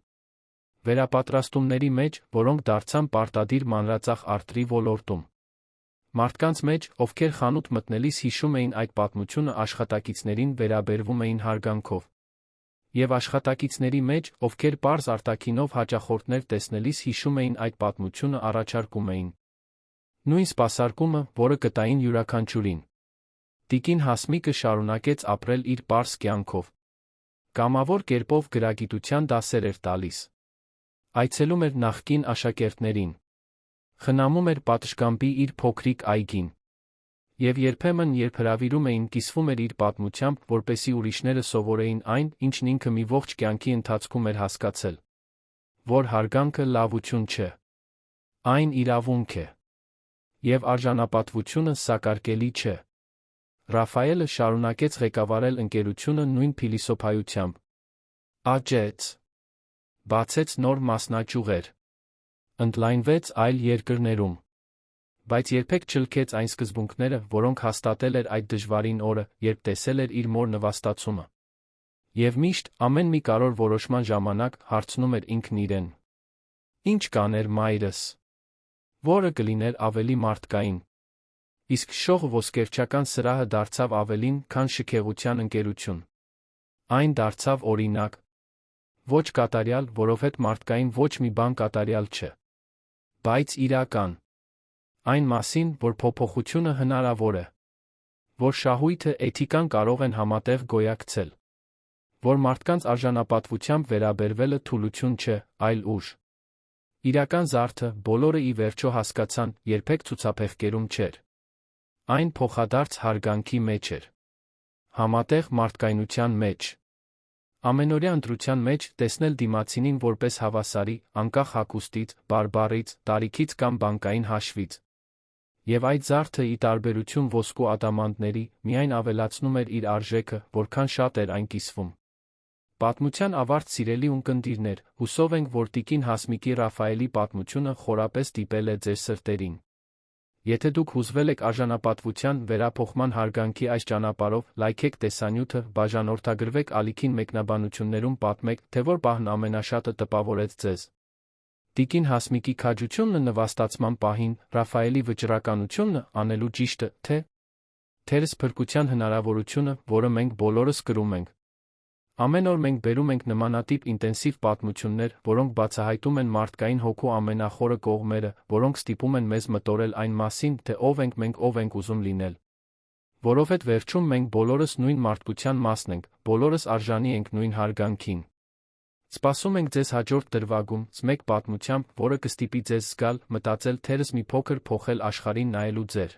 Վերապատրաստումների մեջ, որոնք դարձան պարտադիր մանրածախ արդրի ոլորտում։ Մարդկանց մեջ, ովքեր խանութ մտնելիս հիշում էին այդ պատմությունը, աշխատակիցներին վերաբերվում էին հարգանքով։ Եվ աշխատակիցների մեջ, ովքեր պարզ արտաքինով հաճախորդներ տեսնելիս հիշում էին այդ պատմությունը, առաջարկում էին նույն սպասարկումը, որը կտային յուրաքանչյուրին։ Տիկին Հասմիկը շարունակեց ապրել իր պարզ կյանքով։ Կամավոր կերպով գրագիտության դասեր էր տալիս։ Այցելում էր նախկին աշակերտներին։ Խնամում էր պատշգամբի իր փոքրիկ այգին։ Եվ երբեմն, երբ հրավիրում էին, կիսվում էր իր պատմությամբ, որպեսզի ուրիշները սովորեին այն, ինչն ինքը մի ողջ կյանքի ընթացքում էր հասկացել, որ հարգանքը լավություն չէ։ Այն իրավունք է։ Եվ արժանապատվությունը սակարկելի չէ։ Ռաֆայելը շարունակեց ղեկավարել ընկերությունը նույն փիլիսոփայությամբ։ Աճեց։ Բացեց նոր մասնաճյուղեր։ Ընդլայնվեց այլ երկրներում։ Բայց երբեք չլքեց այն սկզբունքները, որոնք հաստատել էր այդ դժվարին օրը, երբ տեսել էր իր մոր նվաստացումը։ Եվ միշտ, ամեն մի կարևոր որոշման ժամանակ, հարցնում էր ինքն իրեն. Ինչ կաներ մայրս։ Որը կլիներ ավելի մարդկային։ Իսկ շողը ոսկերչական սրահը դարձավ ավելին, քան շքեղության ընկերություն։ Այն դարձավ օրինակ։ Ոչ կատարյալ, որովհետև մարդկային ոչ մի բան կատարյալ չէ։ Բայց իրական։ Այն մասին, որ փոփոխությունը հնարավոր է։ Որ շահույթը, էթիկան կարող են համատեղ գոյակցել։ Որ մարդկանց արժանապատվությամբ վերաբերվելը թուլություն չէ, այլ ուժ։ Իրական զարդը, բոլորը ի վերջո հասկացան, երբեք ցուցափեղկերում չէր։ Այն փոխադարձ հարգանքի մեջ էր։ Համատեղ մարդկայնության մեջ։ Ամենօրյա ընտրության մեջ տեսնել դիմացինին որպես հավասարի, անկախ հագուստից, բարբառից, տարիքից կամ բանկային հաշվից։ Եվ այդ զարդը, ի տարբերություն ոսկու ադամանդների, միայն ավելացնում էր իր արժեքը, որքան շատ էր այն կիսվում։ Պատմության ավարտ, սիրելի ունկնդիրներ, հուսով ենք, որ տիկին Հասմիկի Ռաֆայելի պատմությունը խորապես դիպել է ձեր սրտերին։ Եթե դուք հուզվել եք արժանապատվության վերափոխման հարգանքի այս ճանապարհով, լայքեք տեսանյութը, բաժանորդագրվեք ալիքին, մեկնաբանություններում պատմեք, թե որ պահն ամենաշատը տպավորեց ձեզ։ Տիկին Հասմիկի քաջությունն նվաստացման պահին, Ռաֆայելի վճռականությունն անելու ճիշտը, թերս փրկության հնարավորությունը, որը մենք բոլորս կրում ենք։ Ամեն օր մենք բերում ենք նմանատիպ ինտենսիվ պատմություններ, որոնք բացահայտում են մարդկային հոգու ամենախորը կողմերը, որոնք ստիպում են մեզ մտորել այն մասին, թե ով ենք մենք, ով ենք ուզում լինել։ Որովհետև վերջում մենք բոլորս նույն մարդկության մասն ենք, բոլորս արժանի ենք նույն հարգանքին։ Սպասում ենք ձեզ հաջորդ դրվագում, մեկ պատմությամբ, որը կստիպի ձեզ զգալ, մտածել, թերս մի փոքր փոխել աշխարհին նայելու ձեր